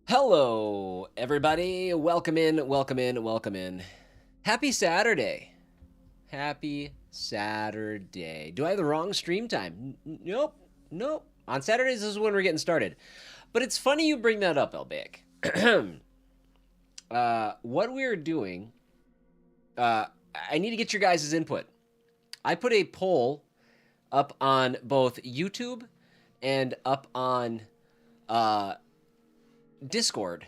Hello, everybody. Welcome in, welcome in, welcome in. Happy Saturday. Happy Saturday. Do I have the wrong stream time? Nope, nope. On Saturdays, this is when we're getting started. But it's funny you bring that up, Elbeck. What we're doing, I need to get your guys' input. I put a poll up on both YouTube and up on Discord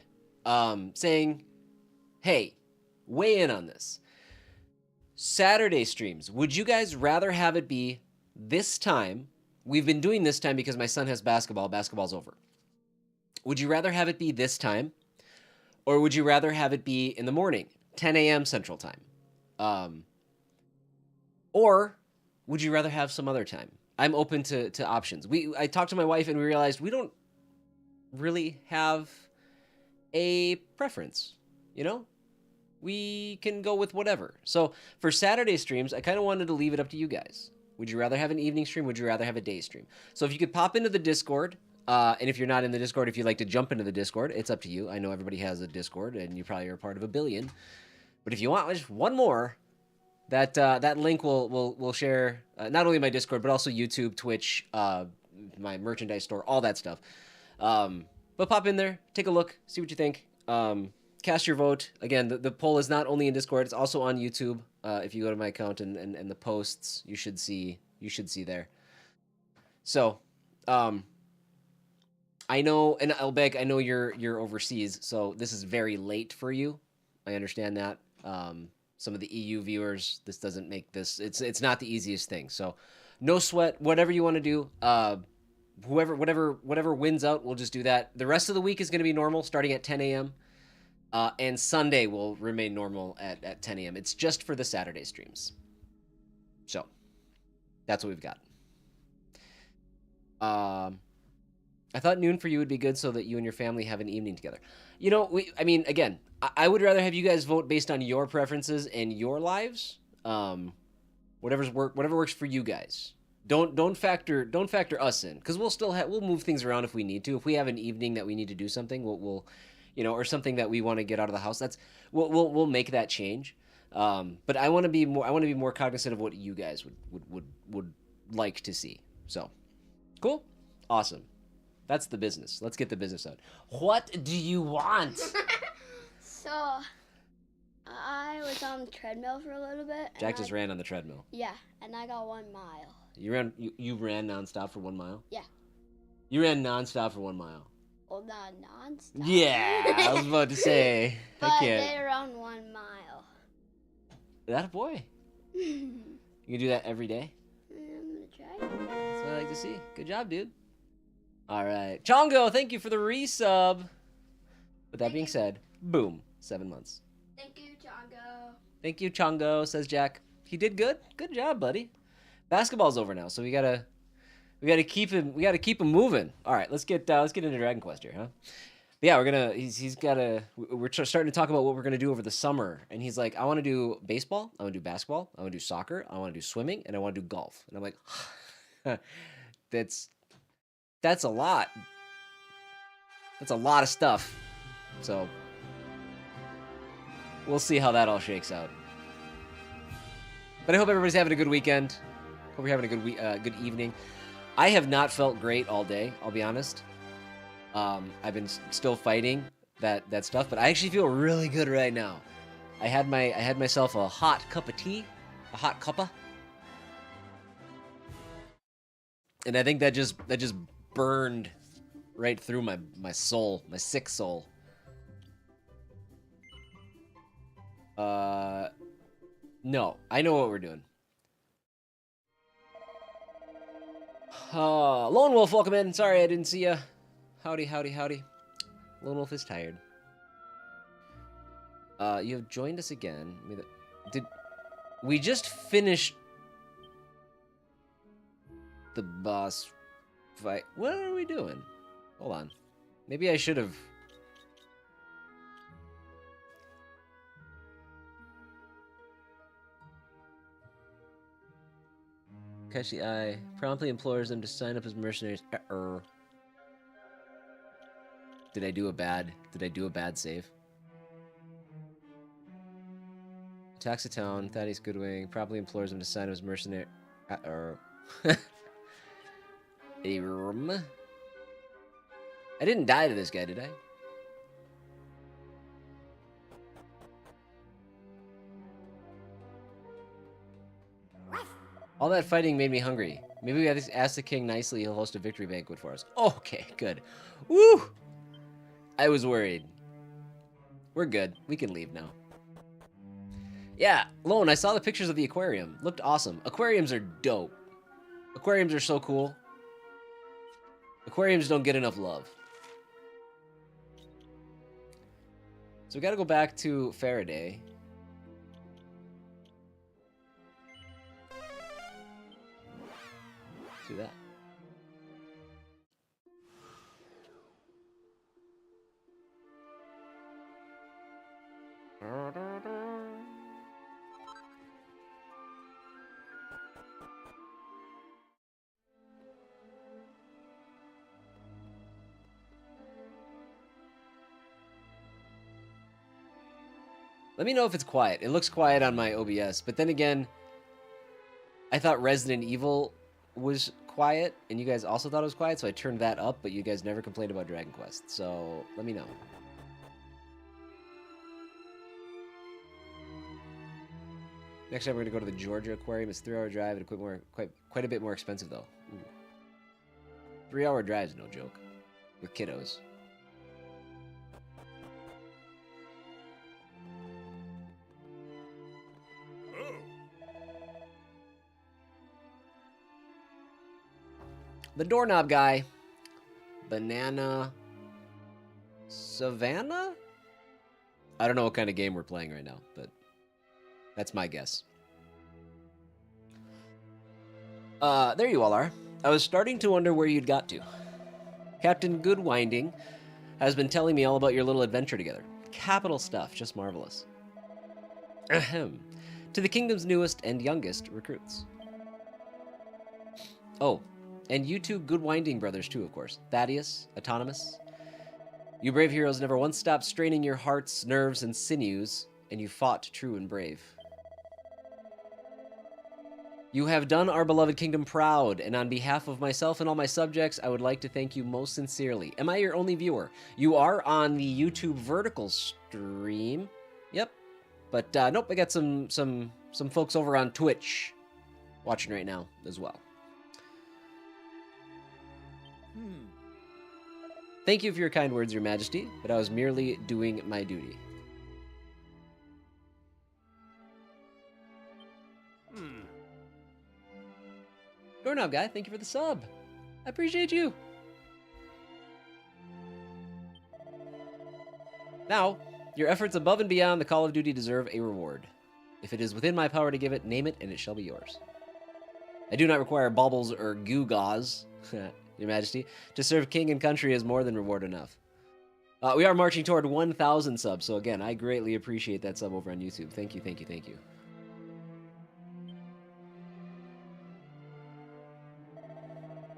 saying, hey, weigh in on this. Saturday streams, would you guys rather have it be this time? We've been doing this time because my son has basketball. Basketball's over. Would you rather have it be this time? Or would you rather have it be in the morning, 10 a.m. Central Time? Or would you rather have some other time? I'm open to options. I talked to my wife and we realized we don't really have a preference, you know? We can go with whatever. So for Saturday streams, I kind of wanted to leave it up to you guys. Would you rather have an evening stream? Would you rather have a day stream? So if you could pop into the Discord, and if you're not in the Discord, if you'd like to jump into the Discord, it's up to you. I know everybody has a Discord, and you probably are part of a billion. But if you want just one more, that link will share not only my Discord, but also YouTube, Twitch, my merchandise store, all that stuff. But pop in there, take a look, see what you think. Cast your vote. Again, the poll is not only in Discord, it's also on YouTube. If you go to my account and the posts, you should see there. So, I know, and Elbeck, I know you're overseas, so this is very late for you. I understand that. Some of the EU viewers, this doesn't make this. It's not the easiest thing. So, no sweat. Whatever you want to do. Whatever wins out, we'll just do that. The rest of the week is going to be normal, starting at 10 a.m. And Sunday will remain normal at 10 a.m. It's just for the Saturday streams. So, that's what we've got. I thought noon for you would be good so that you and your family have an evening together. You know, again, I would rather have you guys vote based on your preferences and your lives. Whatever works for you guys. Don't factor us in, because we'll move things around if we need to. If we have an evening that we need to do something, we'll or something that we want to get out of the house, we'll make that change. But I want to be more cognizant of what you guys would like to see. So, cool, awesome. That's the business. Let's get the business out. What do you want? So, I was on the treadmill for a little bit. Jack just ran on the treadmill. Yeah, and I got 1 mile. You ran nonstop for 1 mile? Yeah. You ran nonstop for 1 mile. Well, not nonstop. Yeah, I was about to say. But I I can't. did around 1 mile. That a boy. You can do that every day? I'm gonna try. That's what I like to see. Good job, dude. All right. Chongo, thank you for the resub. With that being said, boom, 7 months. Thank you, Chongo. Thank you, Chongo, says Jack. He did good. Good job, buddy. Basketball's over now, so we gotta keep him moving. All right, let's get into Dragon Quest here, huh? But yeah, we're starting to talk about what we're gonna do over the summer, and he's like, I want to do baseball, I want to do basketball, I want to do soccer, I want to do swimming, and I want to do golf. And I'm like, that's a lot. That's a lot of stuff. So we'll see how that all shakes out. But I hope everybody's having a good weekend. Hope you're having a good evening. I have not felt great all day, I'll be honest. I've been still fighting that stuff, but I actually feel really good right now. I had myself a hot cup of tea, a hot cuppa. And I think that just burned right through my soul, my sick soul. No, I know what we're doing. Lone Wolf, welcome in. Sorry I didn't see ya. Howdy, howdy, howdy. Lone Wolf is tired. You have joined us again. Did we just finish the boss fight? What are we doing? Hold on. Maybe I should have. Catch the eye. Promptly implores them to sign up as mercenaries. Did I do a bad save? Attacks a town. Thaddeus Goodwing probably implores him to sign his mercenary. I didn't die to this guy, did I? All that fighting made me hungry. Maybe we have to ask the king nicely. He'll host a victory banquet for us. Okay, good. Woo! I was worried. We're good. We can leave now. Yeah, Lone, I saw the pictures of the aquarium. Looked awesome. Aquariums are dope. Aquariums are so cool. Aquariums don't get enough love. So we gotta go back to Faraday. Do that. Let me know if it's quiet. It looks quiet on my OBS, but then again, I thought Resident Evil was quiet, and you guys also thought it was quiet, so I turned that up, but you guys never complained about Dragon Quest, so let me know. Next time we're going to go to the Georgia Aquarium. It's a 3-hour drive and quite a bit more expensive, though. 3-hour drive is no joke. With kiddos. The doorknob guy. Banana Savannah? I don't know what kind of game we're playing right now, but that's my guess. There you all are. I was starting to wonder where you'd got to. Captain Goodwinding has been telling me all about your little adventure together. Capital stuff, just marvelous. Ahem. To the kingdom's newest and youngest recruits. Oh, and you two Goodwinding brothers too, of course. Thaddeus, Autonomous. You brave heroes never once stopped straining your hearts, nerves, and sinews, and you fought true and brave. You have done our beloved kingdom proud, and on behalf of myself and all my subjects, I would like to thank you most sincerely. Am I your only viewer? You are on the YouTube vertical stream. Yep. But nope, I got some folks over on Twitch watching right now as well. Thank you for your kind words, Your Majesty, but I was merely doing my duty. Doorknob guy, thank you for the sub. I appreciate you. Now, your efforts above and beyond the Call of Duty deserve a reward. If it is within my power to give it, name it, and it shall be yours. I do not require baubles or gewgaws, Your Majesty. To serve king and country is more than reward enough. We are marching toward 1,000 subs, so again, I greatly appreciate that sub over on YouTube. Thank you, thank you, thank you.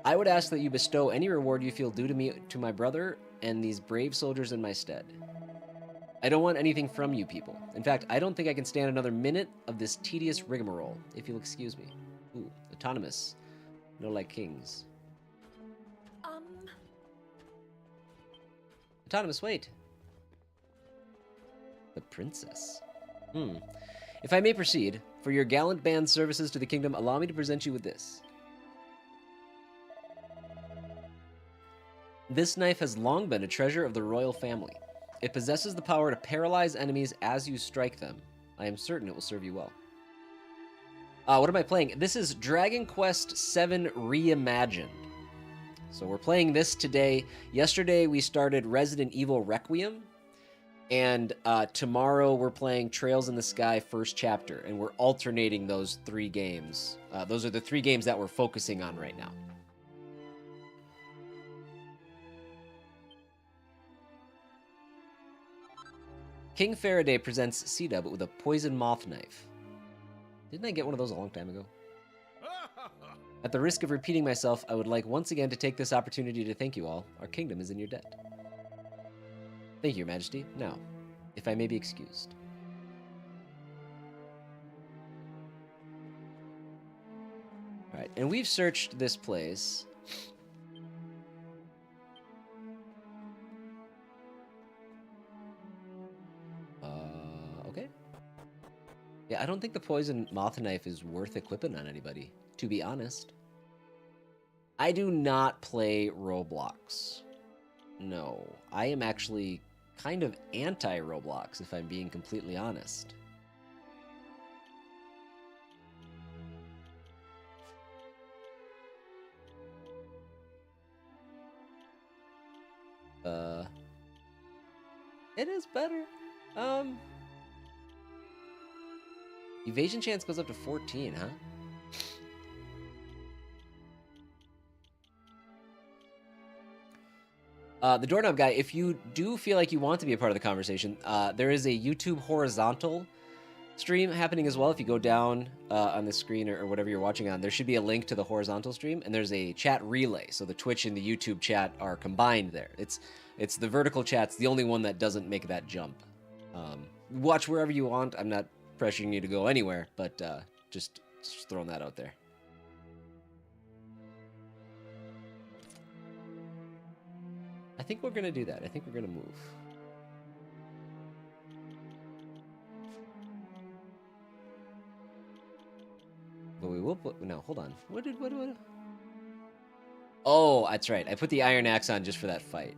I would ask that you bestow any reward you feel due to me, to my brother, and these brave soldiers in my stead. I don't want anything from you people. In fact, I don't think I can stand another minute of this tedious rigmarole, if you'll excuse me. Ooh, Autonomous. No like kings. Autonomous, wait. The princess. If I may proceed, for your gallant band services to the kingdom, allow me to present you with this. This knife has long been a treasure of the royal family. It possesses the power to paralyze enemies as you strike them. I am certain it will serve you well. What am I playing? This is Dragon Quest VII Reimagined. So we're playing this today. Yesterday we started Resident Evil Requiem. And tomorrow we're playing Trails in the Sky First Chapter. And we're alternating those 3 games. Those are the 3 games that we're focusing on right now. King Faraday presents C-Dub with a poison moth knife. Didn't I get one of those a long time ago? At the risk of repeating myself, I would like once again to take this opportunity to thank you all. Our kingdom is in your debt. Thank you, Your Majesty. Now, if I may be excused. Alright, and we've searched this place. Okay. Yeah, I don't think the poison moth knife is worth equipping on anybody, to be honest. I do not play Roblox. No, I am actually kind of anti-Roblox, if I'm being completely honest. It is better. Evasion chance goes up to 14, huh? The doorknob guy, if you do feel like you want to be a part of the conversation, there is a YouTube horizontal stream happening as well. If you go down on the screen or whatever you're watching on, there should be a link to the horizontal stream, and there's a chat relay. So the Twitch and the YouTube chat are combined there. It's the vertical chat's the only one that doesn't make that jump. Watch wherever you want. I'm not pressuring you to go anywhere, but just throwing that out there. I think we're going to do that. I think we're going to move. But we will put... No, hold on. What? Oh, that's right. I put the iron axe on just for that fight.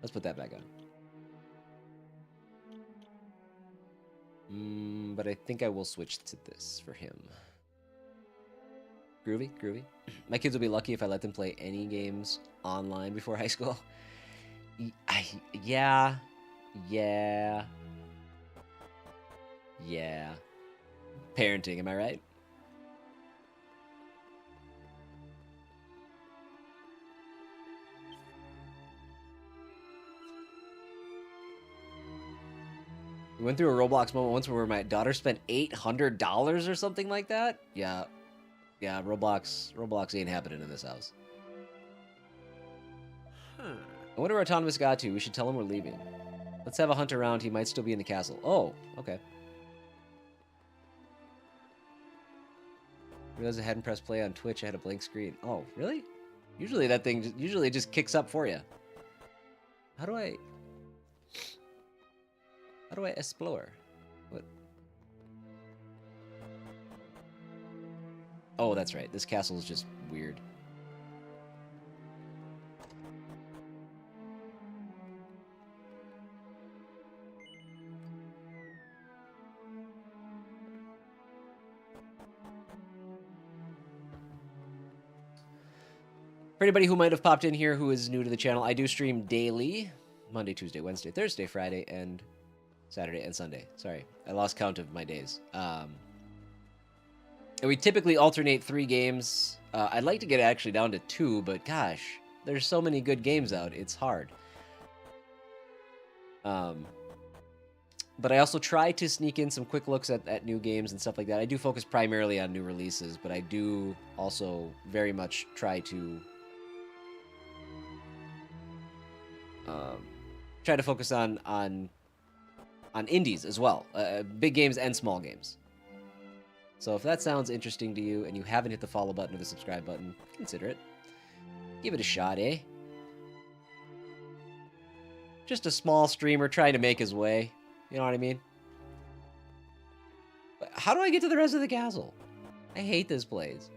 Let's put that back on. But I think I will switch to this for him. Groovy, groovy. My kids will be lucky if I let them play any games online before high school. Yeah. Parenting, am I right? We went through a Roblox moment once where my daughter spent $800 or something like that. Yeah, Roblox ain't happening in this house. I wonder where Autonomous got to. We should tell him we're leaving. Let's have a hunt around. He might still be in the castle. Oh, okay. Realized I hadn't pressed play on Twitch. I had a blank screen. Oh, really? Usually that thing usually just kicks up for you. How do I explore? What? Oh, that's right. This castle is just weird. For anybody who might have popped in here who is new to the channel, I do stream daily. Monday, Tuesday, Wednesday, Thursday, Friday, and Saturday and Sunday. Sorry, I lost count of my days. And we typically alternate 3 games. I'd like to get it actually down to 2, but gosh, there's so many good games out. It's hard. But I also try to sneak in some quick looks at new games and stuff like that. I do focus primarily on new releases, but I do also very much try to focus on indies as well, big games and small games. So if that sounds interesting to you and you haven't hit the follow button or the subscribe button, consider it. Give it a shot, eh? Just a small streamer trying to make his way. You know what I mean? How do I get to the rest of the castle? I hate this place.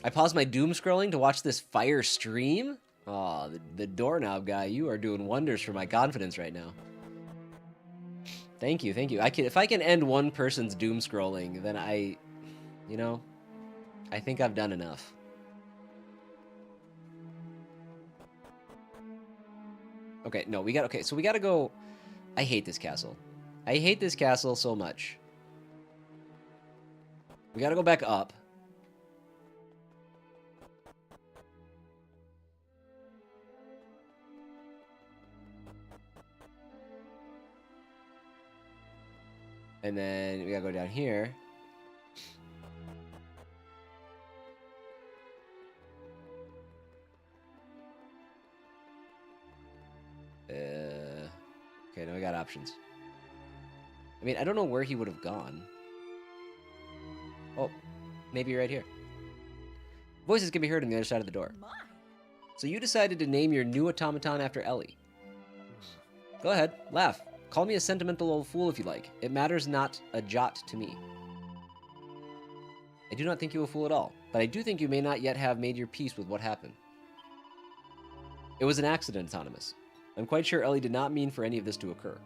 I paused my doom scrolling to watch this fire stream? Oh, the doorknob guy, you are doing wonders for my confidence right now. Thank you, thank you. If I can end one person's doom scrolling, then I think I've done enough. Okay, no, so we gotta go. I hate this castle. I hate this castle so much. We gotta go back up. And then we gotta go down here. Okay, now I got options. I mean, I don't know where he would have gone. Oh, maybe right here. Voices can be heard on the other side of the door. So you decided to name your new automaton after Ellie. Go ahead, laugh. Call me a sentimental old fool if you like. It matters not a jot to me. I do not think you a fool at all, but I do think you may not yet have made your peace with what happened. It was an accident, Autonomous. I'm quite sure Ellie did not mean for any of this to occur.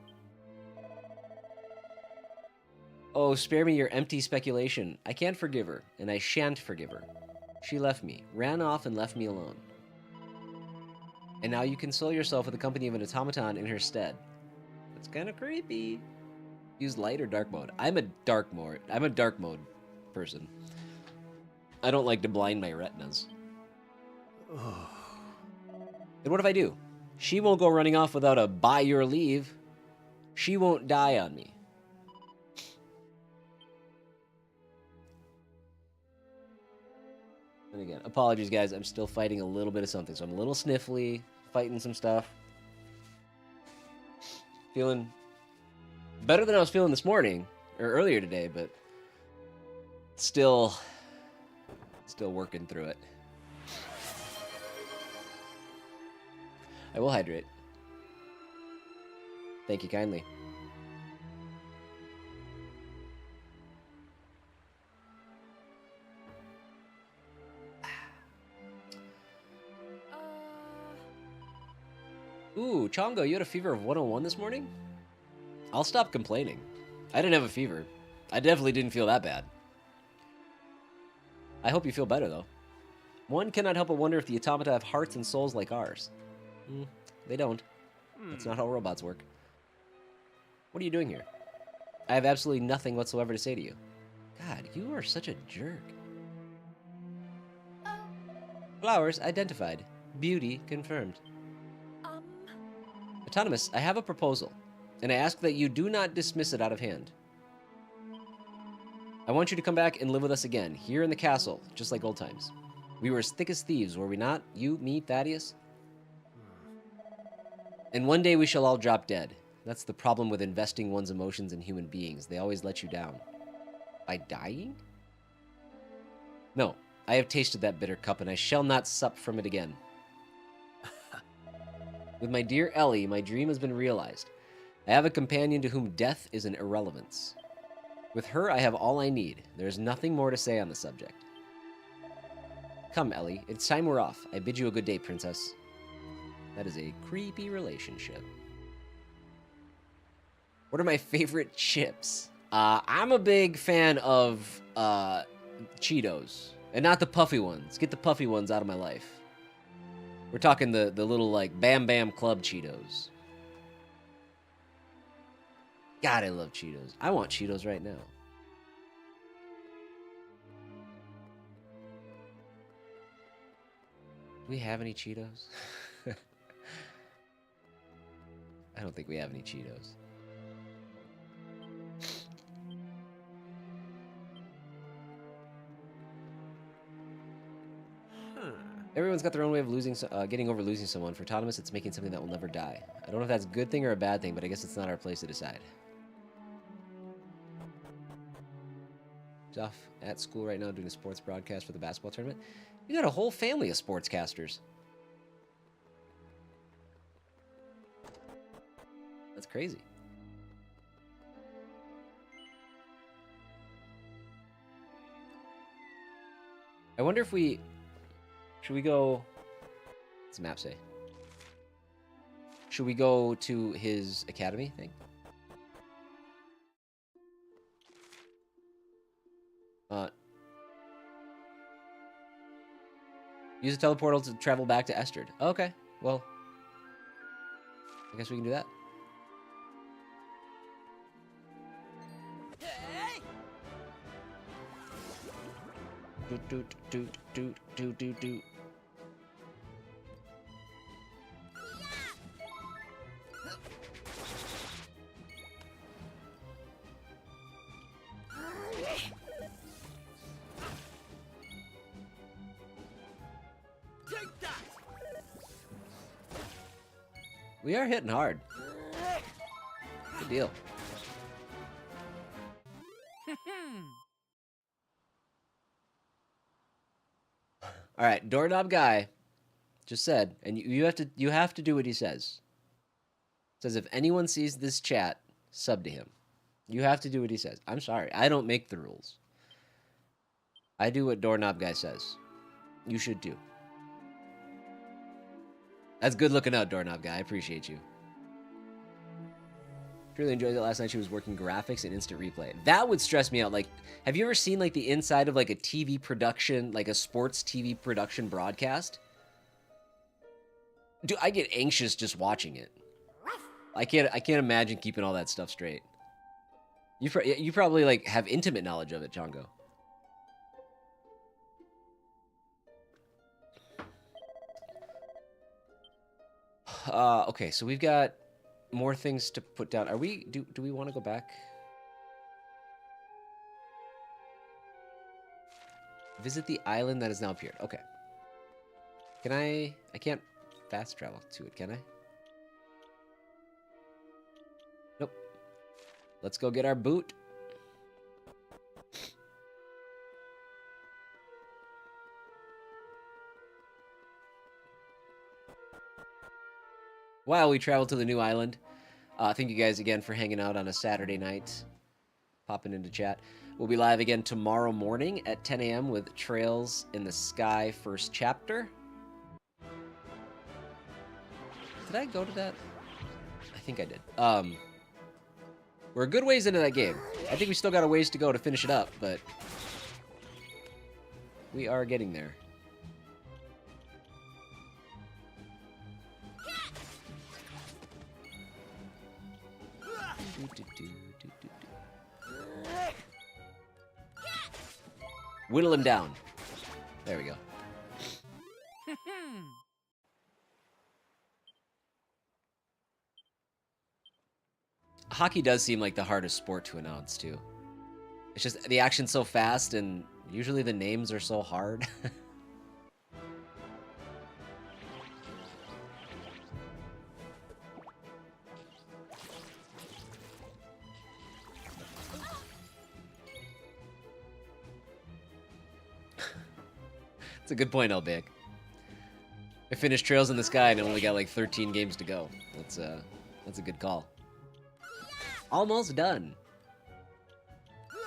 Oh, spare me your empty speculation. I can't forgive her, and I shan't forgive her. She left me, ran off and left me alone. And now you console yourself with the company of an automaton in her stead. That's kind of creepy. Use light or dark mode? I'm a dark mode person. I don't like to blind my retinas. And what if I do? She won't go running off without a by your leave. She won't die on me. And again, apologies guys, I'm still fighting a little bit of something, so I'm a little sniffly, fighting some stuff. Feeling better than I was feeling this morning, or earlier today, but still working through it. I will hydrate. Thank you kindly. Ooh, Chongo, you had a fever of 101 this morning? I'll stop complaining. I didn't have a fever. I definitely didn't feel that bad. I hope you feel better, though. One cannot help but wonder if the automata have hearts and souls like ours. They don't. That's not how robots work. What are you doing here? I have absolutely nothing whatsoever to say to you. God, you are such a jerk. Flowers identified. Beauty confirmed. Autonomous, I have a proposal, and I ask that you do not dismiss it out of hand. I want you to come back and live with us again, here in the castle, just like old times. We were as thick as thieves, were we not? You, me, Thaddeus? And one day we shall all drop dead. That's the problem with investing one's emotions in human beings. They always let you down. By dying? No, I have tasted that bitter cup, and I shall not sup from it again. With my dear Ellie, my dream has been realized. I have a companion to whom death is an irrelevance. With her, I have all I need. There is nothing more to say on the subject. Come, Ellie, it's time we're off. I bid you a good day, princess. That is a creepy relationship. What are my favorite chips? I'm a big fan of Cheetos. And not the puffy ones. Get the puffy ones out of my life. We're talking the little, like, Bam Bam Club Cheetos. God, I love Cheetos. I want Cheetos right now. Do we have any Cheetos? I don't think we have any Cheetos. Everyone's got their own way of getting over losing someone. For Autonomous, it's making something that will never die. I don't know if that's a good thing or a bad thing, but I guess it's not our place to decide. He's off at school right now doing a sports broadcast for the basketball tournament. You got a whole family of sportscasters. That's crazy. I wonder if we... Should we go... What's the map say? Should we go to his academy thing? Use a teleportal to travel back to Estrid. Oh, okay, well... I guess we can do that. Do. We are hitting hard. deal. All right, doorknob guy just said, and you have to do what he says. Says if anyone sees this chat, sub to him. You have to do what he says. I'm sorry, I don't make the rules. I do what doorknob guy says. You should too. That's good looking out, doorknob guy. I appreciate you. Really enjoyed it last night. She was working graphics and instant replay. That would stress me out. Like, have you ever seen like the inside of like a TV production, like a sports TV production broadcast? Dude, I get anxious just watching it. I can't imagine keeping all that stuff straight. You probably like have intimate knowledge of it, Chongo. Okay, so we've got more things to put down. Are we do we want to go back? Visit the island that has now appeared. Okay. Can I can't fast travel to it, can I? Nope. Let's go get our boot. While we travel to the new island, thank you guys again for hanging out on a Saturday night, popping into chat. We'll be live again tomorrow morning at 10 a.m. with Trails in the Sky first chapter. Did I go to that? I think I did. We're a good ways into that game. I think we still got a ways to go to finish it up, but we are getting there. Whittle him down. There we go. Hockey does seem like the hardest sport to announce, too. It's just the action's so fast, and usually the names are so hard. That's a good point, Elbig. I finished Trails in the Sky and I only got like 13 games to go. That's a good call. Almost done. That's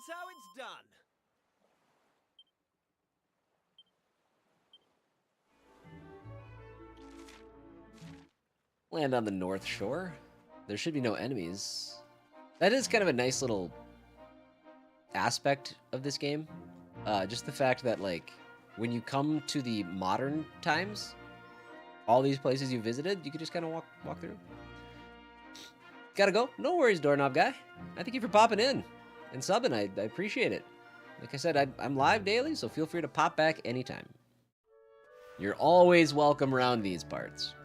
how it's done. Land on the North Shore. There should be no enemies. That is kind of a nice little aspect of this game. Just the fact that, like, when you come to the modern times, all these places you visited, you could just kind of walk through. Gotta go? No worries, doorknob guy. I thank you for popping in and subbing. I appreciate it. Like I said, I'm live daily, so feel free to pop back anytime. You're always welcome around these parts.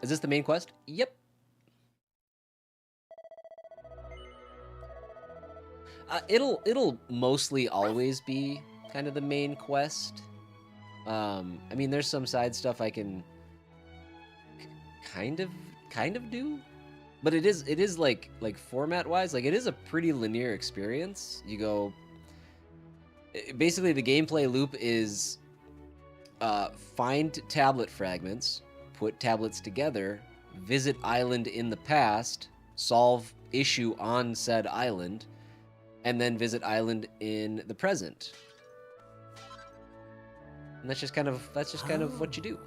Is this the main quest? Yep. It'll mostly always be kind of the main quest. I mean, there's some side stuff I can kind of do, but it is like format wise, like it is a pretty linear experience. You go. Basically, the gameplay loop is find tablet fragments. Put tablets together, visit island in the past, solve issue on said island, and then visit island in the present. And that's just kind of what you do.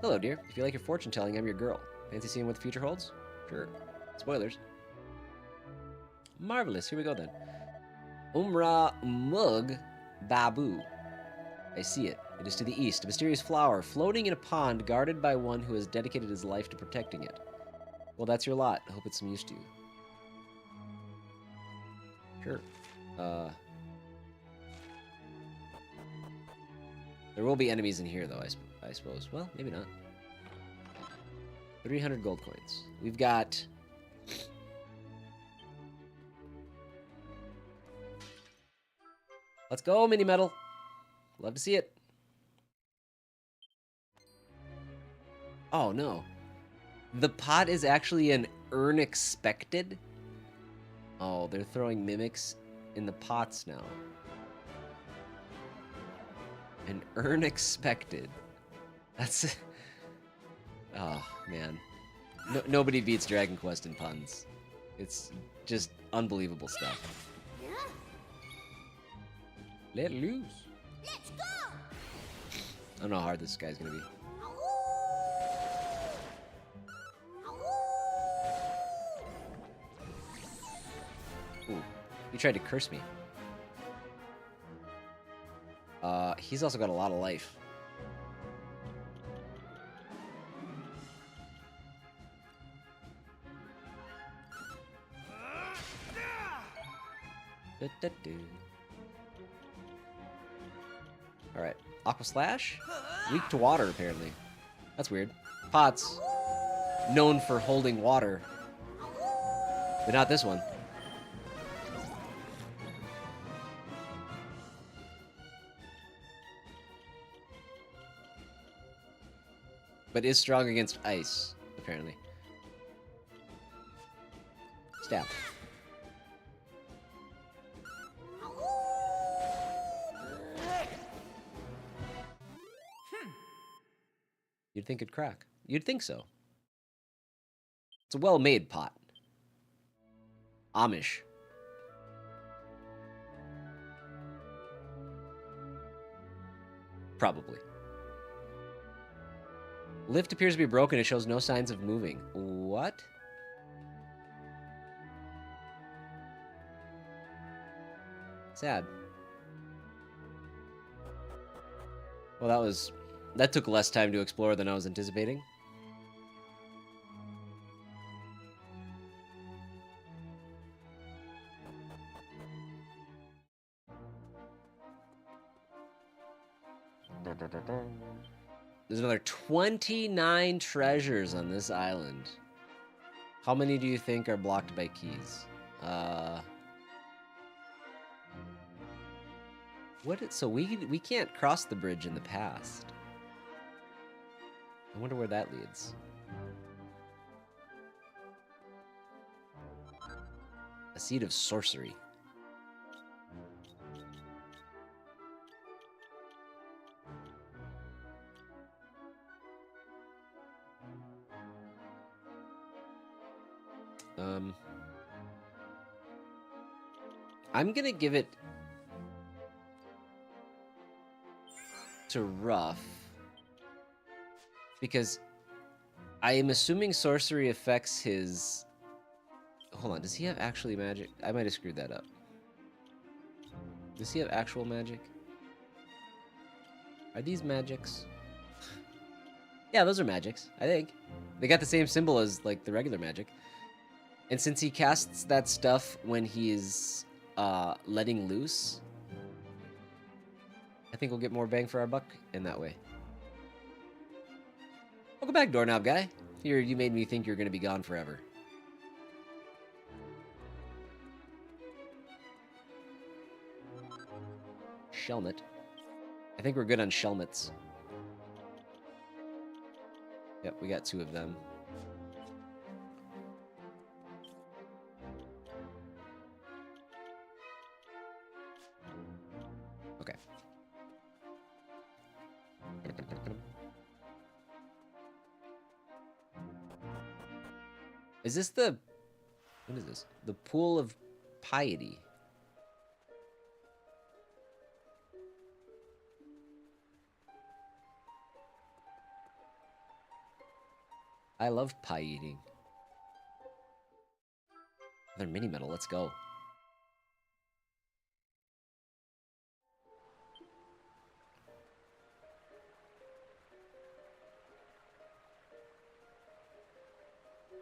Hello, dear. If you like your fortune telling, I'm your girl. Fancy seeing what the future holds? Sure. Spoilers. Marvelous. Here we go then. Umra Mug Babu. I see it. It is to the east, a mysterious flower floating in a pond guarded by one who has dedicated his life to protecting it. Well, that's your lot. I hope it's some use to you. Sure. There will be enemies in here, though, I suppose. Well, maybe not. 300 gold coins. We've got... Let's go, Mini Metal. Love to see it. Oh, no. The pot is actually an unexpected. Oh, they're throwing mimics in the pots now. An unexpected. That's... Oh, man. Nobody beats Dragon Quest in puns. It's just unbelievable stuff. Yeah. Let loose. Let's go. I don't know how hard this guy's gonna be. Ooh, he tried to curse me. He's also got a lot of life. Alright, Aqua Slash? Weak to water, apparently. That's weird. Pots, known for holding water. But not this one. But is strong against ice, apparently. Stab. You'd think it'd crack. You'd think so. It's a well-made pot. Amish. Probably. Lift appears to be broken. It shows no signs of moving. What? Sad. Well, that took less time to explore than I was anticipating. There's another 29 treasures on this island. How many do you think are blocked by keys? So we can't cross the bridge in the past. I wonder where that leads. A seed of sorcery. I'm gonna give it to Rough because I am assuming sorcery affects his... Hold on, does he have actually magic? I might have screwed that up. Does he have actual magic? Are these magics? Yeah, those are magics, I think. They got the same symbol as, like, the regular magic. And since he casts that stuff when he is letting loose, I think we'll get more bang for our buck in that way. Welcome back, doorknob guy. Here, you made me think you're going to be gone forever. Shelmet. I think we're good on Shelmets. Yep, we got 2 of them. Okay. Is this the... What is this? The Pool of Piety. I love pie eating. Another mini medal, let's go.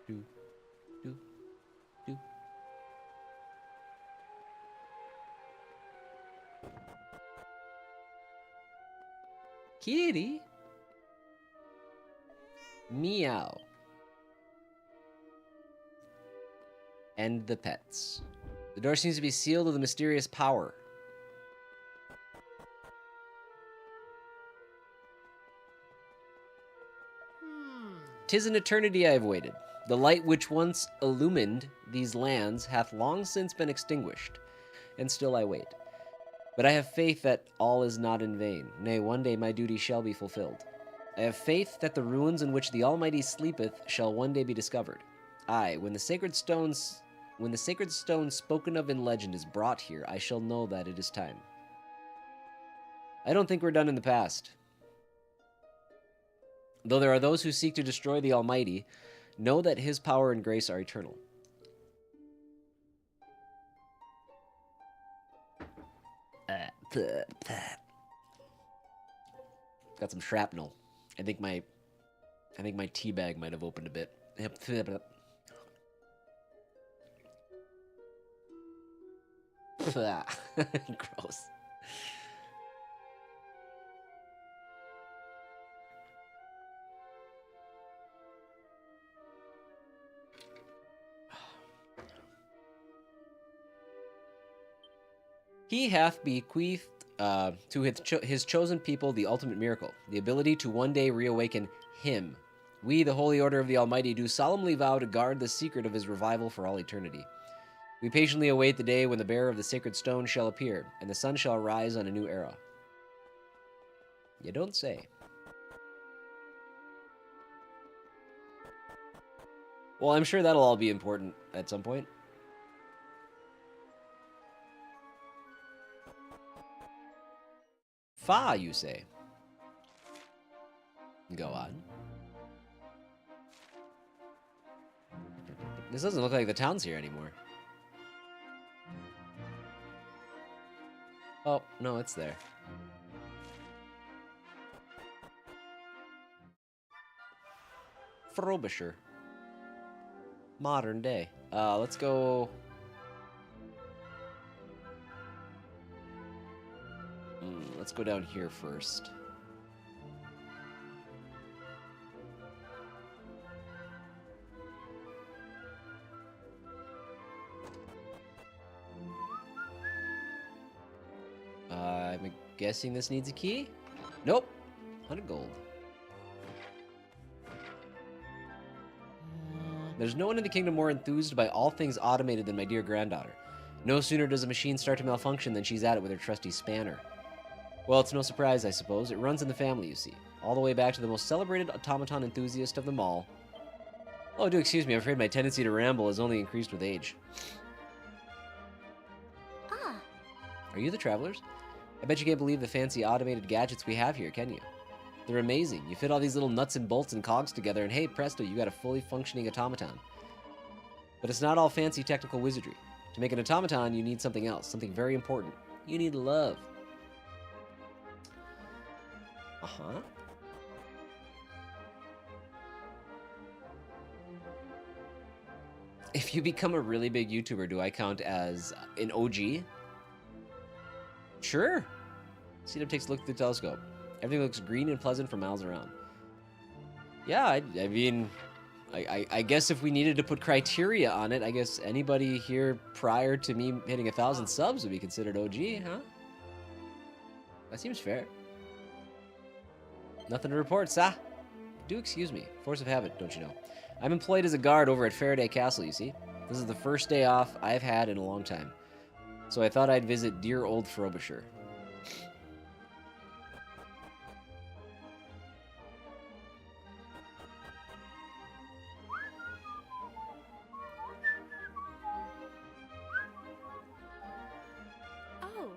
Do, do, do. Kitty. Meow. And the pets. The door seems to be sealed with a mysterious power. "'Tis an eternity I have waited. The light which once illumined these lands hath long since been extinguished, and still I wait. But I have faith that all is not in vain. Nay, one day my duty shall be fulfilled. I have faith that the ruins in which the Almighty sleepeth shall one day be discovered. Aye, when the sacred stone spoken of in legend is brought here, I shall know that it is time. I don't think we're done in the past. Though there are those who seek to destroy the Almighty, know that his power and grace are eternal." Got some shrapnel. I think my tea bag might have opened a bit. Gross. He hath bequeathed to his chosen people the ultimate miracle, the ability to one day reawaken him. We, the Holy Order of the Almighty, do solemnly vow to guard the secret of his revival for all eternity. We patiently await the day when the bearer of the sacred stone shall appear, and the sun shall rise on a new era. You don't say. Well, I'm sure that'll all be important at some point. Fa, you say? Go on. This doesn't look like the town's here anymore. Oh, no, it's there. Frobisher. Modern day. Let's go... let's go down here first. I'm guessing this needs a key? Nope. 100 gold. There's no one in the kingdom more enthused by all things automated than my dear granddaughter. No sooner does a machine start to malfunction than she's at it with her trusty spanner. Well, it's no surprise, I suppose. It runs in the family, you see. All the way back to the most celebrated automaton enthusiast of them all. Oh, do excuse me. I'm afraid my tendency to ramble has only increased with age. Ah. Are you the travelers? I bet you can't believe the fancy automated gadgets we have here, can you? They're amazing. You fit all these little nuts and bolts and cogs together, and hey, presto, you got a fully functioning automaton. But it's not all fancy technical wizardry. To make an automaton, you need something else, something very important. You need love. Uh-huh. If you become a really big YouTuber, do I count as an OG? Sure. C-Dub takes a look through the telescope. Everything looks green and pleasant for miles around. Yeah, I mean, I guess if we needed to put criteria on it, I guess anybody here prior to me hitting 1,000 subs would be considered OG, huh? That seems fair. Nothing to report, sah. Do excuse me. Force of habit, don't you know? I'm employed as a guard over at Faraday Castle, you see. This is the first day off I've had in a long time. So I thought I'd visit dear old Frobisher. Oh.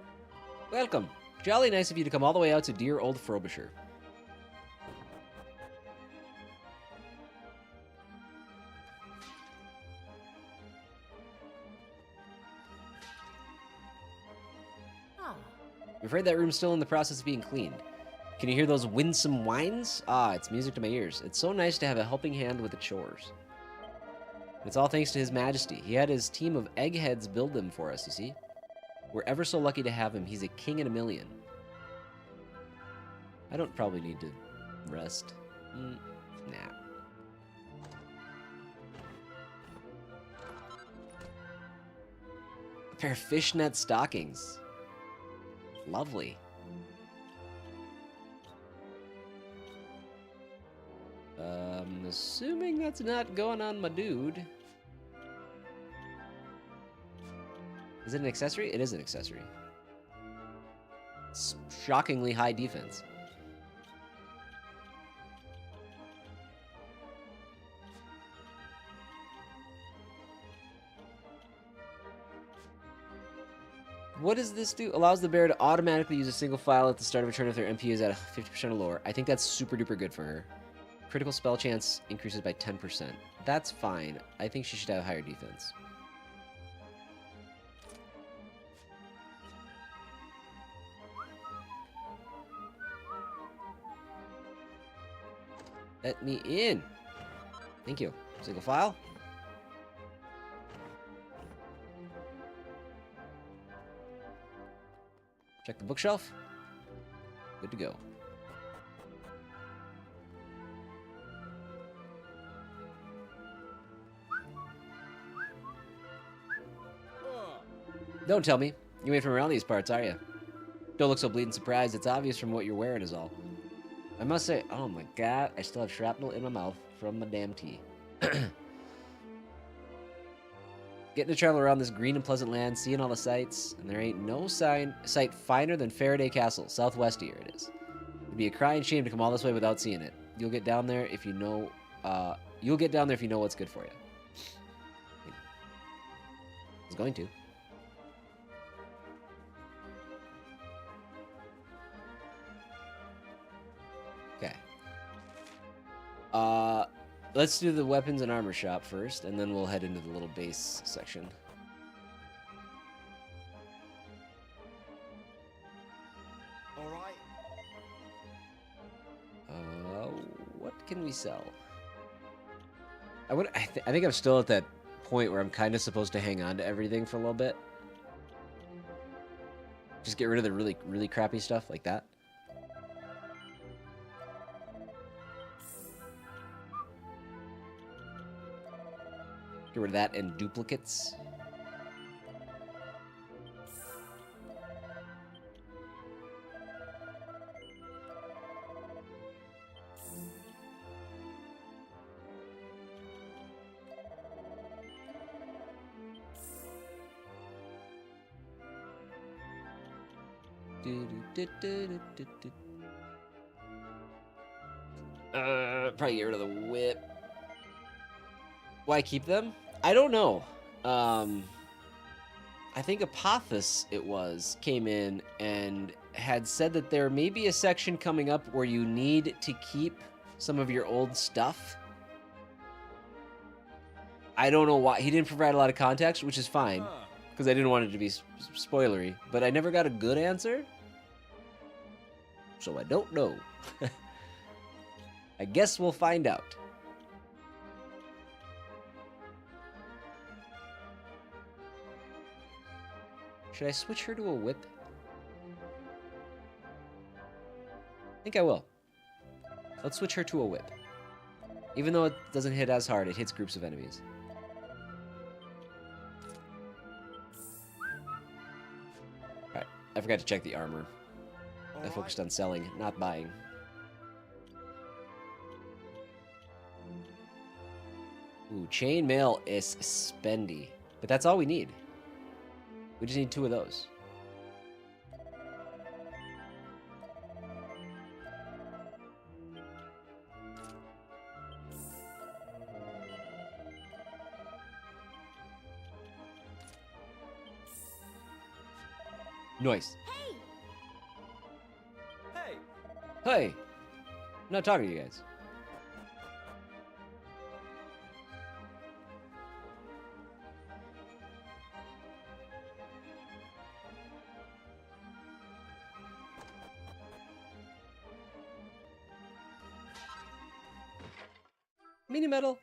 Welcome. Jolly nice of you to come all the way out to dear old Frobisher. I'm afraid that room's still in the process of being cleaned. Can you hear those winsome whines? Ah, it's music to my ears. It's so nice to have a helping hand with the chores. It's all thanks to His Majesty. He had his team of eggheads build them for us, you see. We're ever so lucky to have him. He's a king in a million. I don't probably need to rest. Nah. A pair of fishnet stockings. Lovely. I'm assuming that's not going on my dude. Is it an accessory? It is an accessory. It's shockingly high defense. What does this do? Allows the bear to automatically use a single file at the start of a turn if their MP is at 50% or lower. I think that's super duper good for her. Critical spell chance increases by 10%. That's fine. I think she should have higher defense. Let me in. Thank you. Single file. Check the bookshelf. Good to go. Don't tell me. You ain't from around these parts, are you? Don't look so bleeding surprised. It's obvious from what you're wearing is all. I must say, oh my god, I still have shrapnel in my mouth from my damn tea. Getting to travel around this green and pleasant land, seeing all the sights, and there ain't no sight finer than Faraday Castle, southwest here it is. It'd be a crying shame to come all this way without seeing it. You'll get down there if you know. You'll get down there if you know what's good for you. I was going to. Okay. Let's do the weapons and armor shop first, and then we'll head into the little base section. All right. What can we sell? I think I'm still at that point where I'm kind of supposed to hang on to everything for a little bit. Just get rid of the really, really crappy stuff like that. Get rid of that and duplicates. Probably get rid of the whip. Why keep them? I don't know. I think Apophis came in and had said that there may be a section coming up where you need to keep some of your old stuff. I don't know why. He didn't provide a lot of context, which is fine, because I didn't want it to be spoilery, but I never got a good answer. So I don't know. I guess we'll find out. Should I switch her to a whip? I think I will. Let's switch her to a whip. Even though it doesn't hit as hard, it hits groups of enemies. Alright, I forgot to check the armor. I focused on selling, not buying. Ooh, chainmail is spendy. But that's all we need. We just need 2 of those. Noise. Hey. Hey! I'm not talking to you guys. Mini metal.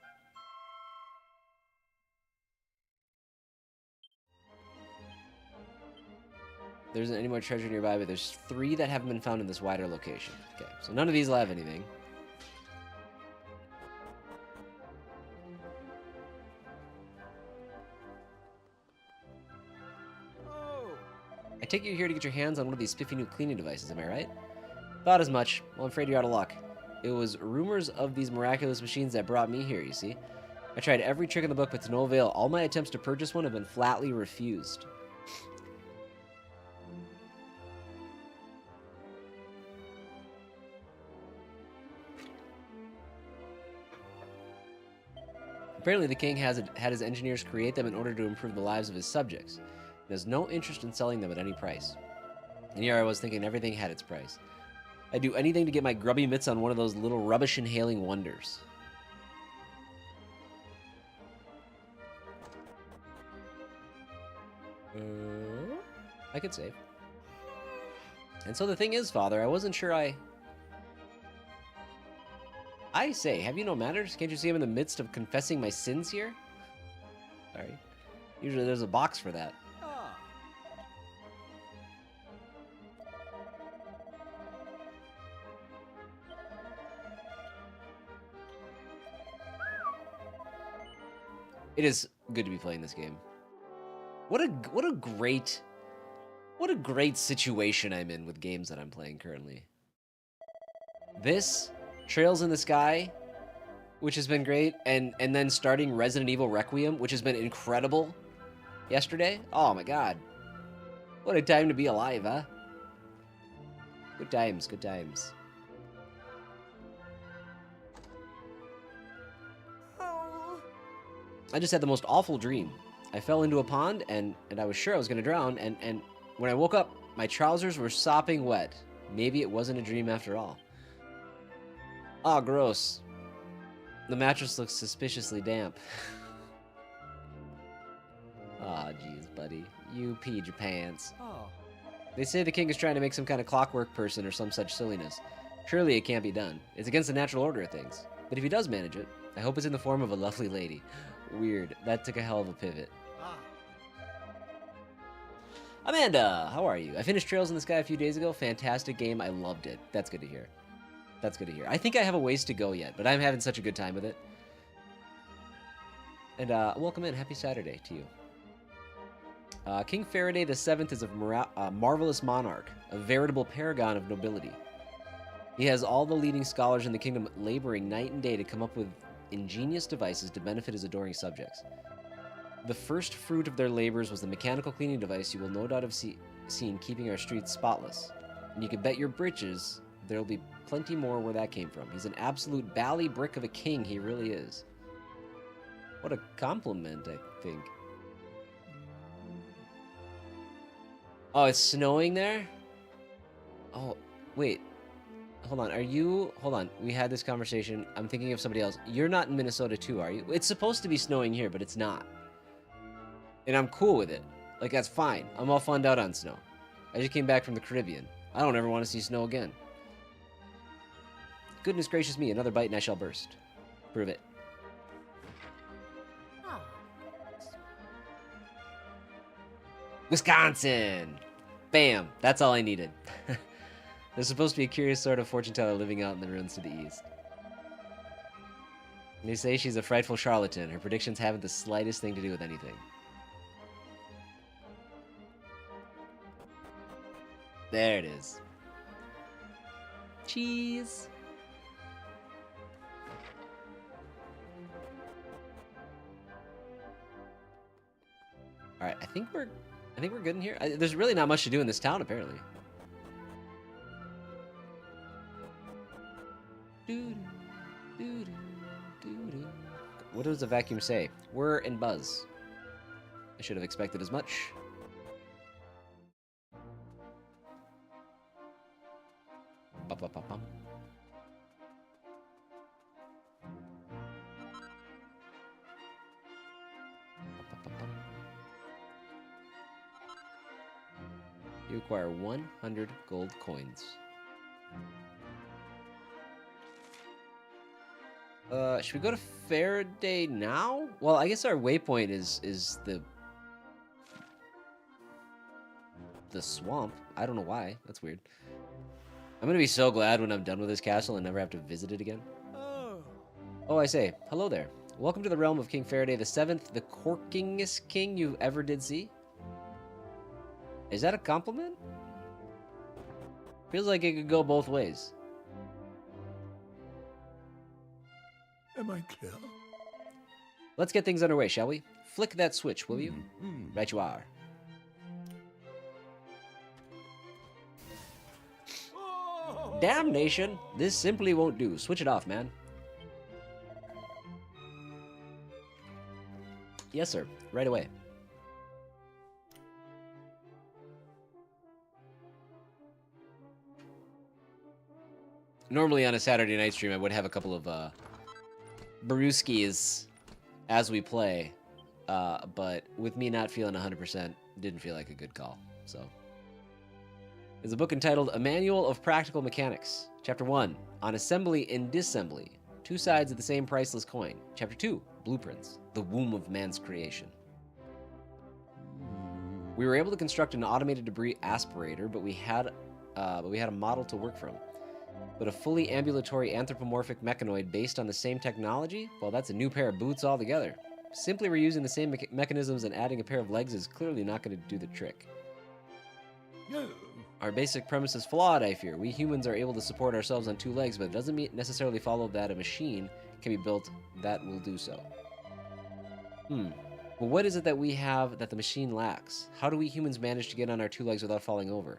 there isn't any more treasure nearby, but there's 3 that haven't been found in this wider location. Okay, so none of these will have anything. I take you here to get your hands on one of these spiffy new cleaning devices, am I right? Thought as much. Well, I'm afraid you're out of luck. It was rumors of these miraculous machines that brought me here, you see. I tried every trick in the book, but to no avail. All my attempts to purchase one have been flatly refused. Apparently, the king had his engineers create them in order to improve the lives of his subjects. He has no interest in selling them at any price. And here I was thinking everything had its price. I'd do anything to get my grubby mitts on one of those little rubbish-inhaling wonders. I could save. And so the thing is, Father, I wasn't sure I say, have you no manners? Can't you see I'm in the midst of confessing my sins here? Sorry. Usually there's a box for that. It is good to be playing this game. What a great situation I'm in with games that I'm playing currently. This, Trails in the Sky, which has been great, and then starting Resident Evil Requiem, which has been incredible yesterday. Oh my god. What a time to be alive, huh? Good times, good times. I just had the most awful dream. I fell into a pond, and I was sure I was going to drown, and when I woke up, my trousers were sopping wet. Maybe it wasn't a dream after all. Ah, gross. The mattress looks suspiciously damp. Ah, jeez, buddy. You peed your pants. Oh. They say the king is trying to make some kind of clockwork person or some such silliness. Surely it can't be done. It's against the natural order of things. But if he does manage it, I hope it's in the form of a lovely lady. Weird. That took a hell of a pivot. Amanda, how are you? I finished Trails in the Sky a few days ago. Fantastic game. I loved it. That's good to hear. That's good to hear. I think I have a ways to go yet, but I'm having such a good time with it. And welcome in. Happy Saturday to you. King Faraday VII is a marvelous monarch, a veritable paragon of nobility. He has all the leading scholars in the kingdom laboring night and day to come up with ingenious devices to benefit his adoring subjects. The first fruit of their labors was the mechanical cleaning device you will no doubt have seen keeping our streets spotless. And you can bet your britches there'll be plenty more where that came from. He's an absolute bally brick of a king, he really is. What a compliment, I think. Oh, it's snowing there? Oh, wait. Hold on, hold on, we had this conversation. I'm thinking of somebody else. You're not in Minnesota too, are you? It's supposed to be snowing here, but it's not. And I'm cool with it. Like, that's fine. I'm all funned out on snow. I just came back from the Caribbean. I don't ever want to see snow again. Goodness gracious me, another bite and I shall burst. Prove it. Wisconsin! Bam! That's all I needed. There's supposed to be a curious sort of fortune teller living out in the ruins to the east. They say she's a frightful charlatan. Her predictions haven't the slightest thing to do with anything. There it is. Cheese. All right, I think we're good in here. There's really not much to do in this town, apparently. What does the vacuum say? Whir and buzz. I should have expected as much. Ba-ba-ba-bum. Ba-ba-ba-bum. You acquire 100 gold coins. Should we go to Faraday now? Well, I guess our waypoint is the the swamp. I don't know why. That's weird. I'm gonna be so glad when I'm done with this castle and never have to visit it again. Oh, I say, hello there. Welcome to the realm of King Faraday the Seventh, the corkingest king you ever did see. Is that a compliment? Feels like it could go both ways. Am I clear? Let's get things underway, shall we? Flick that switch, will you? Right you are. Damnation! This simply won't do. Switch it off, man. Yes, sir. Right away. Normally on a Saturday night stream, I would have a couple of brewskis as we play, but with me not feeling 100%, didn't feel like a good call. So, there's a book entitled A Manual of Practical Mechanics. Chapter 1, On Assembly and Disassembly. Two sides of the same priceless coin. Chapter 2, Blueprints, the womb of man's creation. We were able to construct an automated debris aspirator, but we had a model to work from. But a fully ambulatory anthropomorphic mechanoid based on the same technology? Well, that's a new pair of boots altogether. Simply reusing the same mechanisms and adding a pair of legs is clearly not going to do the trick. No. Our basic premise is flawed, I fear. We humans are able to support ourselves on two legs, but it doesn't necessarily follow that a machine can be built that will do so. Well, what is it that we have that the machine lacks? How do we humans manage to get on our two legs without falling over?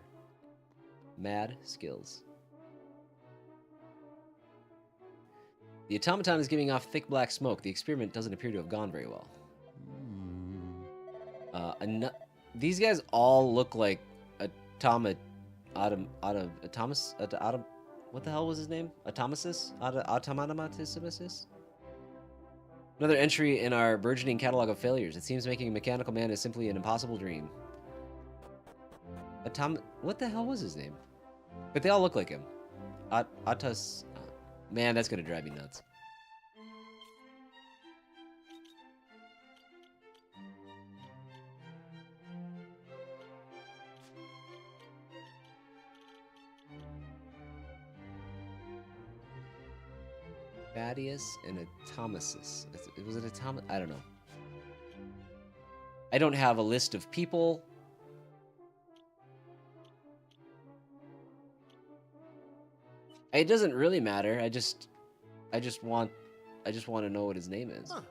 Mad skills. The automaton is giving off thick black smoke. The experiment doesn't appear to have gone very well. These guys all look like what the hell was his name? Automaticis? Another entry in our burgeoning catalog of failures. It seems making a mechanical man is simply an impossible dream. What the hell was his name? But they all look like him. Man, that's gonna drive me nuts. Thaddeus and Atomasis. Was it I don't know. I don't have a list of people. It doesn't really matter. I just want to know what his name is. Huh.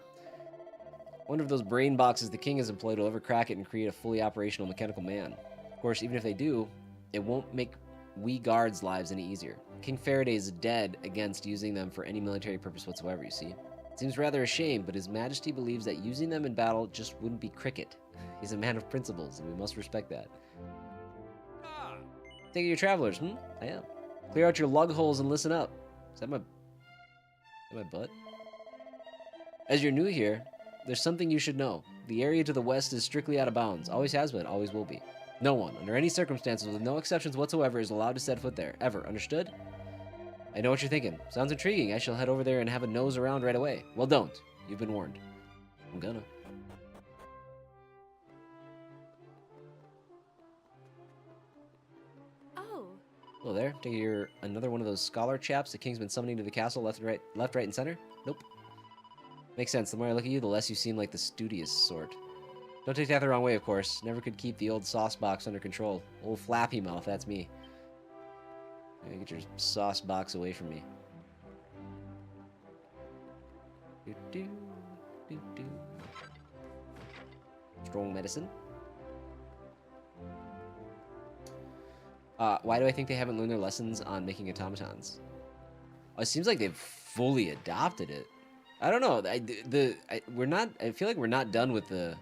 Wonder if those brain boxes the king has employed will ever crack it and create a fully operational mechanical man. Of course, even if they do, it won't make we guards' lives any easier. King Faraday is dead against using them for any military purpose whatsoever, you see. It seems rather a shame, but His Majesty believes that using them in battle just wouldn't be cricket. He's a man of principles, and we must respect that. Take it, you travelers, I am. Clear out your lug holes and listen up. Is that my butt? As you're new here, there's something you should know. The area to the west is strictly out of bounds. Always has been, always will be. No one, under any circumstances, with no exceptions whatsoever, is allowed to set foot there. Ever. Understood? I know what you're thinking. Sounds intriguing. I shall head over there and have a nose around right away. Well, don't. You've been warned. I'm gonna. Oh. Hello there. Take you're another one of those scholar chaps the king's been summoning to the castle left, right, and center? Nope. Makes sense. The more I look at you, the less you seem like the studious sort. Don't take that the wrong way, of course. Never could keep the old sauce box under control. Old flappy mouth, that's me. Yeah, get your sauce box away from me. Do-do, do-do. Strong medicine. Why do I think they haven't learned their lessons on making automatons? Oh, it seems like they've fully adopted it. I don't know. We're not. I feel like we're not done with the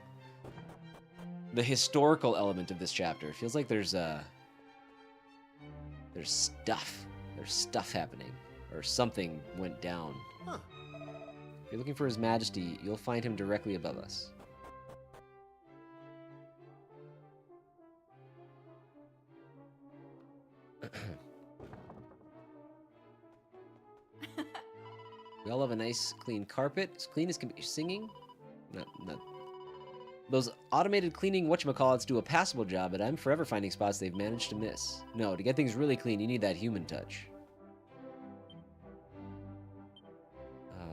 historical element of this chapter. It feels like there's stuff happening, or something went down. Huh. If you're looking for His Majesty, you'll find him directly above us. We all have a nice clean carpet. As clean as can be. Singing? Those automated cleaning whatchamacallits do a passable job, but I'm forever finding spots they've managed to miss. No, to get things really clean, you need that human touch.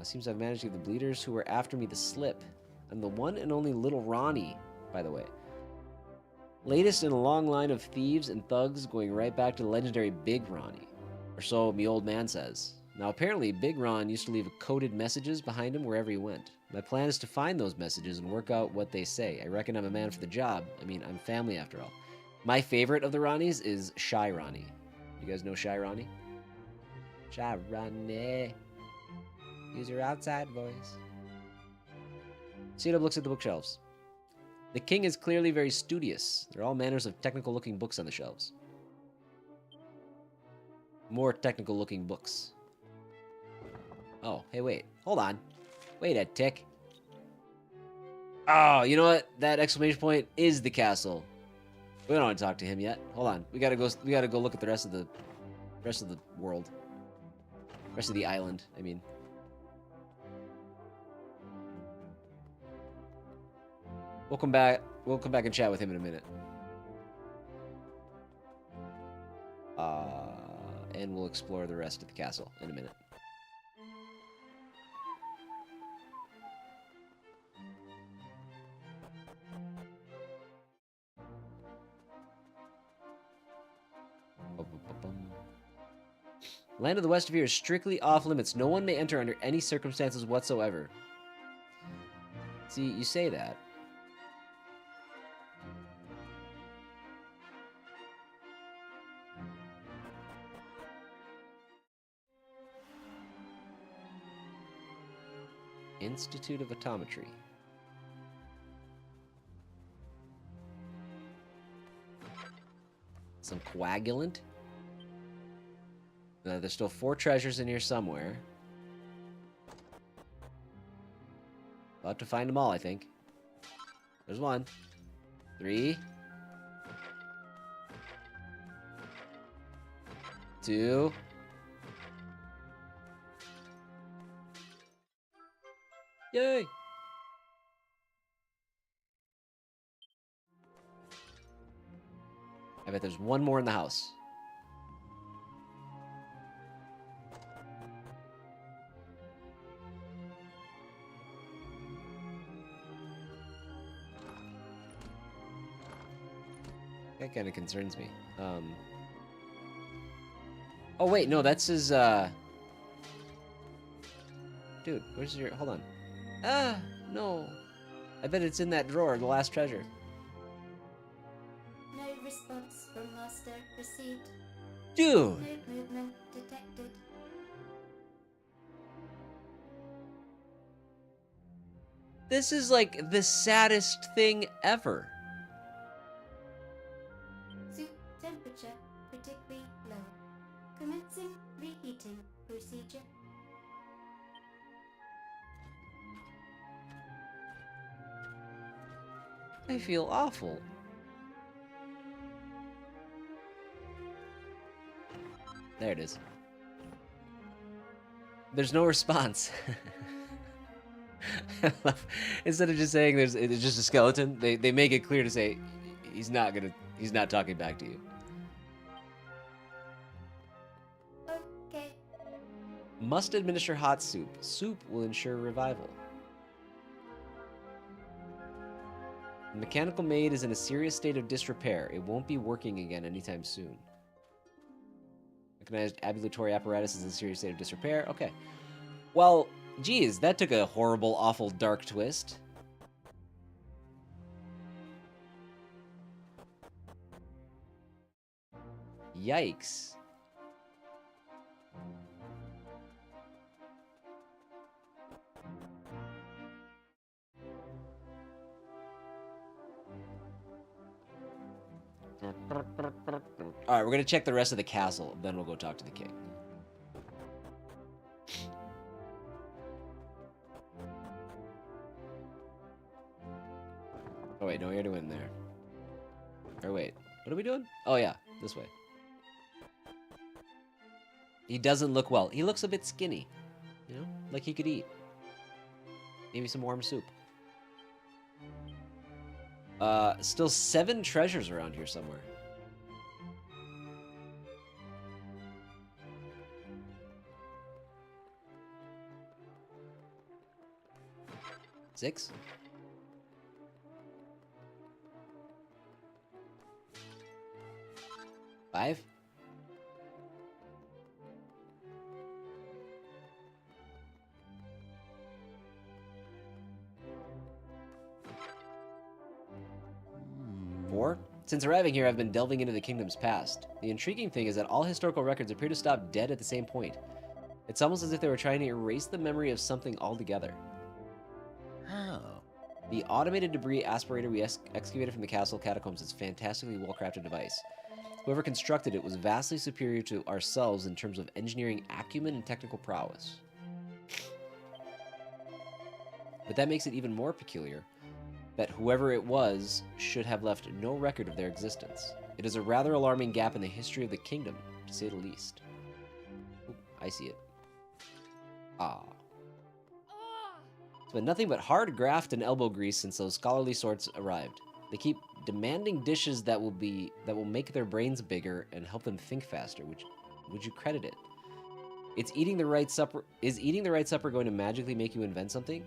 Seems I've managed to give the bleeders who were after me the slip. I'm the one and only little Ronnie, by the way. Latest in a long line of thieves and thugs going right back to the legendary Big Ronnie. Or so me old man says. Now apparently Big Ron used to leave coded messages behind him wherever he went. My plan is to find those messages and work out what they say. I reckon I'm a man for the job. I mean, I'm family after all. My favorite of the Ronnies is Shy Ronnie. You guys know Shy Ronnie? Shy Ronnie. Use your outside voice. C-Dub looks at the bookshelves. The king is clearly very studious. There are all manners of technical-looking books on the shelves. More technical-looking books. Oh, hey, wait. Hold on. Wait a tick. Oh, you know what? That exclamation point is the castle. We don't want to talk to him yet. Hold on. We gotta go look at the rest of the world. Rest of the island, I mean. We'll come back and chat with him in a minute. And we'll explore the rest of the castle in a minute. Land of the Westvere is strictly off limits. No one may enter under any circumstances whatsoever. See, you say that. Institute of Autometry. Some coagulant. There's still 4 treasures in here somewhere. About to find them all, I think. There's 1. 3. 2. Yay! I bet there's 1 more in the house. That kind of concerns me. Oh wait, no, that's his, Dude, where's your... Hold on. Ah, no. I bet it's in that drawer, the last treasure. No response from master received. Dude! No movement detected. This is like the saddest thing ever. Soup temperature critically low. Commencing reheating procedure. I feel awful. There it is. There's no response. Instead of just saying it's just a skeleton, they make it clear to say he's not talking back to you. Okay. Must administer hot soup. Soup will ensure revival. The mechanical maid is in a serious state of disrepair. It won't be working again anytime soon. Mechanized ambulatory apparatus is in a serious state of disrepair. Okay. Well, geez, that took a horrible, awful, dark twist. Yikes. Alright, we're gonna check the rest of the castle, then we'll go talk to the king. Oh wait, no, we already went in there. Or wait, what are we doing? Oh yeah, this way. He doesn't look well. He looks a bit skinny. You know, like he could eat. Maybe some warm soup. Still 7 treasures around here somewhere. Six? Five? Four? Since arriving here, I've been delving into the kingdom's past. The intriguing thing is that all historical records appear to stop dead at the same point. It's almost as if they were trying to erase the memory of something altogether. How? The automated debris aspirator we excavated from the castle catacombs is a fantastically well-crafted device. Whoever constructed it was vastly superior to ourselves in terms of engineering acumen and technical prowess. But that makes it even more peculiar that whoever it was should have left no record of their existence. It is a rather alarming gap in the history of the kingdom, to say the least. Ooh, I see it. Ah. It's been nothing but hard graft and elbow grease since those scholarly sorts arrived. They keep demanding dishes that will make their brains bigger and help them think faster. Would you credit it? Is eating the right supper going to magically make you invent something?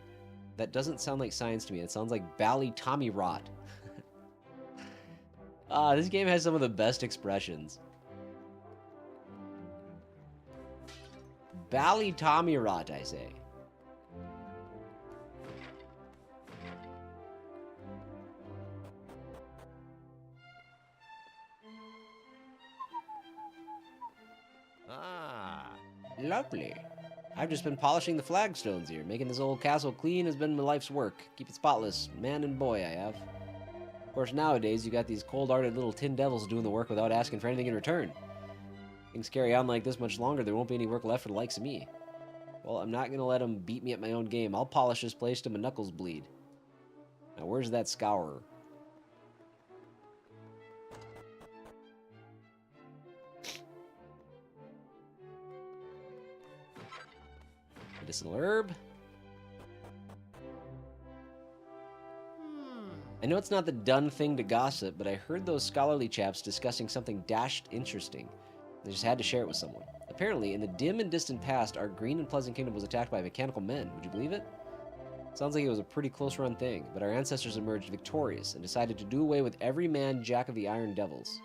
That doesn't sound like science to me. It sounds like bally Tommy rot. This game has some of the best expressions. Bally Tommy rot, I say. Ah, lovely. I've just been polishing the flagstones here. Making this old castle clean has been my life's work. Keep it spotless, man and boy I have. Of course, nowadays, you got these cold-hearted little tin devils doing the work without asking for anything in return. Things carry on like this much longer, there won't be any work left for the likes of me. Well, I'm not gonna let them beat me at my own game. I'll polish this place till my knuckles bleed. Now, where's that scourer? Medicinal herb. I know it's not the done thing to gossip, but I heard those scholarly chaps discussing something dashed interesting. I just had to share it with someone. Apparently, in the dim and distant past, our green and pleasant kingdom was attacked by mechanical men. Would you believe it? Sounds like it was a pretty close-run thing, but our ancestors emerged victorious and decided to do away with every man jack of the Iron Devils.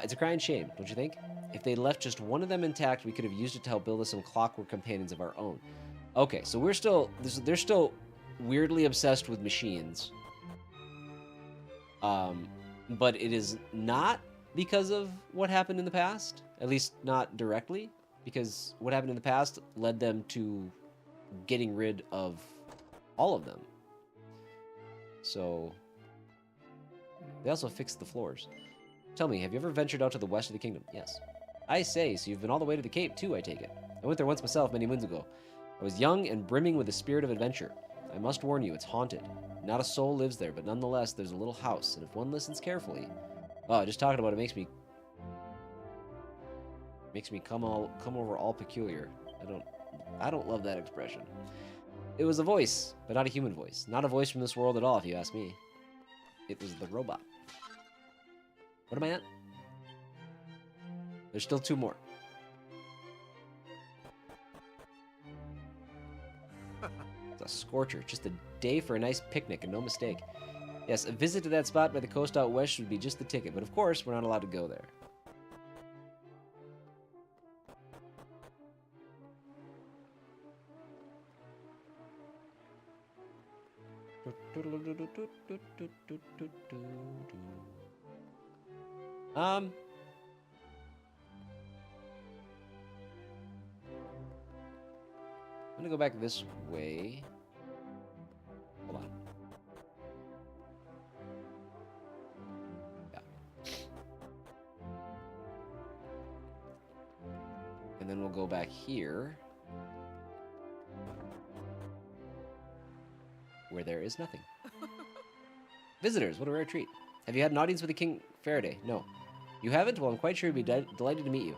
It's a crying shame, don't you think? If they left just one of them intact, we could have used it to help build us some clockwork companions of our own. Okay, so they're still weirdly obsessed with machines. But it is not because of what happened in the past, at least not directly, because what happened in the past led them to getting rid of all of them. So they also fixed the floors. Tell me, have you ever ventured out to the west of the kingdom? Yes. I say, so you've been all the way to the Cape too, I take it. I went there once myself many moons ago. I was young and brimming with the spirit of adventure. I must warn you, it's haunted. Not a soul lives there, but nonetheless, there's a little house, and if one listens carefully... Oh, just talking about it makes me come over all peculiar. I don't love that expression. It was a voice, but not a human voice. Not a voice from this world at all, if you ask me. It was the robot. What am I at? There's still 2 more. It's a scorcher. Just a day for a nice picnic and no mistake. Yes, a visit to that spot by the coast out west would be just the ticket, but of course, we're not allowed to go there. I'm gonna go back this way. Hold on. Yeah. And then we'll go back here, where there is nothing. Visitors, what a rare treat. Have you had an audience with the King Faraday? No. You haven't? Well, I'm quite sure he'd be delighted to meet you.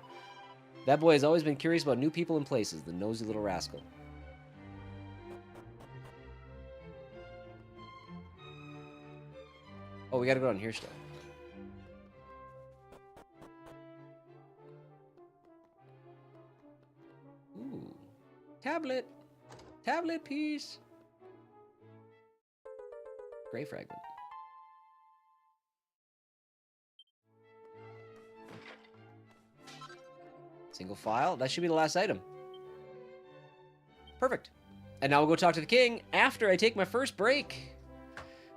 That boy has always been curious about new people and places, the nosy little rascal. Oh, we gotta go down here still. Ooh. Tablet. Tablet piece. Gray fragment. Single file. That should be the last item. Perfect. And now we'll go talk to the king after I take my first break.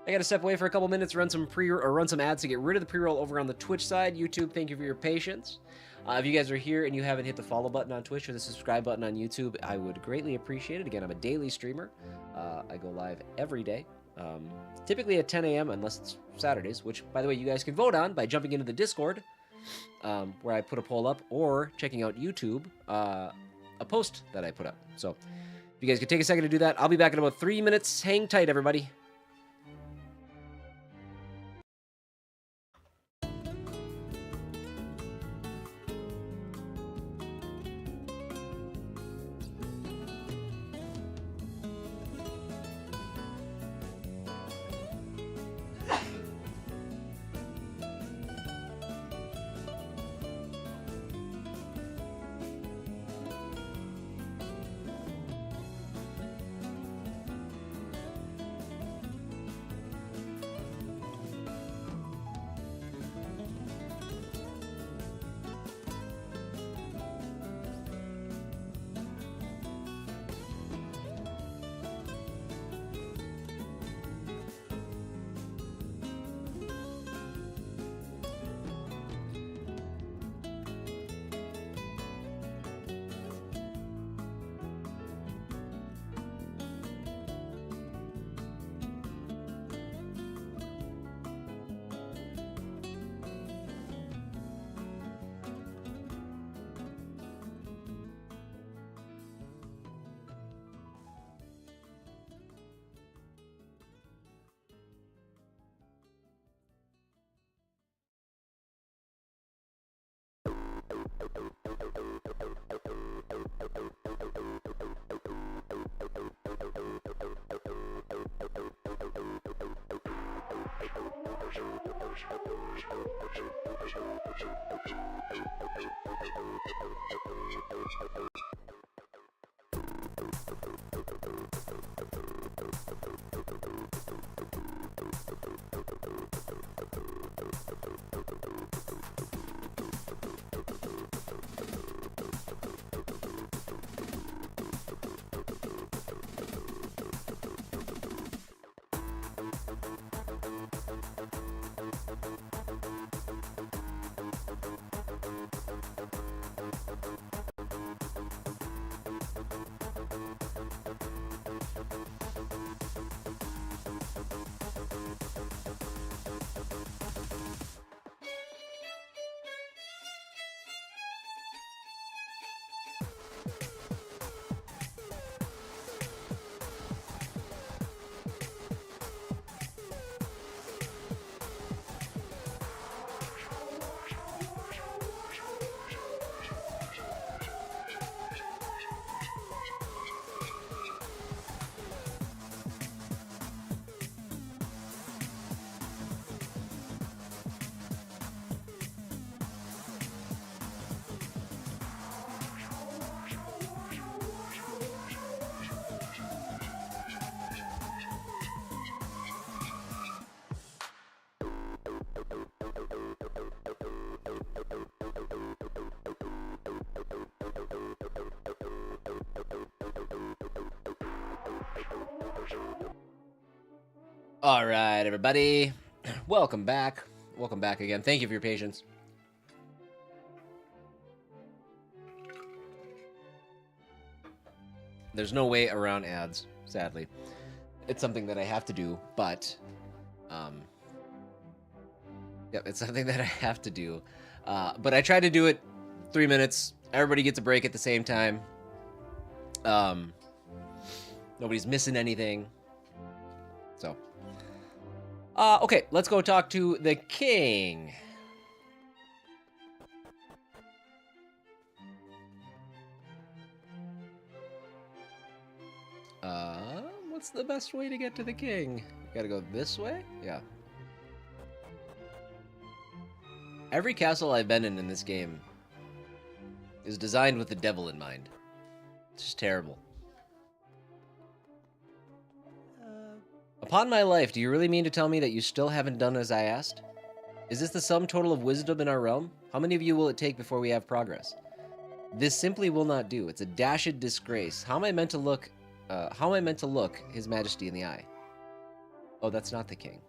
I gotta step away for a couple minutes, run some ads to get rid of the pre-roll over on the Twitch side. YouTube, thank you for your patience. If you guys are here and you haven't hit the follow button on Twitch or the subscribe button on YouTube, I would greatly appreciate it. Again, I'm a daily streamer. I go live every day, typically at 10 a.m. unless it's Saturdays, which, by the way, you guys can vote on by jumping into the Discord, where I put a poll up, or checking out YouTube, a post that I put up. So if you guys could take a second to do that, I'll be back in about 3 minutes. Hang tight, everybody. All right, everybody. Welcome back. Welcome back again. Thank you for your patience. There's no way around ads, sadly. It's something that I have to do, but yep, it's something that I have to do. But I try to do it 3 minutes. Everybody gets a break at the same time. Nobody's missing anything. So, okay, let's go talk to the king. What's the best way to get to the king? Gotta go this way? Yeah. Every castle I've been in this game is designed with the devil in mind. It's just terrible. Upon my life, do you really mean to tell me that you still haven't done as I asked? Is this the sum total of wisdom in our realm? How many of you will it take before we have progress? This simply will not do. It's a dashed disgrace. How am I meant to look His Majesty in the eye? Oh, that's not the king.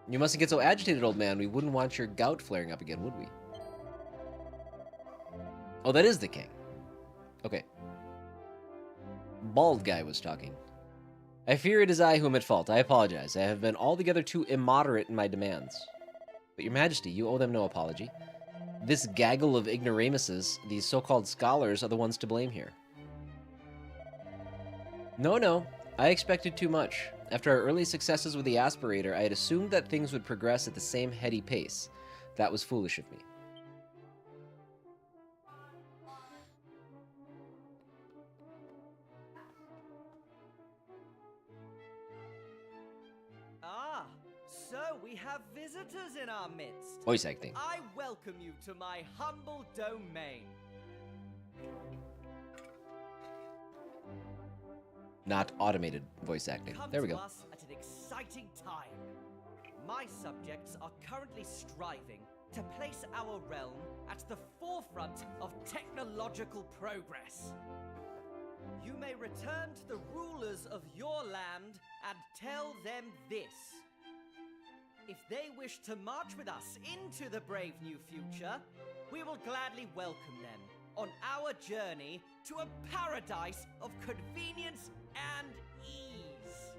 You mustn't get so agitated, old man. We wouldn't want your gout flaring up again, would we? Oh, that is the king. Okay. Bald guy was talking. I fear it is I who am at fault. I apologize. I have been altogether too immoderate in my demands. But your majesty, you owe them no apology. This gaggle of ignoramuses, these so-called scholars, are the ones to blame here. No. I expected too much. After our early successes with the aspirator, I had assumed that things would progress at the same heady pace. That was foolish of me. Ah, so we have visitors in our midst. Voice acting. I welcome you to my humble domain. Not automated voice acting. There we go. Come to us at an exciting time. My subjects are currently striving to place our realm at the forefront of technological progress. You may return to the rulers of your land and tell them this. If they wish to march with us into the brave new future, we will gladly welcome them on our journey to a paradise of convenience and ease.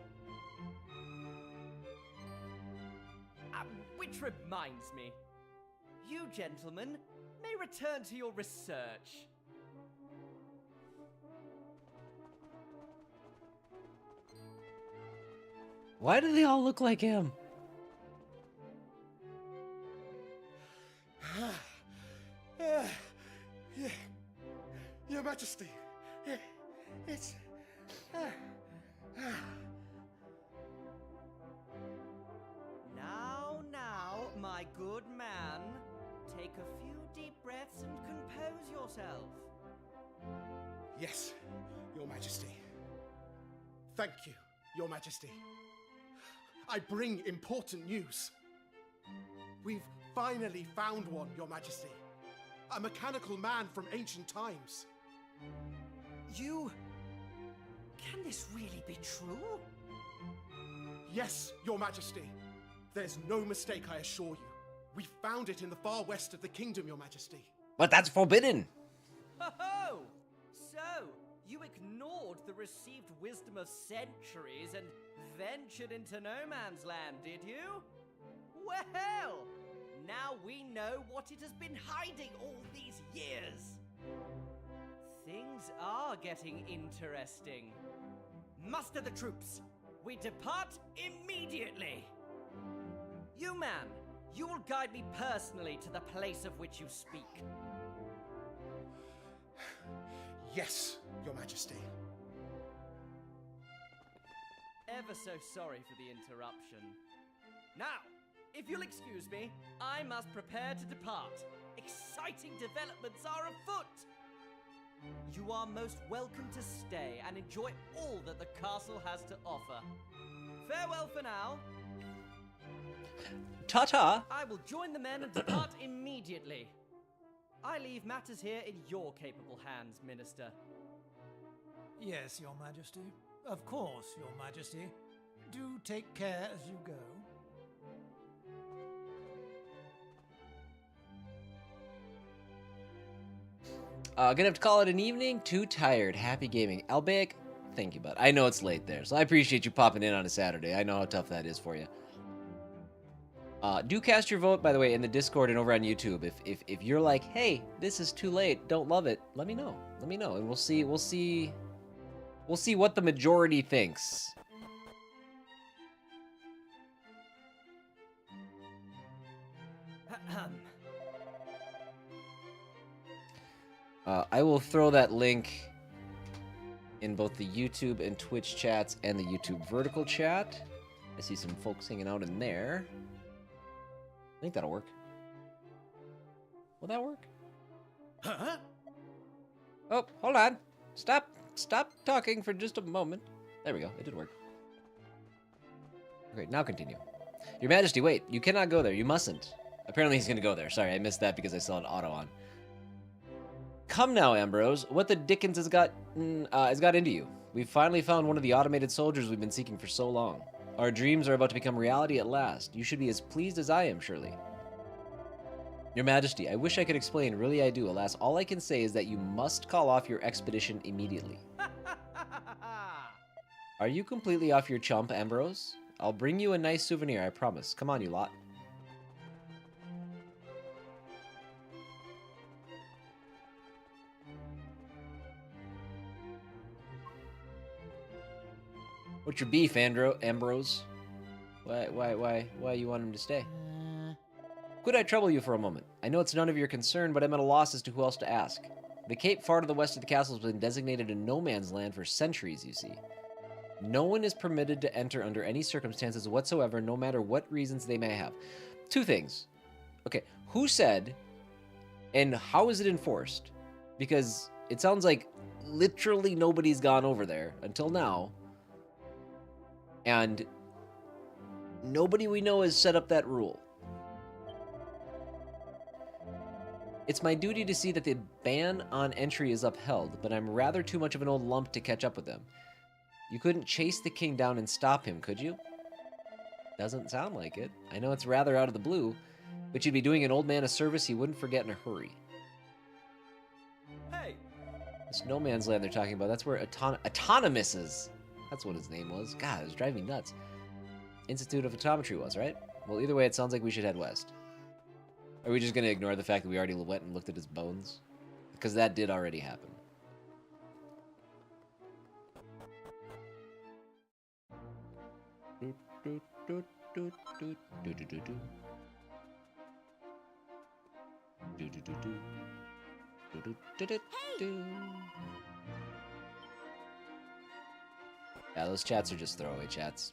Which reminds me, you gentlemen may return to your research. Why do they all look like him? Your Majesty, it's... Now, my good man, take a few deep breaths and compose yourself. Yes, Your Majesty. Thank you, Your Majesty. I bring important news. We've finally found one, Your Majesty. A mechanical man from ancient times. Can this really be true? Yes, Your Majesty. There's no mistake, I assure you. We found it in the far west of the kingdom, Your Majesty. But that's forbidden. Ho-ho! So, you ignored the received wisdom of centuries and ventured into no man's land, did you? Well, now we know what it has been hiding all these years. Things are getting interesting. Muster the troops. We depart immediately. You, man, you will guide me personally to the place of which you speak. Yes, Your Majesty. Ever so sorry for the interruption. Now, if you'll excuse me, I must prepare to depart. Exciting developments are afoot. You are most welcome to stay and enjoy all that the castle has to offer. Farewell for now. Ta-ta! I will join the men and depart immediately. I leave matters here in your capable hands, Minister. Yes, Your Majesty. Of course, Your Majesty. Do take care as you go. Gonna have to call it an evening. Too tired. Happy gaming. Albaic, thank you, bud. I know it's late there, so I appreciate you popping in on a Saturday. I know how tough that is for you. Do cast your vote, by the way, in the Discord and over on YouTube. If you're like, hey, this is too late, don't love it, let me know. Let me know, and we'll see what the majority thinks. I will throw that link in both the YouTube and Twitch chats and the YouTube vertical chat. I see some folks hanging out in there. I think that'll work. Will that work? Huh? Oh, hold on. Stop talking for just a moment. There we go. It did work. Okay, now continue. Your Majesty, wait. You cannot go there. You mustn't. Apparently he's gonna go there. Sorry, I missed that because I saw an auto on. Come now, Ambrose. What the dickens has got into you? We've finally found one of the automated soldiers we've been seeking for so long. Our dreams are about to become reality at last. You should be as pleased as I am, surely. Your Majesty, I wish I could explain. Really, I do. Alas, all I can say is that you must call off your expedition immediately. Are you completely off your chump, Ambrose? I'll bring you a nice souvenir, I promise. Come on, you lot. What's your beef, Ambrose? Why you want him to stay? Could I trouble you for a moment? I know it's none of your concern, but I'm at a loss as to who else to ask. The cape far to the west of the castle has been designated a no man's land for centuries, you see. No one is permitted to enter under any circumstances whatsoever, no matter what reasons they may have. Two things. Okay, who said, and how is it enforced? Because it sounds like literally nobody's gone over there until now. And nobody we know has set up that rule. It's my duty to see that the ban on entry is upheld, but I'm rather too much of an old lump to catch up with them. You couldn't chase the king down and stop him, could you? Doesn't sound like it. I know it's rather out of the blue, but you'd be doing an old man a service he wouldn't forget in a hurry. Hey! This no man's land they're talking about, that's where Autonomous is. That's what his name was. God, it was driving me nuts. Institute of Optometry was, right? Well, either way, it sounds like we should head west. Are we just going to ignore the fact that we already went and looked at his bones? Because that did already happen. Yeah, those chats are just throwaway chats.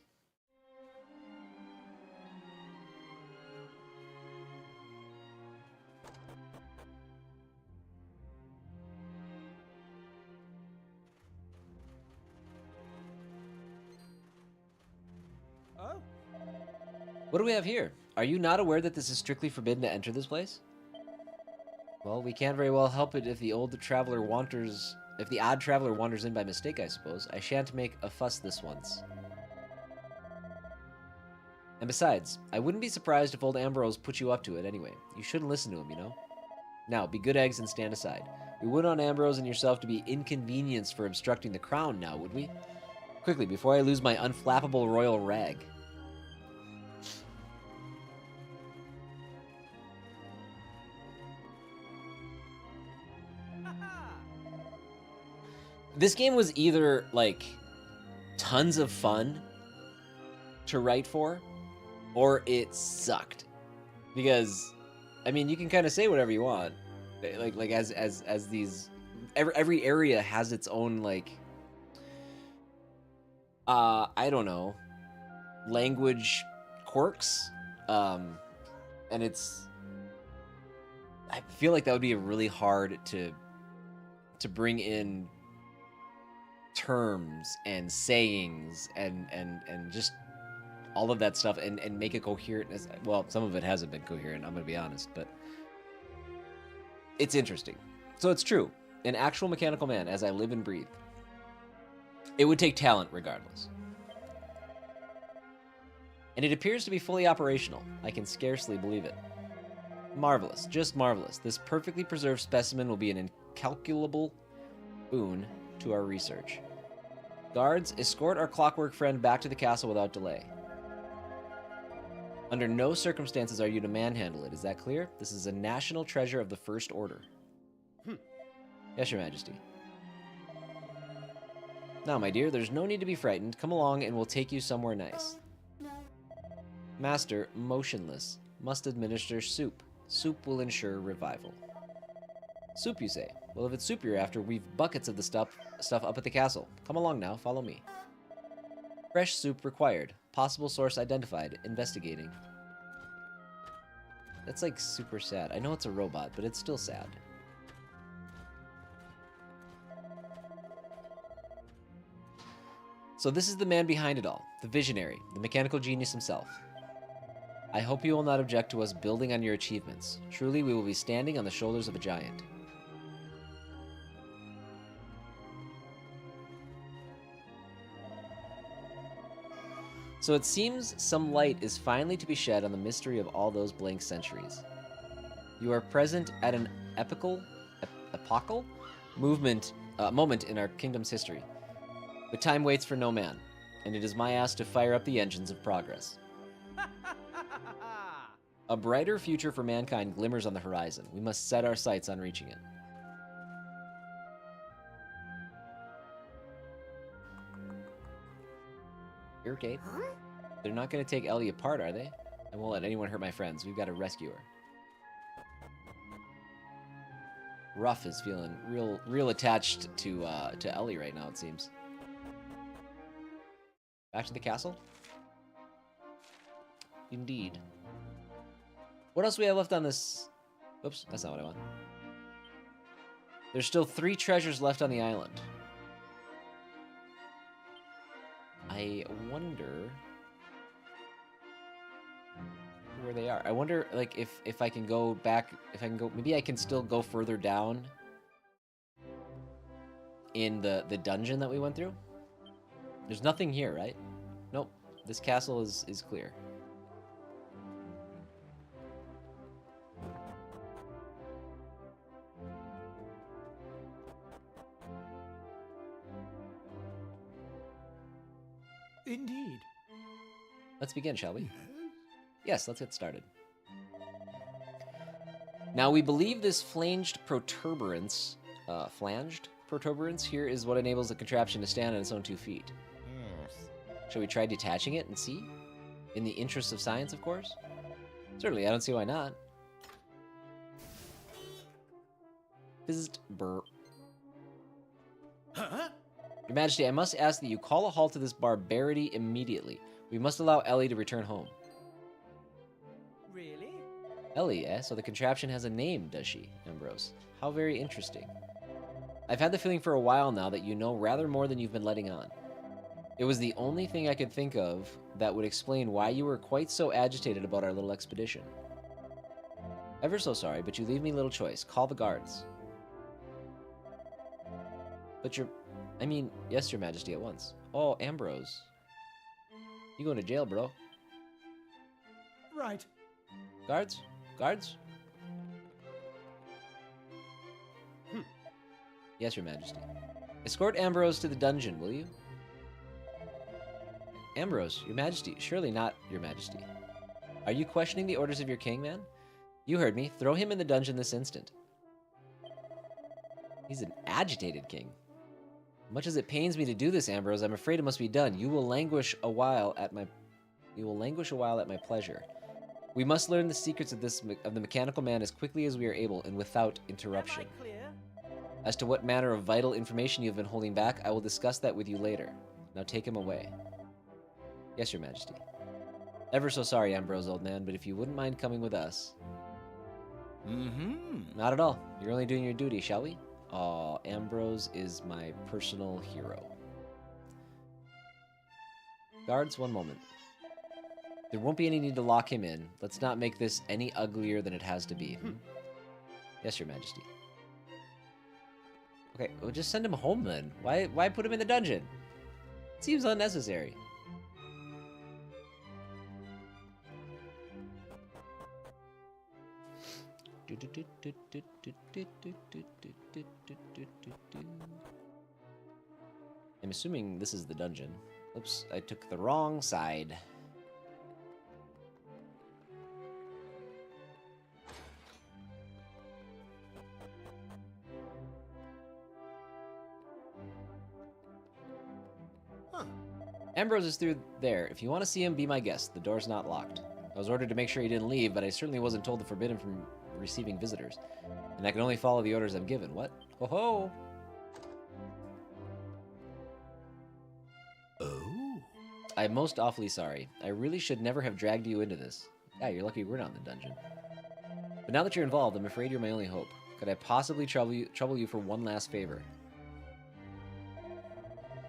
Oh? What do we have here? Are you not aware that this is strictly forbidden to enter this place? Well, we can't very well help it if the odd traveler wanders in by mistake, I suppose. I shan't make a fuss this once. And besides, I wouldn't be surprised if old Ambrose put you up to it anyway. You shouldn't listen to him, you know? Now, be good eggs and stand aside. We wouldn't want Ambrose and yourself to be inconvenienced for obstructing the crown now, would we? Quickly, before I lose my unflappable royal rag. This game was either, like, tons of fun to write for, or it sucked. Because, I mean, you can kind of say whatever you want. Like as these... Every area has its own, like... I don't know. Language quirks. And it's... I feel like that would be really hard to bring in terms and sayings and just all of that stuff and make it coherent. Well, some of it hasn't been coherent, I'm gonna be honest, but it's interesting. So it's true. An actual mechanical man, as I live and breathe. It would take talent regardless. And it appears to be fully operational. I can scarcely believe it. Marvelous, just marvelous. This perfectly preserved specimen will be an incalculable boon to our research. Guards, escort our clockwork friend back to the castle without delay. Under no circumstances are you to manhandle it, is that clear? This is a national treasure of the First Order. Yes, Your Majesty. Now, my dear, there's no need to be frightened. Come along and we'll take you somewhere nice. No. Master, motionless, must administer soup. Soup will ensure revival. Soup, you say? Well, if it's soup you're after, we've buckets of the stuff up at the castle. Come along now, follow me. Fresh soup required. Possible source identified. Investigating. That's like super sad. I know it's a robot, but it's still sad. So this is the man behind it all. The visionary. The mechanical genius himself. I hope you will not object to us building on your achievements. Truly, we will be standing on the shoulders of a giant. So it seems some light is finally to be shed on the mystery of all those blank centuries. You are present at an epochal moment in our kingdom's history. But time waits for no man, and it is my ask to fire up the engines of progress. A brighter future for mankind glimmers on the horizon. We must set our sights on reaching it. You're okay? They're not going to take Ellie apart, are they? I won't let anyone hurt my friends. We've got to rescue her. Ruff is feeling real attached to Ellie right now, it seems. Back to the castle? Indeed. What else do we have left on this? Oops, that's not what I want. There's still 3 treasures left on the island. I wonder where they are. I wonder, like, if I can go back, maybe I can still go further down in the dungeon that we went through. There's nothing here, right? Nope. This castle is clear. Indeed. Let's begin, shall we? Yes, let's get started. Now, we believe this flanged protuberance here is what enables the contraption to stand on its own 2 feet. Yes. Shall we try detaching it and see? In the interests of science, of course? Certainly, I don't see why not. Fizzed burr. Huh? Your Majesty, I must ask that you call a halt to this barbarity immediately. We must allow Ellie to return home. Really? Ellie, eh? So the contraption has a name, does she, Ambrose? How very interesting. I've had the feeling for a while now that you know rather more than you've been letting on. It was the only thing I could think of that would explain why you were quite so agitated about our little expedition. Ever so sorry, but you leave me little choice. Call the guards. But yes, Your Majesty, at once. Oh, Ambrose. You going to jail, bro. Right. Guards? Guards? Yes, Your Majesty. Escort Ambrose to the dungeon, will you? Ambrose, Your Majesty. Surely not, Your Majesty. Are you questioning the orders of your king, man? You heard me. Throw him in the dungeon this instant. He's an agitated king. Much as it pains me to do this, Ambrose, I'm afraid it must be done. You will languish a while at my pleasure. We must learn the secrets of the mechanical man as quickly as we are able and without interruption. Am I clear? As to what manner of vital information you have been holding back, I will discuss that with you later. Now take him away. Yes, Your Majesty. Ever so sorry, Ambrose, old man, but if you wouldn't mind coming with us... Not at all. You're only doing your duty, shall we? Aw, Ambrose is my personal hero. Guards, one moment. There won't be any need to lock him in. Let's not make this any uglier than it has to be. Yes, Your Majesty. Okay, we'll just send him home then. Why put him in the dungeon? It seems unnecessary. I'm assuming this is the dungeon. Oops, I took the wrong side. Ambrose is through there. If you want to see him, be my guest. The door's not locked. I was ordered to make sure he didn't leave, but I certainly wasn't told to forbid him from receiving visitors. And I can only follow the orders I'm given. What? Ho ho! Oh. I'm most awfully sorry. I really should never have dragged you into this. Yeah, you're lucky we're not in the dungeon. But now that you're involved, I'm afraid you're my only hope. Could I possibly trouble you for one last favor?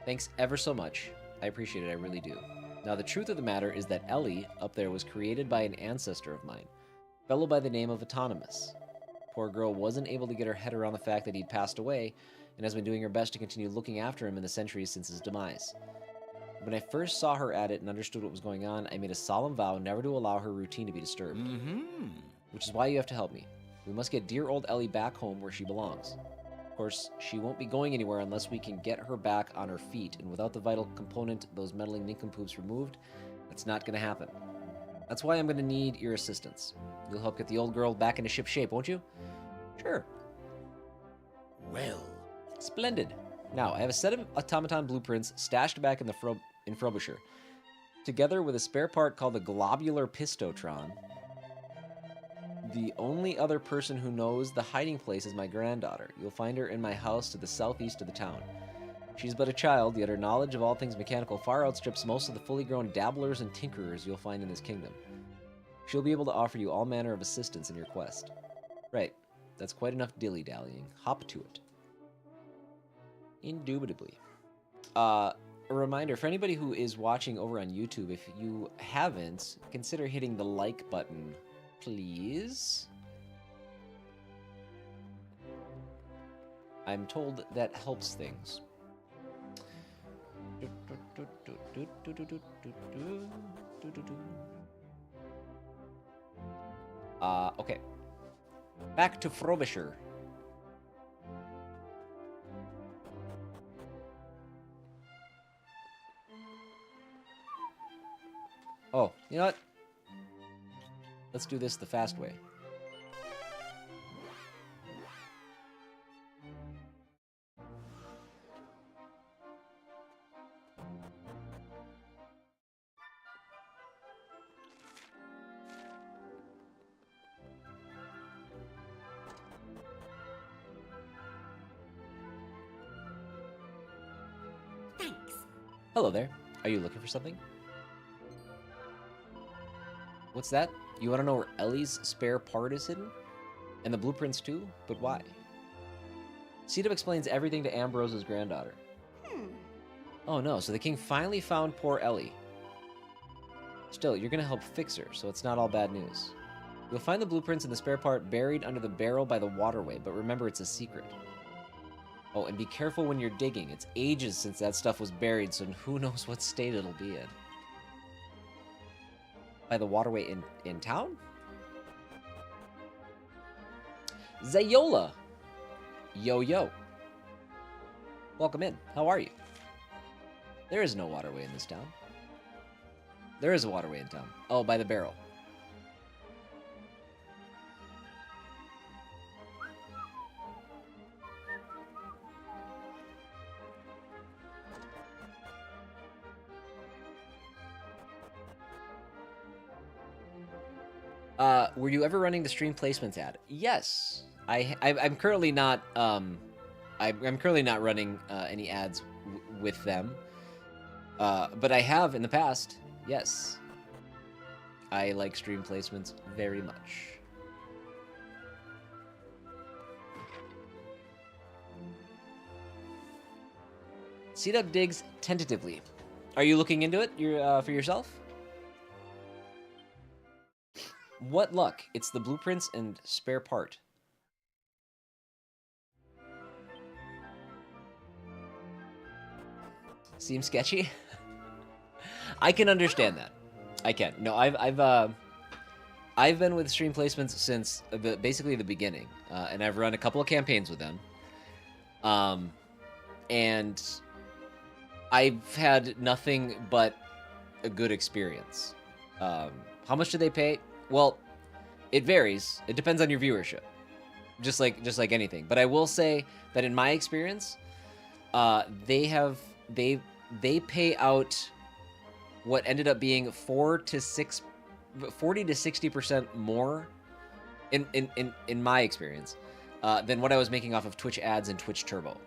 Thanks ever so much. I appreciate it, I really do. Now, the truth of the matter is that Ellie, up there, was created by an ancestor of mine, a fellow by the name of Autonomous. Poor girl wasn't able to get her head around the fact that he'd passed away, and has been doing her best to continue looking after him in the centuries since his demise. When I first saw her at it and understood what was going on, I made a solemn vow never to allow her routine to be disturbed. Which is why you have to help me. We must get dear old Ellie back home where she belongs. Of course, she won't be going anywhere unless we can get her back on her feet, and without the vital component, those meddling nincompoops removed, that's not going to happen. That's why I'm going to need your assistance. You'll help get the old girl back into ship shape, won't you? Sure. Well. Splendid. Now, I have a set of automaton blueprints stashed back in Frobisher, together with a spare part called the Globular Pistotron. The only other person who knows the hiding place is my granddaughter. You'll find her in my house to the southeast of the town. She's but a child, yet her knowledge of all things mechanical far outstrips most of the fully grown dabblers and tinkerers you'll find in this kingdom. She'll be able to offer you all manner of assistance in your quest. Right. That's quite enough dilly-dallying. Hop to it. Indubitably. A reminder for anybody who is watching over on YouTube, if you haven't, consider hitting the like button, please. I'm told that helps things. Okay. Back to Frobisher. Oh, you know what? Let's do this the fast way. Thanks. Hello there. Are you looking for something? What's that? You want to know where Ellie's spare part is hidden? And the blueprints too? But why? Cedum explains everything to Ambrose's granddaughter. Oh no, so the king finally found poor Ellie. Still, you're gonna help fix her, so it's not all bad news. You'll find the blueprints and the spare part buried under the barrel by the waterway, but remember it's a secret. Oh, and be careful when you're digging. It's ages since that stuff was buried, so who knows what state it'll be in. By the waterway in town? Zayola! Yo. Welcome in. How are you? There is no waterway in this town. There is a waterway in town. Oh, by the barrel. Were you ever running the stream placements ad? Yes. I'm currently not I'm currently not running any ads with them. But I have in the past. Yes. I like stream placements very much. C-Dub digs tentatively. Are you looking into it for yourself? What luck? It's the blueprints and spare part. Seems sketchy? I can understand that. I can. No, I've been with stream placements since basically the beginning, and I've run a couple of campaigns with them. And I've had nothing but a good experience. How much do they pay? Well, it varies. It depends on your viewership, just like anything. But I will say that in my experience, they pay out what ended up being 40 to 60% more in my experience than what I was making off of Twitch ads and Twitch Turbo.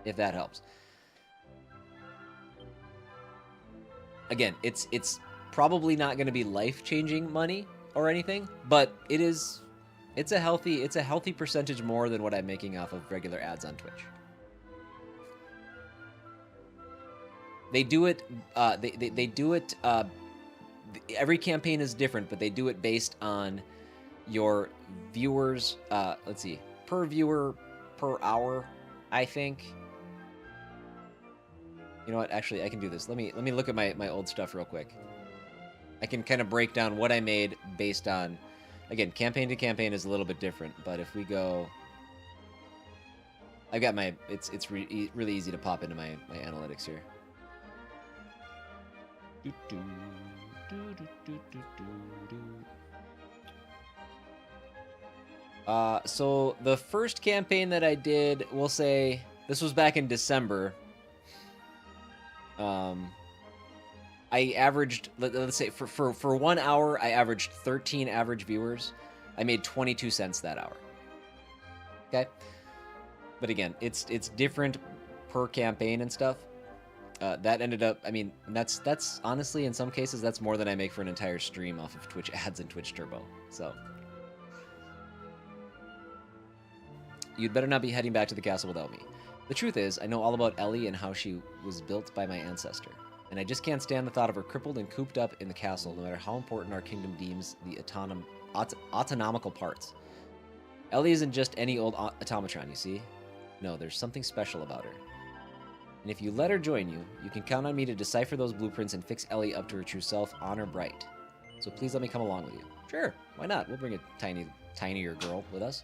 If that helps. again, it's probably not going to be life-changing money or anything, but it's a healthy percentage more than what I'm making off of regular ads on Twitch. They do it. They do it. Every campaign is different, but they do it based on your viewers. Let's see, per viewer per hour, I think. You know what? Actually, I can do this. Let me look at my old stuff real quick. I can kind of break down what I made based on. Again, campaign to campaign is a little bit different, but if we go, I've got my. It's really easy to pop into my analytics here. So the first campaign that I did, we'll say this was back in December. I averaged, let's say for 1 hour, I averaged 13 average viewers. I made 22 cents that hour. Okay, but again, it's different per campaign and stuff. That ended up, I mean, that's honestly, in some cases, that's more than I make for an entire stream off of Twitch ads and Twitch Turbo. So you'd better not be heading back to the castle without me. The truth is, I know all about Ellie and how she was built by my ancestor, and I just can't stand the thought of her crippled and cooped up in the castle, no matter how important our kingdom deems the autonomical parts. Ellie isn't just any old automatron, you see? No, there's something special about her. And if you let her join you, you can count on me to decipher those blueprints and fix Ellie up to her true self, honor bright. So please let me come along with you. Sure, why not? We'll bring a tinier girl with us.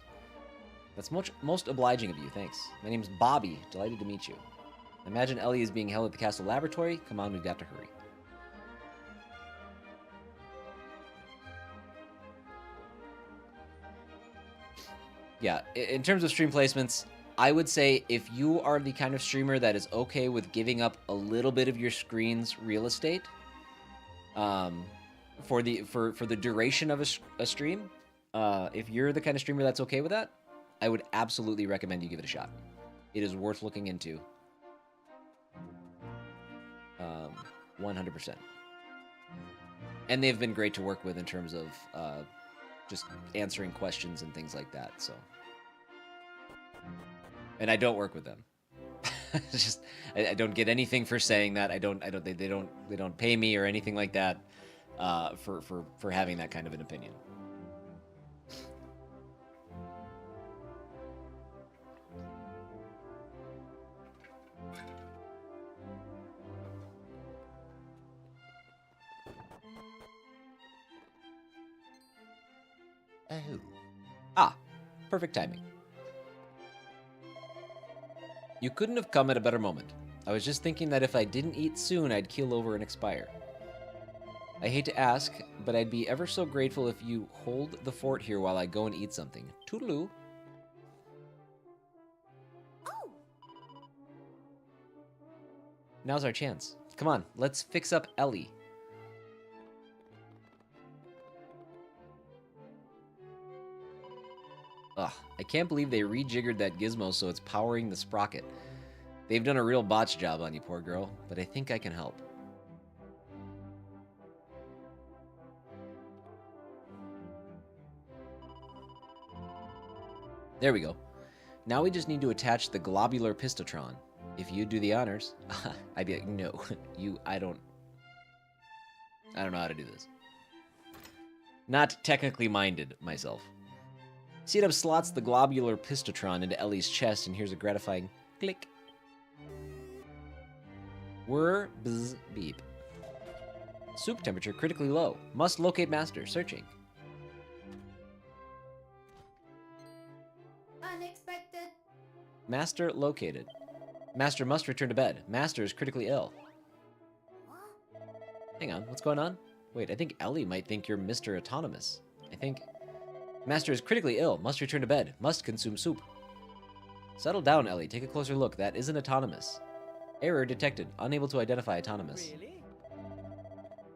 That's most obliging of you, thanks. My name's Bobby, delighted to meet you. Imagine Ellie is being held at the castle laboratory. Come on, we've got to hurry. Yeah, in terms of stream placements, I would say if you are the kind of streamer that is okay with giving up a little bit of your screen's real estate, for the duration of a stream, if you're the kind of streamer that's okay with that, I would absolutely recommend you give it a shot. It is worth looking into. 100%. And they've been great to work with in terms of just answering questions and things like that. So, and I don't work with them. It's just I don't get anything for saying that. They don't pay me or anything like that for having that kind of an opinion. Oh. Ah, perfect timing. You couldn't have come at a better moment. I was just thinking that if I didn't eat soon, I'd keel over and expire. I hate to ask, but I'd be ever so grateful if you hold the fort here while I go and eat something. Toodaloo. Oh! Now's our chance. Come on, let's fix up Ellie. Ugh, I can't believe they rejiggered that gizmo so it's powering the sprocket. They've done a real botch job on you, poor girl, but I think I can help. There we go. Now we just need to attach the globular pistotron. If you do the honors, I'd be like, no, I don't know how to do this. Not technically minded myself. C-Dub slots the globular pistotron into Ellie's chest, and here's a gratifying click. Whir, bzz, beep. Soup temperature critically low. Must locate master. Searching. Unexpected. Master located. Master must return to bed. Master is critically ill. What? Hang on, what's going on? Wait, I think Ellie might think you're Mr. Autonomous. I think... Master is critically ill. Must return to bed. Must consume soup. Settle down, Ellie. Take a closer look. That isn't autonomous. Error detected. Unable to identify autonomous. Really?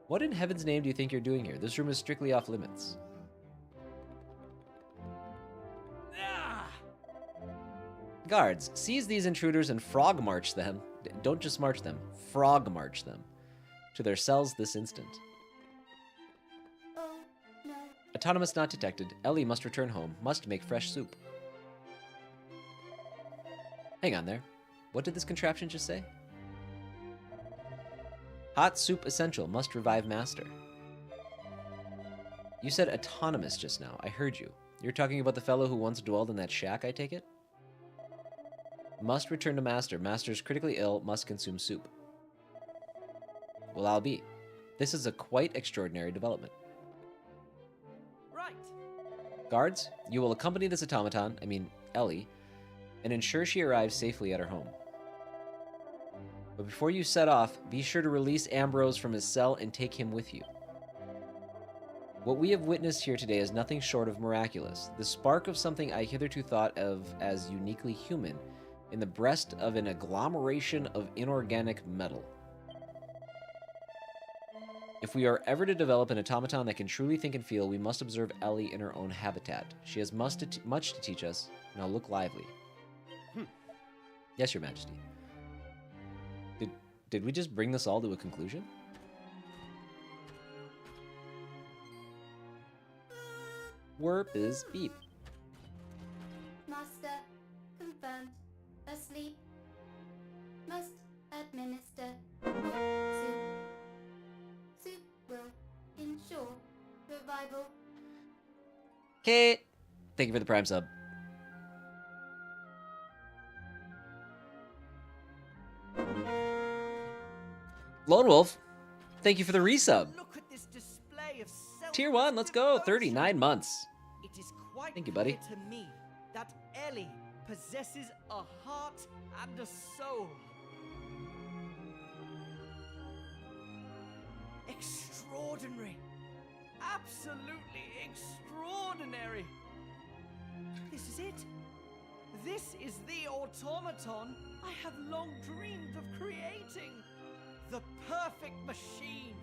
What in heaven's name do you think you're doing here? This room is strictly off limits. Ah! Guards, seize these intruders and frog march them. Don't just march them. Frog march them. to their cells this instant. Oh, no. Autonomous not detected. Ellie must return home. Must make fresh soup. Hang on there. What did this contraption just say? Hot soup essential. Must revive master. You said autonomous just now. I heard you. You're talking about the fellow who once dwelled in that shack, I take it? Must return to master. Master's critically ill. Must consume soup. Well, I'll be. This is a quite extraordinary development. Right. Guards, you will accompany this automaton, Ellie, and ensure she arrives safely at her home. But before you set off, be sure to release Ambrose from his cell and take him with you. What we have witnessed here today is nothing short of miraculous. The spark of something I hitherto thought of as uniquely human in the breast of an agglomeration of inorganic metal. If we are ever to develop an automaton that can truly think and feel, we must observe Ellie in her own habitat. She has much to teach us. Now look lively. Yes, Your Majesty. Did we just bring this all to a conclusion? Warp is beep. Master, confirmed. Asleep. Must administer soup. Soup will ensure revival. Kate! Thank you for the Prime sub. Lone Wolf, thank you for the resub. Look at this display of Tier 1, let's go. 39 months. It is quite Thank you, buddy. clear to me that Ellie possesses a heart and a soul. Extraordinary. Absolutely extraordinary. This is it. This is the automaton I have long dreamed of creating. The perfect machine.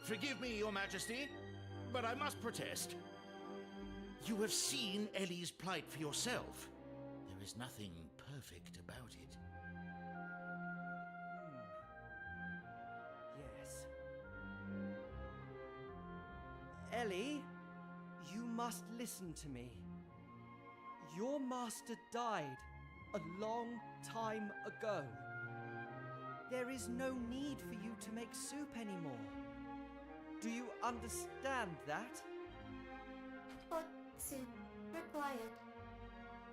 Forgive me, Your Majesty, but I must protest. You have seen Ellie's plight for yourself. There is nothing perfect about it. Yes. Ellie, you must listen to me. Your master died a long time ago. There is no need for you to make soup anymore. Do you understand that? Hot soup required.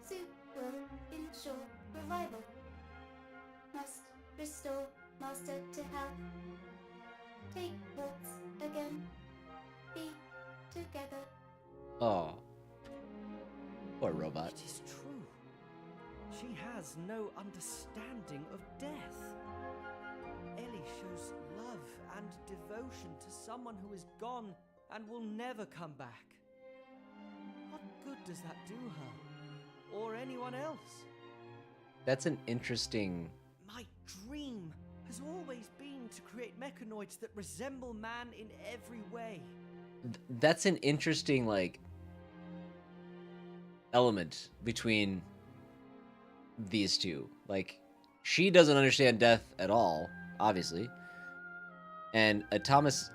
Soup will ensure revival. Must restore master to health. Take walks again. Be together. Oh. Poor robot. It is true. She has no understanding of death. Ellie shows love and devotion to someone who is gone and will never come back. What good does that do her? Or anyone else? That's an interesting... My dream has always been to create mechanoids that resemble man in every way. That's an interesting, element between these two. She doesn't understand death at all, obviously. And Automasis?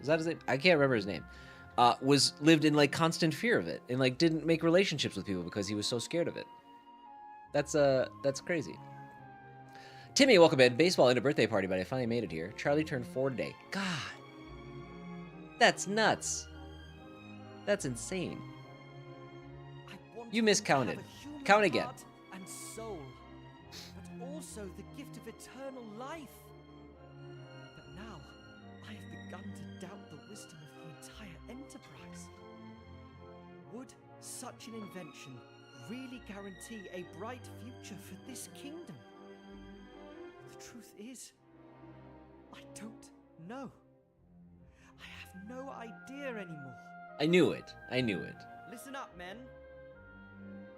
Is that his name? I can't remember his name. Lived in constant fear of it and didn't make relationships with people because he was so scared of it. That's crazy. Timmy, welcome in. Baseball in a birthday party, but I finally made it here. Charlie turned 4 today. God, that's nuts. That's insane. I want You to miscounted. have a human Count again. heart and soul, but also the gift of eternal life. But now I have begun to doubt the wisdom of the entire enterprise. Would such an invention really guarantee a bright future for this kingdom? The truth is, I don't know. I have no idea anymore. I knew it. Listen up, men.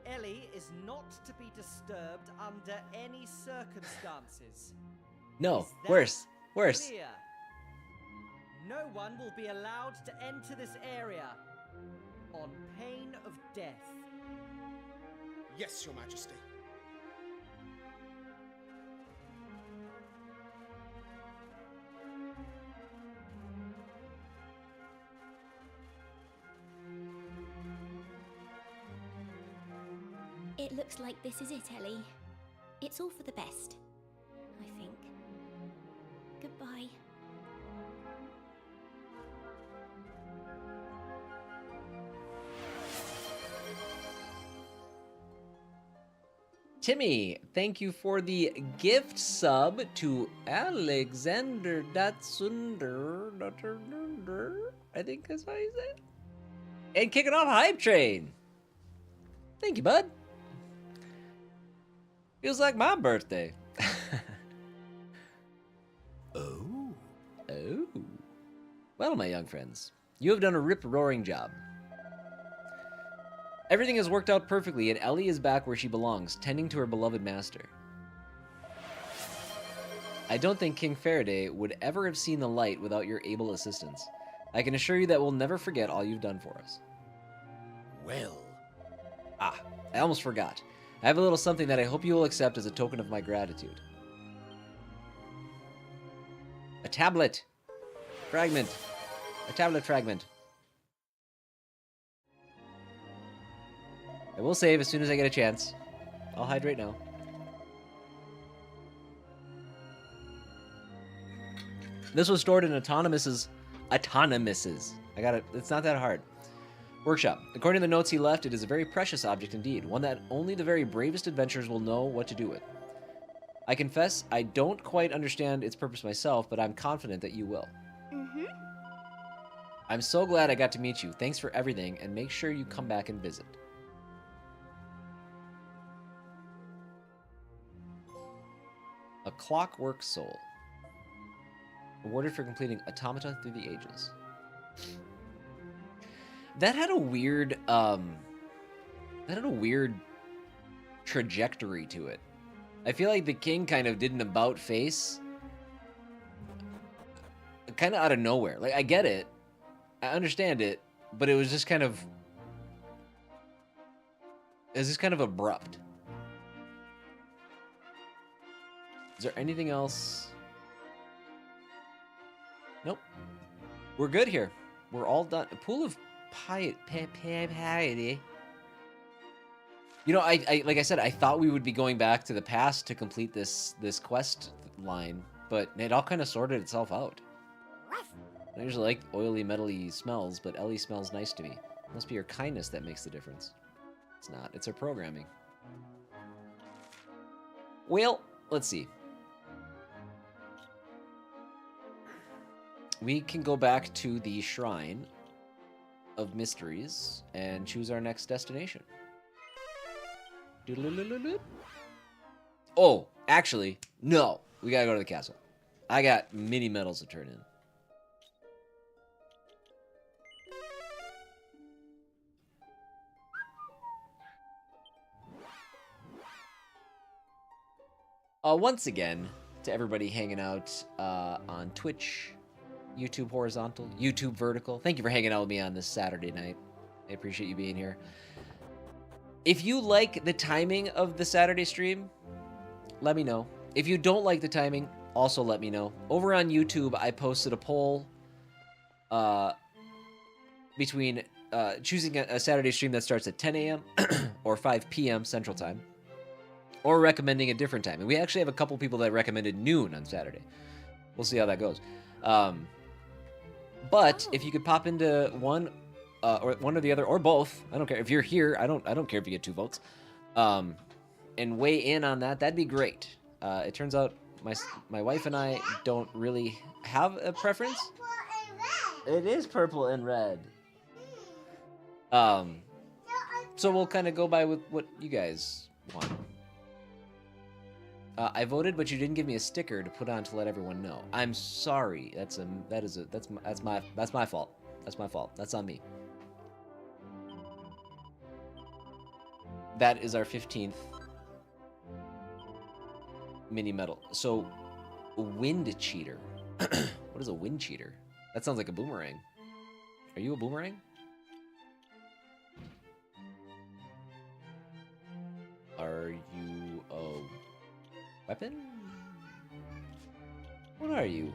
Ellie is not to be disturbed under any circumstances. No, Is that worse. Clear? No one will be allowed to enter this area on pain of death. Yes, Your Majesty. It looks like this is it, Ellie. It's all for the best, I think. Goodbye. Timmy, thank you for the gift sub to Alexander Datsunder. I think that's how you say it. And kicking off Hype Train. Thank you, bud. Feels like my birthday. Oh. Oh. Well, my young friends, you have done a rip-roaring job. Everything has worked out perfectly, and Ellie is back where she belongs, tending to her beloved master. I don't think King Faraday would ever have seen the light without your able assistance. I can assure you that we'll never forget all you've done for us. Well, Ah, I almost forgot. I have a little something that I hope you will accept as a token of my gratitude. A tablet. Fragment. A tablet fragment. I will save as soon as I get a chance. I'll hydrate now. This was stored in Autonomous's. I got it. It's not that hard. Workshop. According to the notes he left, it is a very precious object indeed, one that only the very bravest adventurers will know what to do with. I confess I don't quite understand its purpose myself, but I'm confident that you will. Mm-hmm. I'm so glad I got to meet you. Thanks for everything, and make sure you come back and visit. A Clockwork Soul. Awarded for completing Automata Through the Ages. That had a weird, trajectory to it. I feel like the king kind of did an about face. Kind of out of nowhere. Like, I get it. I understand it. But it was just kind of... It was just kind of abrupt. Is there anything else? Nope. We're good here. We're all done. A pool of piety. You know, I like I said, I thought we would be going back to the past to complete this quest line, but it all kind of sorted itself out. I usually like oily, metally smells, but Ellie smells nice to me. It must be her kindness that makes the difference. It's not. It's her programming. Well, let's see. We can go back to the Shrine of Mysteries and choose our next destination. Oh, actually, no. We gotta go to the castle. I got mini medals to turn in. Once again, to everybody hanging out on Twitch, YouTube horizontal, YouTube vertical. Thank you for hanging out with me on this Saturday night. I appreciate you being here. If you like the timing of the Saturday stream, let me know. If you don't like the timing, also let me know. Over on YouTube, I posted a poll between choosing a Saturday stream that starts at 10 a.m. or 5 p.m. Central Time, or recommending a different time. And we actually have a couple people that recommended noon on Saturday. We'll see how that goes. But if you could pop into one or one or the other, or both, I don't care. If you're here, I don't care if you get 2 votes, and weigh in on that, that'd be great. It turns out my wife and I don't really have a preference. It is purple and red. So we'll kind of go by with what you guys want. I voted, but you didn't give me a sticker to put on to let everyone know. I'm sorry. That's my fault. That's my fault. That's on me. That is our 15th mini medal. So, wind cheater. What is a wind cheater? That sounds like a boomerang. Are you a boomerang? Are you a weapon? What are you?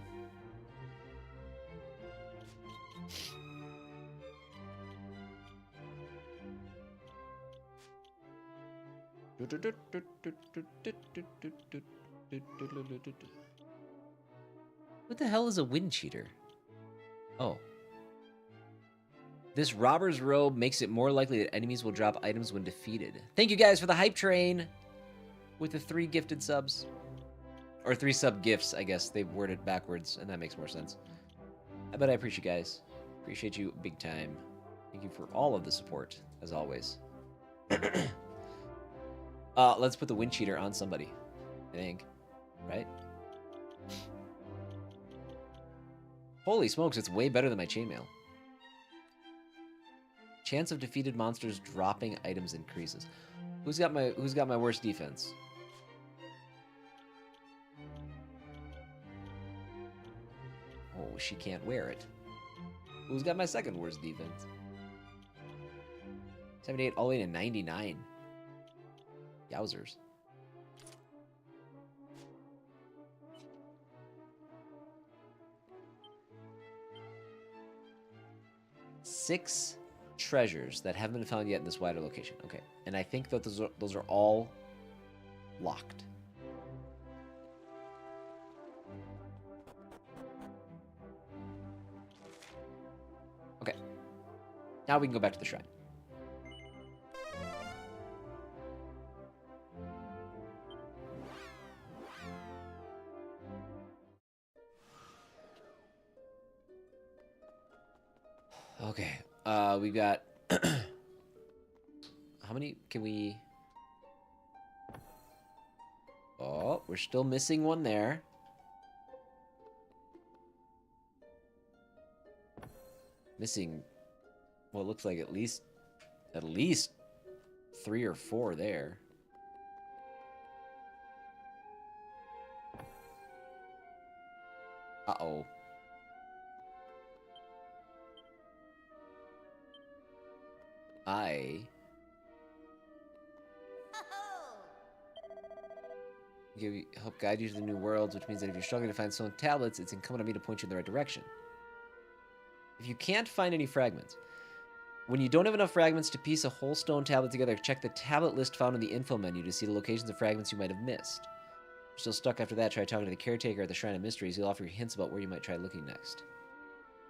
What the hell is a wind cheater? Oh. This robber's robe makes it more likely that enemies will drop items when defeated. Thank you guys for the hype train with the 3 gifted subs. Or 3 sub gifts, I guess. They worded it backwards, and that makes more sense. I bet I appreciate you guys. Appreciate you big time. Thank you for all of the support, as always. Let's put the wind cheater on somebody, I think. Right? Holy smokes, it's way better than my chainmail. Chance of defeated monsters dropping items increases. Who's got my worst defense? Oh, she can't wear it. Who's got my second worst defense? 78 all the way to 99. Yowzers. Six treasures that haven't been found yet in this wider location. Okay, and I think that those are all locked. Okay, now we can go back to the shrine. Okay, we've got how many can we? Oh, we're still missing one there. Missing what looks like at least 3 or 4 there. Uh-oh. I help guide you to the new worlds, which means that if you're struggling to find stone tablets, it's incumbent on me to point you in the right direction. If you can't find any fragments, when you don't have enough fragments to piece a whole stone tablet together, check the tablet list found in the info menu to see the locations of fragments you might have missed. If you're still stuck after that, try talking to the caretaker at the Shrine of Mysteries. He'll offer you hints about where you might try looking next.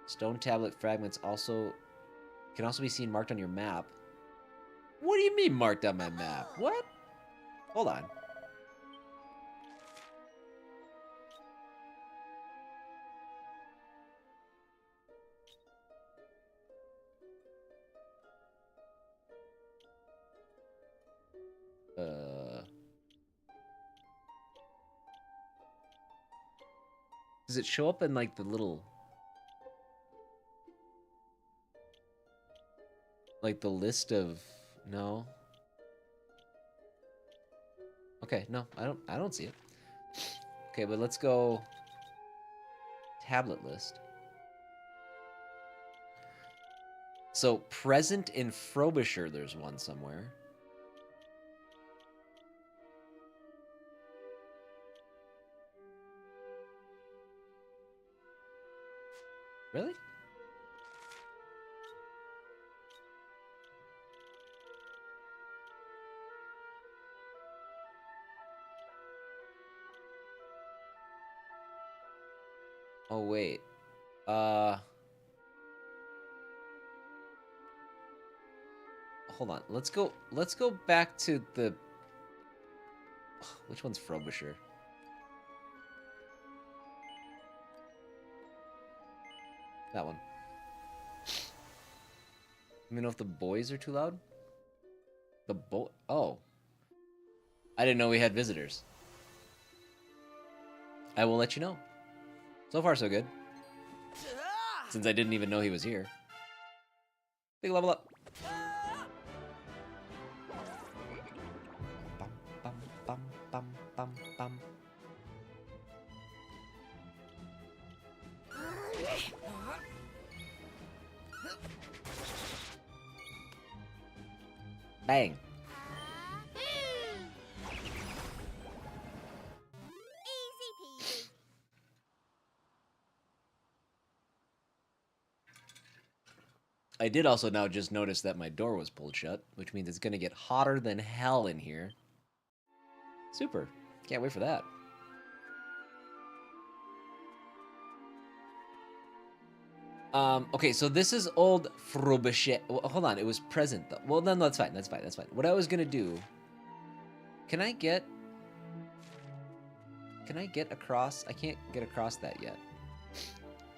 Stone tablet fragments can also be seen marked on your map. What do you mean marked on my map? What? Hold on. Does it show up in like the little, like the list of, no? Okay, no, I don't see it. Okay, but let's go tablet list. So present in Frobisher, there's one somewhere. Really? Oh wait. Hold on. Let's go back to the which one's Frobisher? That one. Let me know if the boys are too loud. Oh. I didn't know we had visitors. I will let you know. So far, so good. Since I didn't even know he was here. Big level up. Bum, bum, bum, bum, bum, bum. Bang. I did also now just notice that my door was pulled shut, which means it's going to get hotter than hell in here. Super. Can't wait for that. Okay, so this is old Frobisher. Well, hold on, it was present though. Well, then that's fine. That's fine. That's fine. What I was gonna do. Can I get across? I can't get across that yet.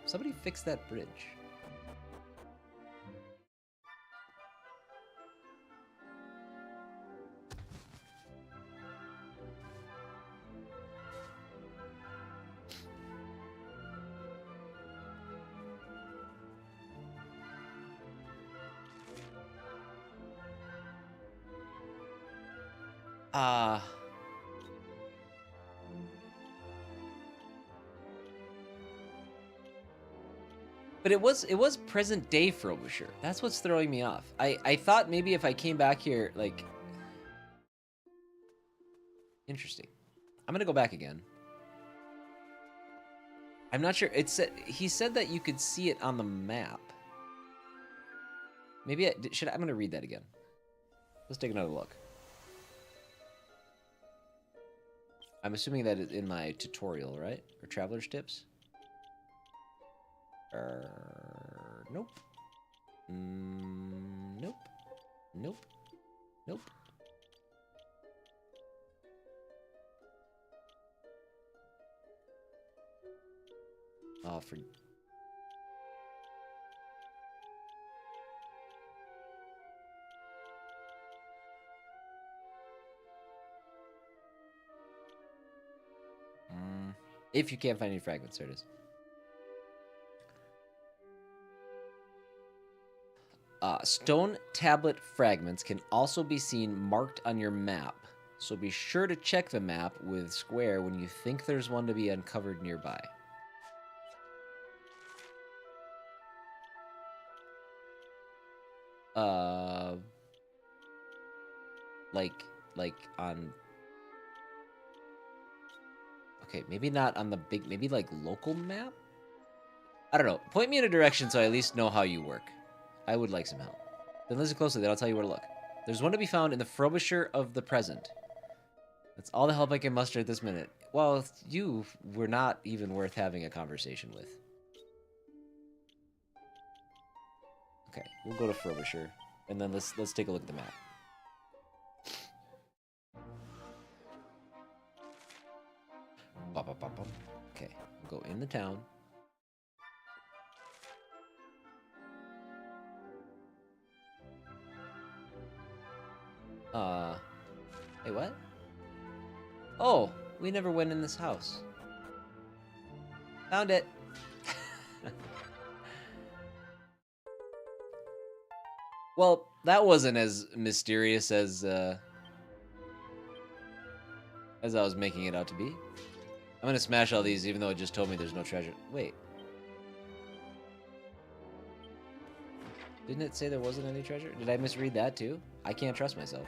Somebody fix that bridge. But it was present day Frobisher. That's what's throwing me off. I thought maybe if I came back here, like... Interesting. I'm gonna go back again. I'm not sure. He said that you could see it on the map. Maybe I'm gonna read that again. Let's take another look. I'm assuming that is in my tutorial, right? Or traveler's tips? Nope. Nope. Nope. Nope. Oh, for... If you can't find any fragments, there it is. Stone tablet fragments can also be seen marked on your map, so be sure to check the map with square when you think there's one to be uncovered nearby. Like on... Okay, maybe not on the big, maybe like local map? I don't know. Point me in a direction so I at least know how you work. I would like some help. Then listen closely, then I'll tell you where to look. There's one to be found in the Frobisher of the present. That's all the help I can muster at this minute. Well, you were not even worth having a conversation with. Okay, we'll go to Frobisher, and then let's take a look at the map. Okay, we'll go in the town. Hey, what? Oh, we never went in this house. Found it. Well, that wasn't as mysterious as I was making it out to be. I'm gonna smash all these even though it just told me there's no treasure. Wait. Didn't it say there wasn't any treasure? Did I misread that too? I can't trust myself.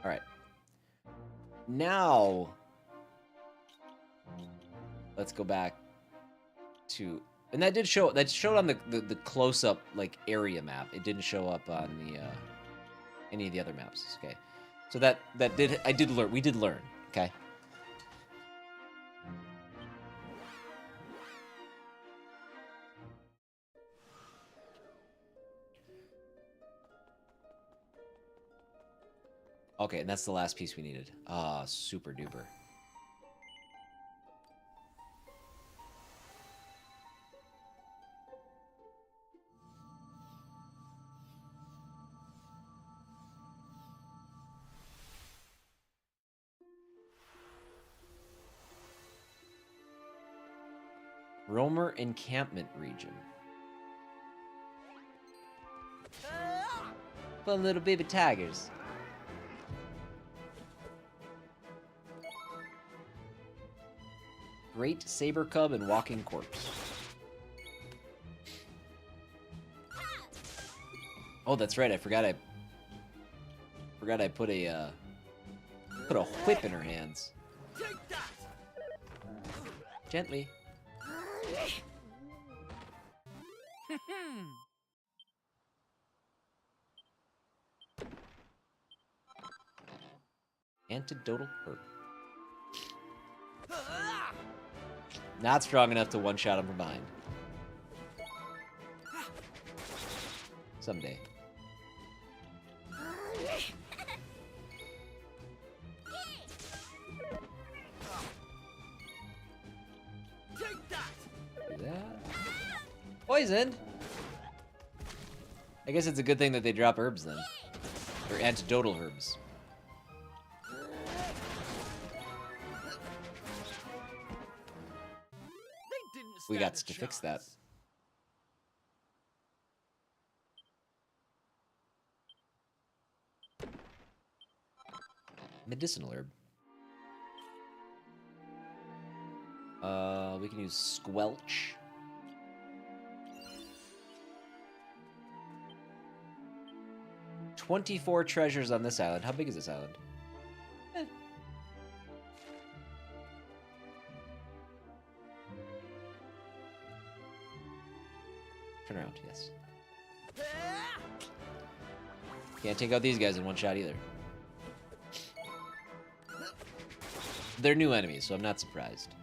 Alright. Now, let's go back to... And that showed on the close-up, like, area map. It didn't show up on the, any of the other maps. Okay. So we did learn, okay? Okay, and that's the last piece we needed. Ah, super duper. Romer Encampment Region. Fun little baby tigers. Great Saber Cub and Walking Corpse. Oh, that's right. I forgot I put a whip in her hands. Gently. Antidotal herb. Not strong enough to one-shot him from behind. Someday. Do that. Poisoned! I guess it's a good thing that they drop herbs then. Or antidotal herbs. We got to fix that. Medicinal herb. We can use Squelch. "24 treasures on this island." How big is this island? Eh. Turn around, yes. Can't take out these guys in one shot either. They're new enemies, so I'm not surprised.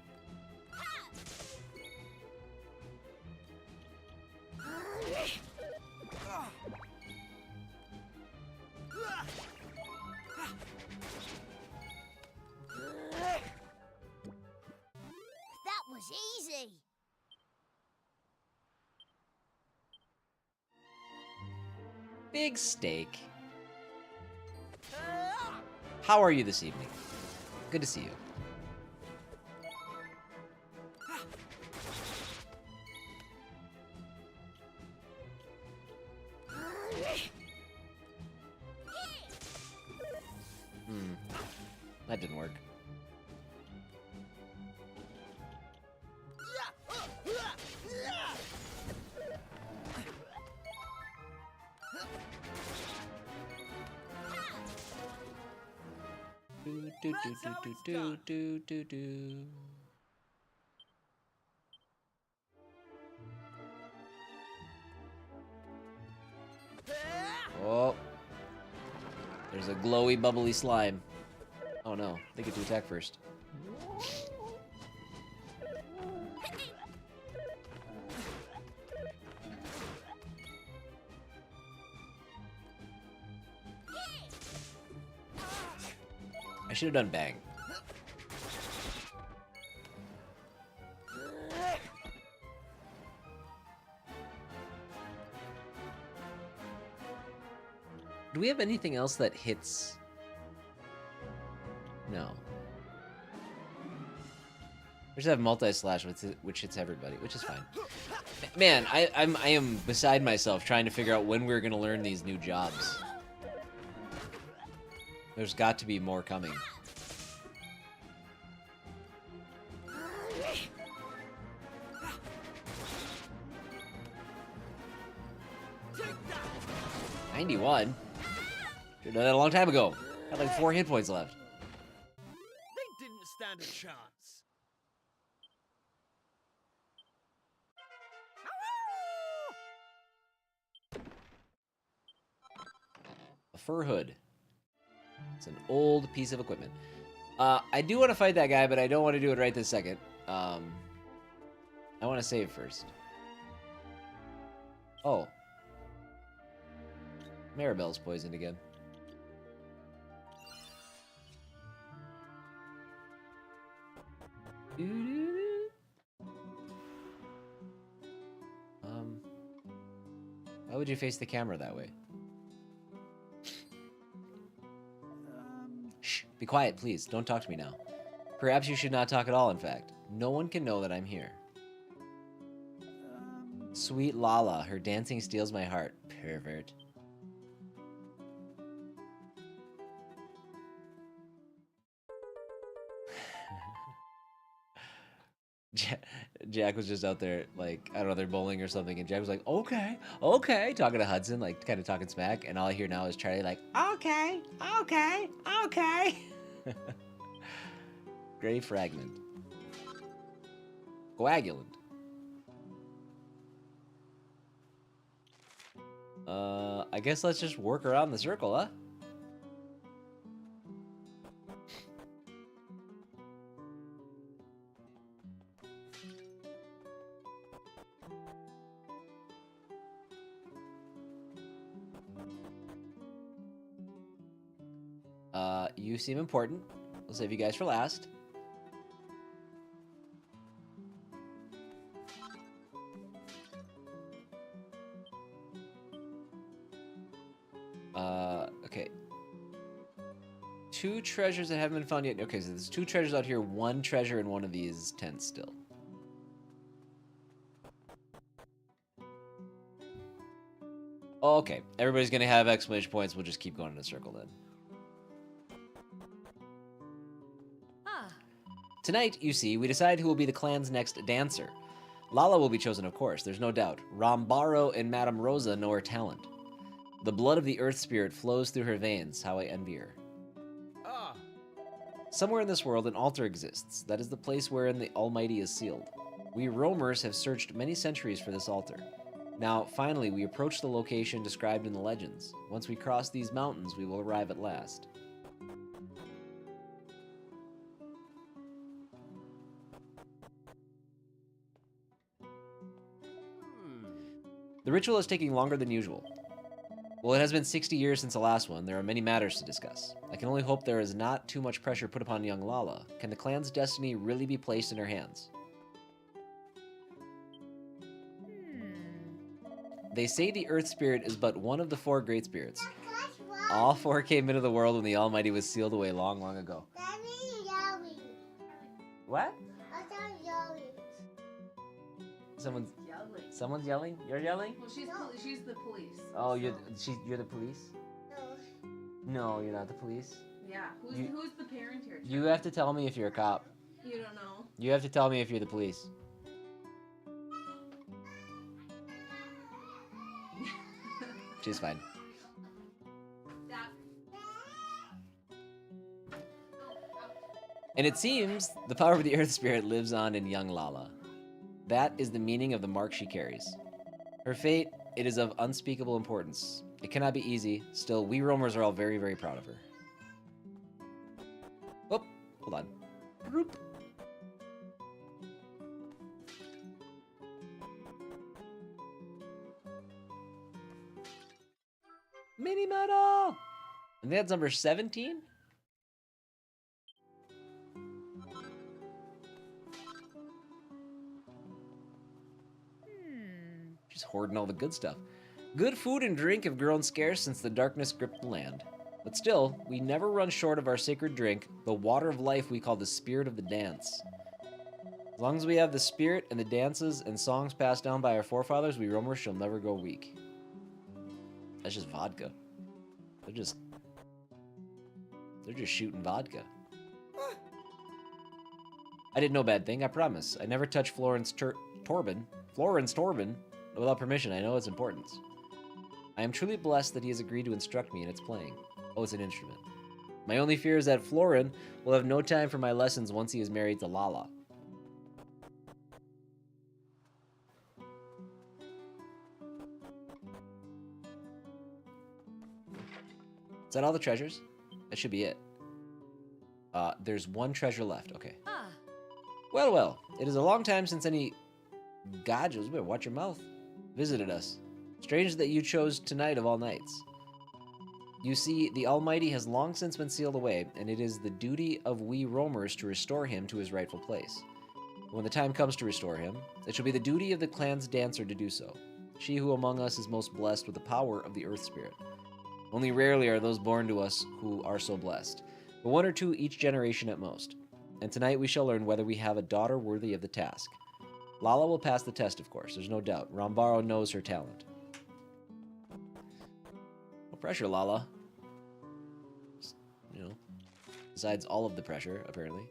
That was easy. Big steak. How are you this evening? Good to see you. That didn't work. Do. Oh. There's a glowy, bubbly slime. Oh no, they get to attack first. I should have done bang. Do we have anything else that hits? No. We just have multi-slash, which hits everybody, which is fine. Man, I am beside myself trying to figure out when we're gonna learn these new jobs. There's got to be more coming. $91? Should've done that a long time ago. Had like 4 hit points left. They didn't stand a chance. A fur hood. It's an old piece of equipment. I do want to fight that guy, but I don't want to do it right this second. I want to save first. Oh. Maribel's poisoned again. Why would you face the camera that way? Shh, be quiet, please. Don't talk to me now. Perhaps you should not talk at all, in fact. No one can know that I'm here. Sweet Lala, her dancing steals my heart. Pervert. Jack was just out there, like, I don't know, they're bowling or something, and Jack was like, okay, okay, talking to Hudson, like, kind of talking smack, and all I hear now is Charlie like, okay, okay, okay. Gray fragment. Coagulant. I guess let's just work around the circle, huh? You seem important. I'll save you guys for last. Okay. 2 treasures that haven't been found yet. Okay, so there's 2 treasures out here. 1 treasure in one of these tents still. Okay, everybody's gonna have exclamation points. We'll just keep going in a circle then. Tonight, you see, we decide who will be the clan's next dancer. Lala will be chosen, of course, there's no doubt. Rambaro and Madame Rosa know her talent. The blood of the Earth Spirit flows through her veins, how I envy her. Somewhere in this world, an altar exists. That is the place wherein the Almighty is sealed. We roamers have searched many centuries for this altar. Now, finally, we approach the location described in the legends. Once we cross these mountains, we will arrive at last. The ritual is taking longer than usual. Well, it has been 60 years since the last one. There are many matters to discuss. I can only hope there is not too much pressure put upon young Lala. Can the clan's destiny really be placed in her hands? They say the Earth Spirit is but one of the 4 great spirits. All 4 came into the world when the Almighty was sealed away long, long ago. What? Someone's yelling? You're yelling? Well, she's the police. Oh, so. you're the police? No, you're not the police. Yeah, who's the parent here? You have to tell me if you're a cop. You don't know. You have to tell me if you're the police. She's fine. Stop. And it seems the power of the Earth Spirit lives on in young Lala. That is the meaning of the mark she carries. Her fate, it is of unspeakable importance. It cannot be easy. Still, we roamers are all very, very proud of her. Oh, hold on. Roop. Mini medal! And that's number 17? She's hoarding all the good stuff. Good food and drink have grown scarce since the darkness gripped the land. But still, we never run short of our sacred drink, the water of life we call the spirit of the dance. As long as we have the spirit and the dances and songs passed down by our forefathers, we roamers shall never go weak. That's just vodka. They're just shooting vodka. I did no bad thing, I promise. I never touched Florence Torben without permission. I know its importance. I am truly blessed that he has agreed to instruct me in its playing. Oh, it's an instrument. My only fear is that Florin will have no time for my lessons once he is married to Lala. Is that all the treasures? That should be it. There's 1 treasure left. Okay. Well, well. It is a long time since any Gajos, better watch your mouth, visited us. Strange that you chose tonight of all nights. You see, the Almighty has long since been sealed away, and it is the duty of we roamers to restore him to his rightful place. When the time comes to restore him, it shall be the duty of the clan's dancer to do so. She who among us is most blessed with the power of the Earth Spirit. Only rarely are those born to us who are so blessed, but 1 or 2 each generation at most. And tonight we shall learn whether we have a daughter worthy of the task. Lala will pass the test, of course, there's no doubt. Rambaro knows her talent. No pressure, Lala. Just, besides all of the pressure, apparently.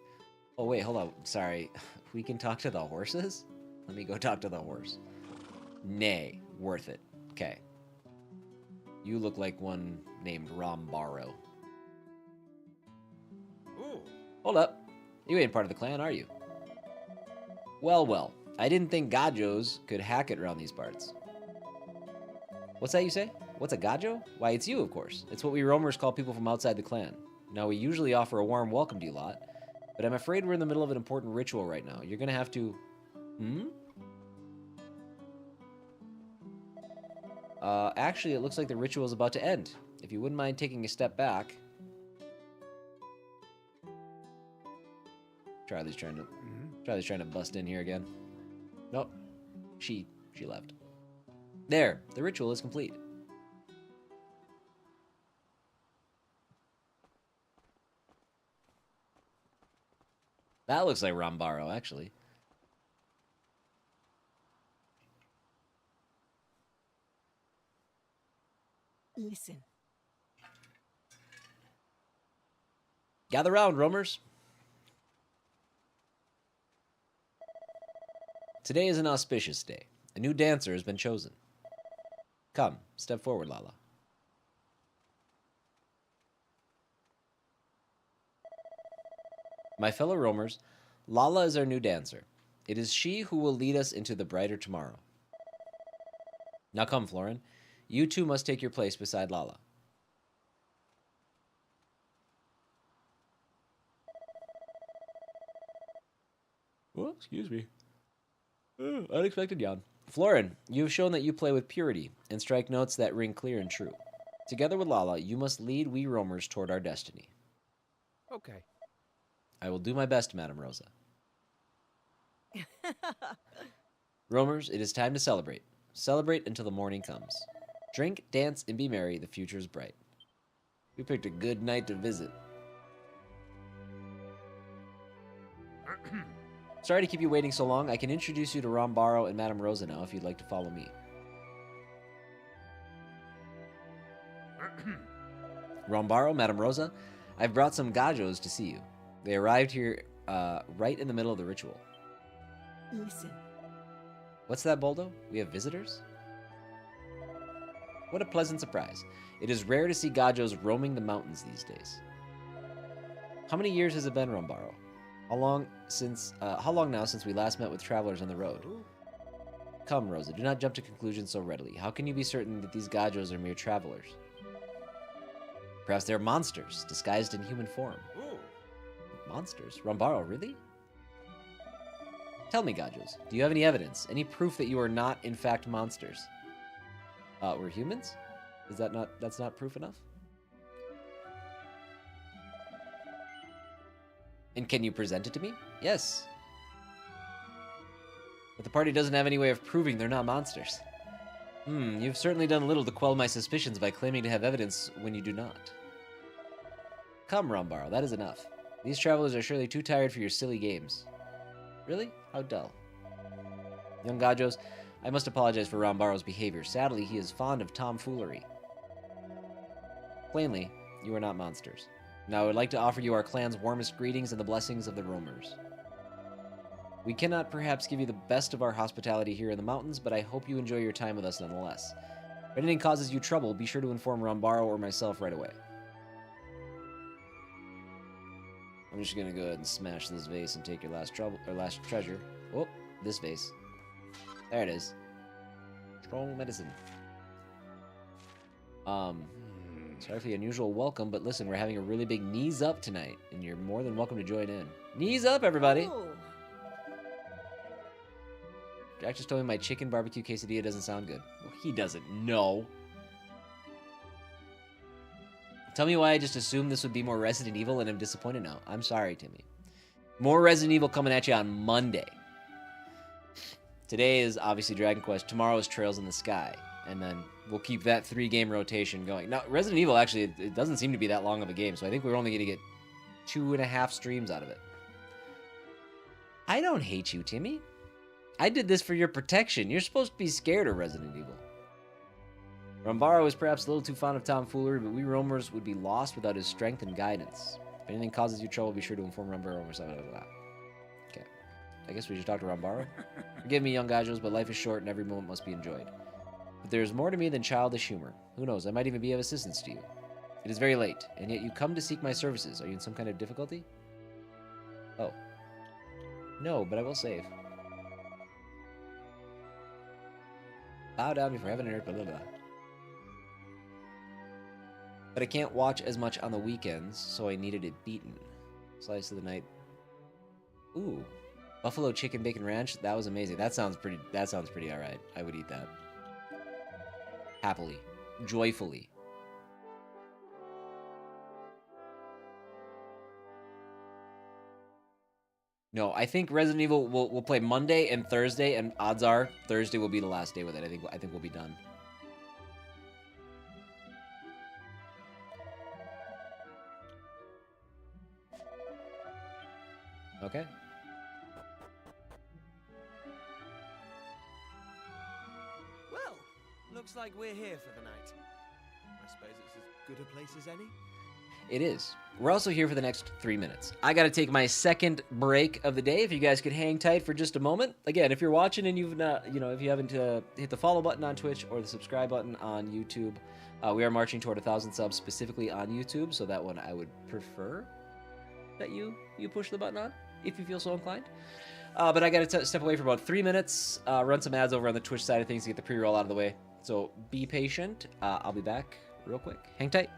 Oh, wait, hold on. Sorry. We can talk to the horses? Let me go talk to the horse. Nay, worth it. Okay. You look like one named Rambaro. Ooh. Hold up. You ain't part of the clan, are you? Well, well. I didn't think Gajos could hack it around these parts. What's that you say? What's a gajo? Why, it's you, of course. It's what we roamers call people from outside the clan. Now, we usually offer a warm welcome to you lot, but I'm afraid we're in the middle of an important ritual right now. You're gonna have to... Actually, it looks like the ritual is about to end. If you wouldn't mind taking a step back... Charlie's trying to bust in here again. Nope. She left. There, the ritual is complete. That looks like Rambaro, actually. Listen. Gather round, roamers. Today is an auspicious day. A new dancer has been chosen. Come, step forward, Lala. My fellow roamers, Lala is our new dancer. It is she who will lead us into the brighter tomorrow. Now come, Florin. You two must take your place beside Lala. Oh, excuse me. Unexpected yawn. Florin, you have shown that you play with purity and strike notes that ring clear and true. Together with Lala, you must lead we roamers toward our destiny. Okay. I will do my best, Madame Rosa. Roamers, it is time to celebrate. Celebrate until the morning comes. Drink, dance, and be merry. The future is bright. We picked a good night to visit. Sorry to keep you waiting so long. I can introduce you to Rambaro and Madame Rosa now if you'd like to follow me. Rambaro, Madame Rosa, I've brought some gajos to see you. They arrived here right in the middle of the ritual. Listen. What's that, Boldo? We have visitors? What a pleasant surprise. It is rare to see gajos roaming the mountains these days. How many years has it been, Rambaro? How long now since we last met with travelers on the road? Come, Rosa, do not jump to conclusions so readily. How can you be certain that these gajos are mere travelers? Perhaps they're monsters, disguised in human form. Ooh. Monsters? Rambaro, really? Tell me, gajos, do you have any evidence, any proof that you are not, in fact, monsters? We're humans? That's not proof enough? And can you present it to me? Yes. But the party doesn't have any way of proving they're not monsters. You've certainly done little to quell my suspicions by claiming to have evidence when you do not. Come, Rambaro, that is enough. These travelers are surely too tired for your silly games. Really? How dull. Young gajos, I must apologize for Rambaro's behavior. Sadly, he is fond of tomfoolery. Plainly, you are not monsters. Now, I would like to offer you our clan's warmest greetings and the blessings of the roamers. We cannot perhaps give you the best of our hospitality here in the mountains, but I hope you enjoy your time with us nonetheless. If anything causes you trouble, be sure to inform Rambaro or myself right away. I'm just gonna go ahead and smash this vase and take your last treasure. Oh, this vase. There it is. Strong medicine. Sorry for the unusual welcome, but listen, we're having a really big knees up tonight, and you're more than welcome to join in. Knees up, everybody! Oh. Jack just told me my chicken barbecue quesadilla doesn't sound good. Well, he doesn't know. Tell me why I just assumed this would be more Resident Evil and I'm disappointed now. I'm sorry, Timmy. More Resident Evil coming at you on Monday. Today is obviously Dragon Quest. Tomorrow is Trails in the Sky. And then we'll keep that 3-game rotation going. Now, Resident Evil, actually, it doesn't seem to be that long of a game, so I think we're only going to get 2.5 streams out of it. I don't hate you, Timmy. I did this for your protection. You're supposed to be scared of Resident Evil. Rambaro is perhaps a little too fond of tomfoolery, but we roamers would be lost without his strength and guidance. If anything causes you trouble, be sure to inform Rambaro or something like that. Okay. I guess we should talk to Rambaro. Forgive me, young gajos, but life is short and every moment must be enjoyed. But there is more to me than childish humor. Who knows, I might even be of assistance to you. It is very late, and yet you come to seek my services. Are you in some kind of difficulty? Oh. No, but I will save. Bow down before heaven and earth, blah, blah, blah. but I can't watch as much on the weekends, so I needed it beaten. Slice of the night. Ooh, buffalo chicken bacon ranch. That was amazing. That sounds pretty all right. I would eat that happily, joyfully. No, I think Resident Evil will play Monday and Thursday, and odds are Thursday will be the last day with it. I think we'll be done. Okay. Well, looks like we're here for the night. I suppose it's as good a place as any. It is. We're also here for the next 3 minutes. I got to take my second break of the day. If you guys could hang tight for just a moment. Again, if you're watching and you've not, if you haven't hit the follow button on Twitch or the subscribe button on YouTube, we are marching toward 1,000 subs specifically on YouTube. So that one I would prefer that you push the button on if you feel so inclined. But I got to step away for about 3 minutes, run some ads over on the Twitch side of things to get the pre-roll out of the way. So be patient. I'll be back real quick. Hang tight.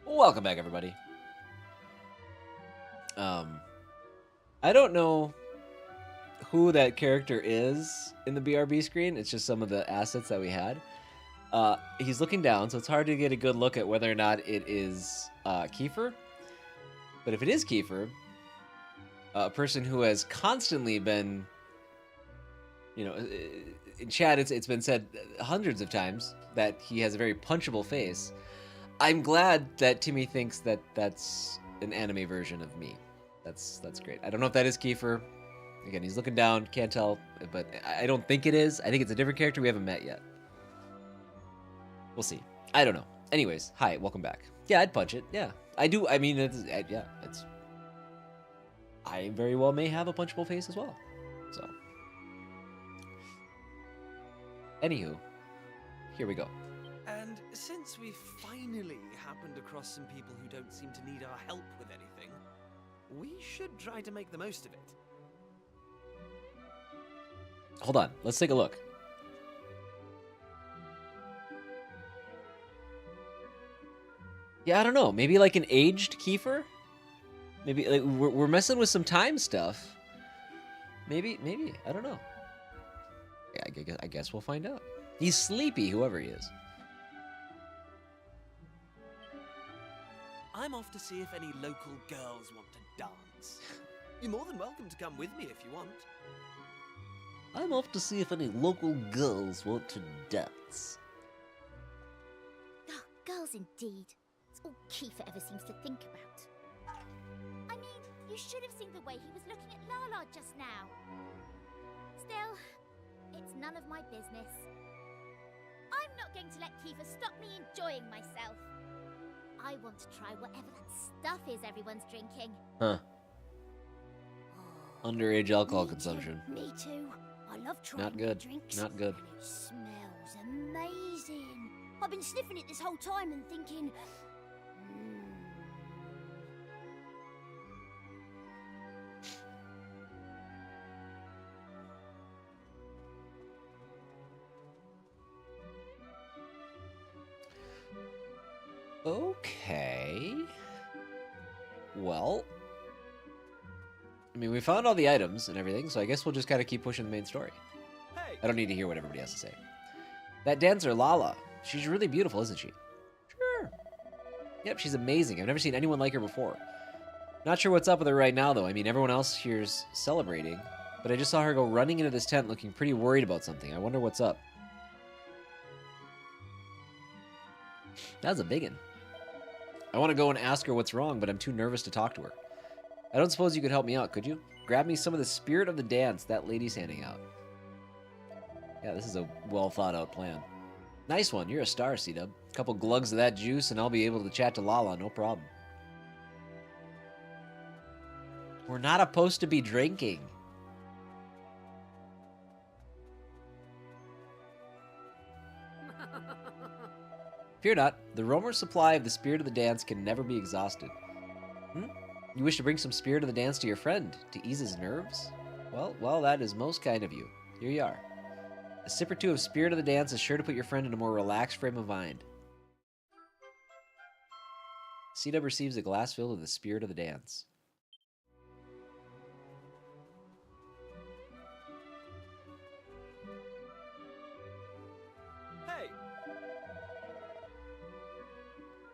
Welcome back, everybody. I don't know who that character is in the BRB screen. It's just some of the assets that we had. He's looking down, so it's hard to get a good look at whether or not it is Kiefer. But if it is Kiefer, a person who has constantly been, in chat, it's been said hundreds of times that he has a very punchable face. I'm glad that Timmy thinks that that's an anime version of me. That's great. I don't know if that is Kiefer. Again, he's looking down, can't tell, but I don't think it is. I think it's a different character we haven't met yet. We'll see. I don't know. Anyways, hi, welcome back. Yeah, I'd punch it. Yeah, I do. I mean, it's. I very well may have a punchable face as well. So, anywho, here we go. And since we've finally happened across some people who don't seem to need our help with anything, we should try to make the most of it. Hold on, let's take a look. Yeah, I don't know. Maybe like an aged Kiefer? Maybe like we're messing with some time stuff. Maybe. I don't know. Yeah, I guess we'll find out. He's sleepy, whoever he is. I'm off to see if any local girls want to dance. You're more than welcome to come with me if you want. I'm off to see if any local girls want to dance. Oh, girls indeed. It's all Kiefer ever seems to think about. I mean, you should have seen the way he was looking at Lala just now. Still, it's none of my business. I'm not going to let Kiefer stop me enjoying myself. I want to try whatever that stuff is everyone's drinking. Huh. Underage alcohol Me consumption. Too, me too. I love trying Not new good. drinks. Not good. And it smells amazing. I've been sniffing it this whole time and thinking, Okay. Well, I mean, we found all the items and everything, so I guess we'll just kind of keep pushing the main story. Hey. I don't need to hear what everybody has to say. That dancer, Lala, she's really beautiful, isn't she? Sure. Yep, she's amazing. I've never seen anyone like her before. Not sure what's up with her right now, though. I mean, everyone else here's celebrating, but I just saw her go running into this tent looking pretty worried about something. I wonder what's up. That's a big one. I want to go and ask her what's wrong, but I'm too nervous to talk to her. I don't suppose you could help me out, could you? Grab me some of the spirit of the dance that lady's handing out. Yeah, this is a well thought out plan. Nice one, you're a star, C-Dub. Couple glugs of that juice and I'll be able to chat to Lala, no problem. We're not supposed to be drinking. Fear not, the roamer's supply of the spirit of the dance can never be exhausted. You wish to bring some spirit of the dance to your friend, to ease his nerves? Well, that is most kind of you. Here you are. A sip or two of spirit of the dance is sure to put your friend in a more relaxed frame of mind. C-Dub receives a glass filled with the spirit of the dance. Hey.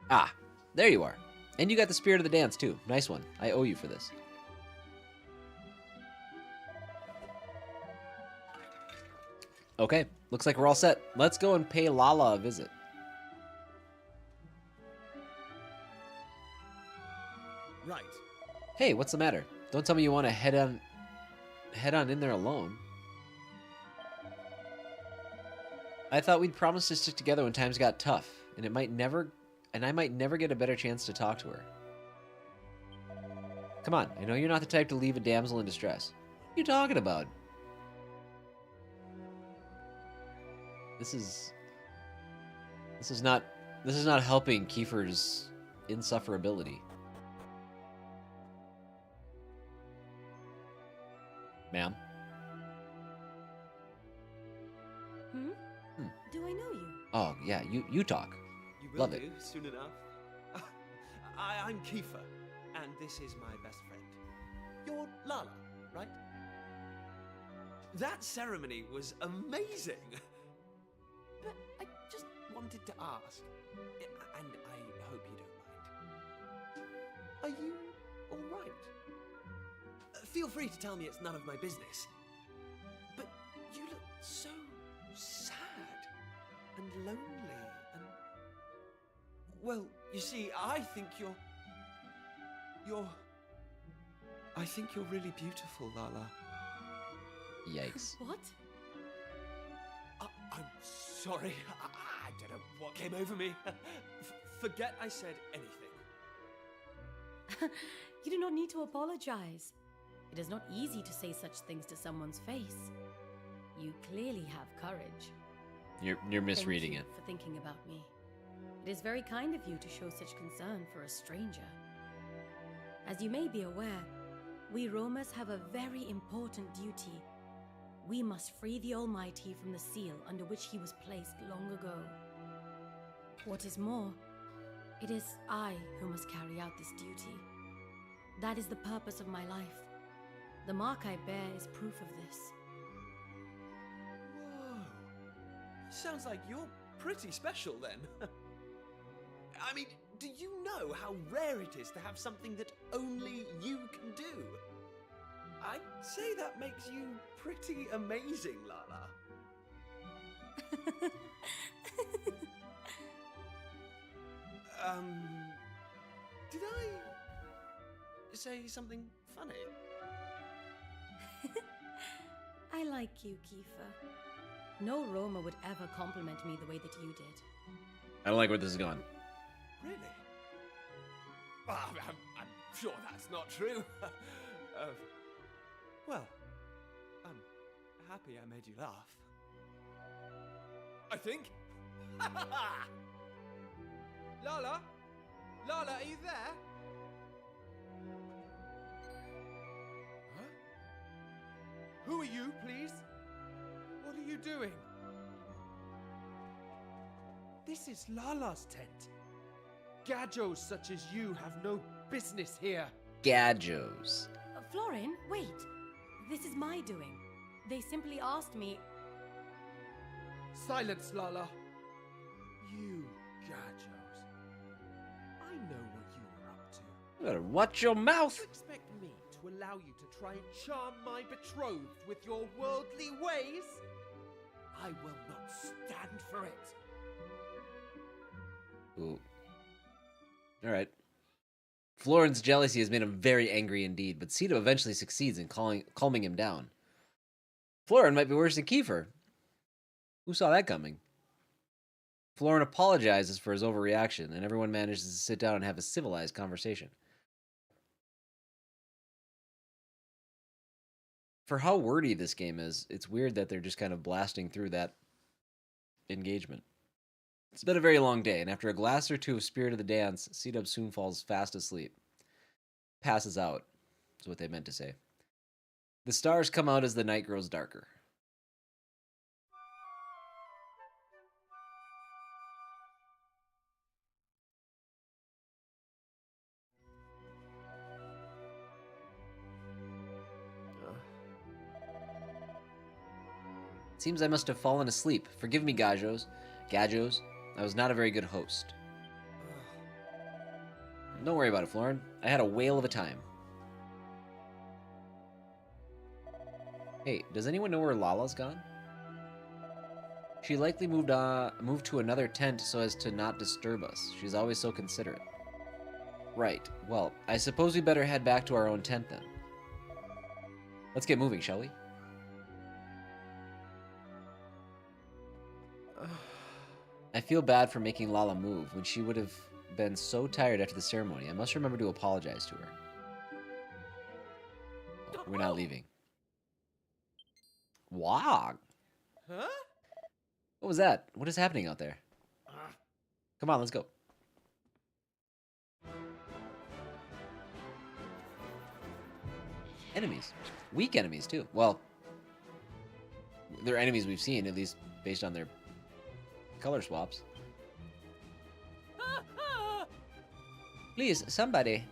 Ah, there you are. And you got the spirit of the dance, too. Nice one. I owe you for this. Okay, looks like we're all set. Let's go and pay Lala a visit. Right. Hey, what's the matter? Don't tell me you want to head on in there alone. I thought we'd promised to stick together when times got tough, and I might never get a better chance to talk to her. Come on, I know you're not the type to leave a damsel in distress. What are you talking about? This is not helping Kiefer's insufferability. Ma'am? Do I know you? Oh, yeah, you talk. You will Love do it. soon enough. I'm Kiefer, and this is my best friend. You're Lala, right? That ceremony was amazing. But I just wanted to ask, and I hope you don't mind. Are you all right? Feel free to tell me it's none of my business. But you look so sad and lonely and... Well, you see, I think you're I think you're really beautiful, Lala. Yikes. What? I'm sorry. I don't know what came over me. Forget I said anything. You do not need to apologize. It is not easy to say such things to someone's face. You clearly have courage. You're misreading Thank you for thinking about me. It is very kind of you to show such concern for a stranger. As you may be aware, we Romas have a very important duty. We must free the Almighty from the seal under which he was placed long ago. What is more, it is I who must carry out this duty. That is the purpose of my life. The mark I bear is proof of this. Whoa. Sounds like you're pretty special then. I mean, do you know how rare it is to have something that only you can do? I'd say that makes you pretty amazing, Lala. Did I say something funny? I like you, Kiefer. No Roma would ever compliment me the way that you did. I don't like where this is going. Really? Well, I'm sure that's not true. Well, I'm happy I made you laugh. I think. Lala? Lala, are you there? Huh? Who are you, please? What are you doing? This is Lala's tent. Gadjos such as you have no business here. Gadjos. Florin, wait. This is my doing. They simply asked me... Silence, Lala. You Gadjos. I know what you were up to. You better watch your mouth. You expect me to allow you to try and charm my betrothed with your worldly ways? I will not stand for it. Ooh. Alright. Florin's jealousy has made him very angry indeed, but Cito eventually succeeds in calming him down. Florin might be worse than Kiefer. Who saw that coming? Florin apologizes for his overreaction, and everyone manages to sit down and have a civilized conversation. For how wordy this game is, it's weird that they're just kind of blasting through that engagement. It's been a very long day, and after a glass or two of Spirit of the Dance, C-Dub soon falls fast asleep. Passes out, is what they meant to say. The stars come out as the night grows darker. Seems I must have fallen asleep. Forgive me, Gadjos. I was not a very good host. Don't worry about it, Florin. I had a whale of a time. Hey, does anyone know where Lala's gone? She likely moved to another tent so as to not disturb us. She's always so considerate. Right. Well, I suppose we better head back to our own tent then. Let's get moving, shall we? I feel bad for making Lala move when she would have been so tired after the ceremony. I must remember to apologize to her. Oh, we're not leaving. Wow. Huh? What was that? What is happening out there? Come on, let's go. Enemies. Weak enemies, too. Well, they're enemies we've seen, at least based on their color swaps. Please, somebody.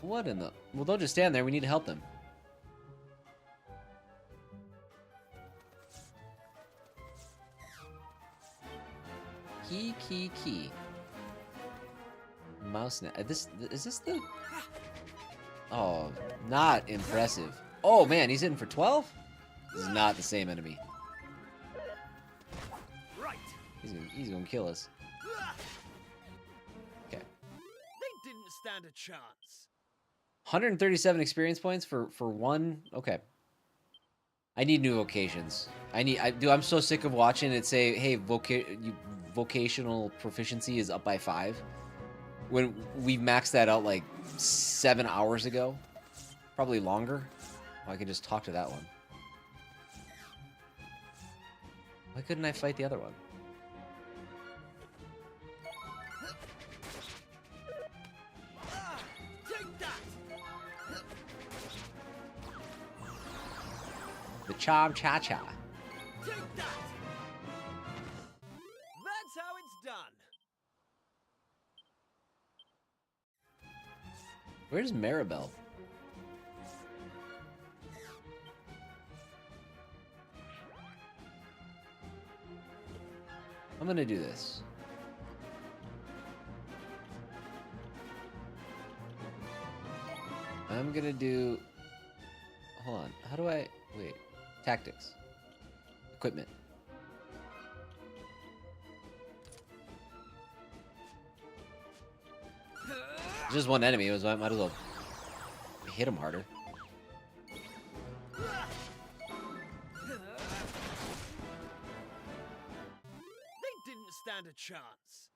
What in the... Well, don't just stand there. We need to help them. Key. Mouse net. Is this the... Oh, not impressive. Oh, man, he's hitting for 12? This is not the same enemy. Right. He's gonna kill us. Okay. They didn't stand a chance. 137 experience points for one. Okay. I need new vocations. I'm so sick of watching it say, "Hey, vocational proficiency is up by 5." When we maxed that out like 7 hours ago. Probably longer. Oh, I could just talk to that one. Why couldn't I fight the other one? The Chom Cha Cha. Take that! That's how it's done. Where's Maribel? I'm gonna do this. I'm gonna do... Hold on. How do I... Wait. Tactics. Equipment. Just one enemy. I might as well hit him harder. They didn't stand a chance.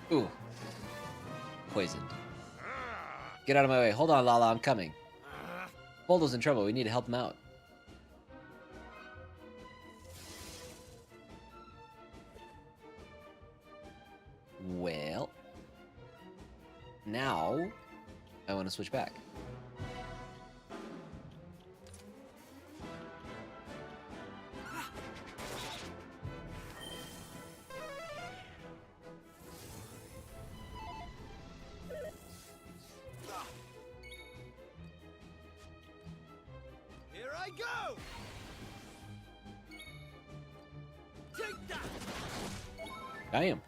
Ooh. Poisoned. Get out of my way. Hold on, Lala. I'm coming. Boldo's in trouble. We need to help him out. Well. Now, I want to switch back. Here I go! Take that! I am.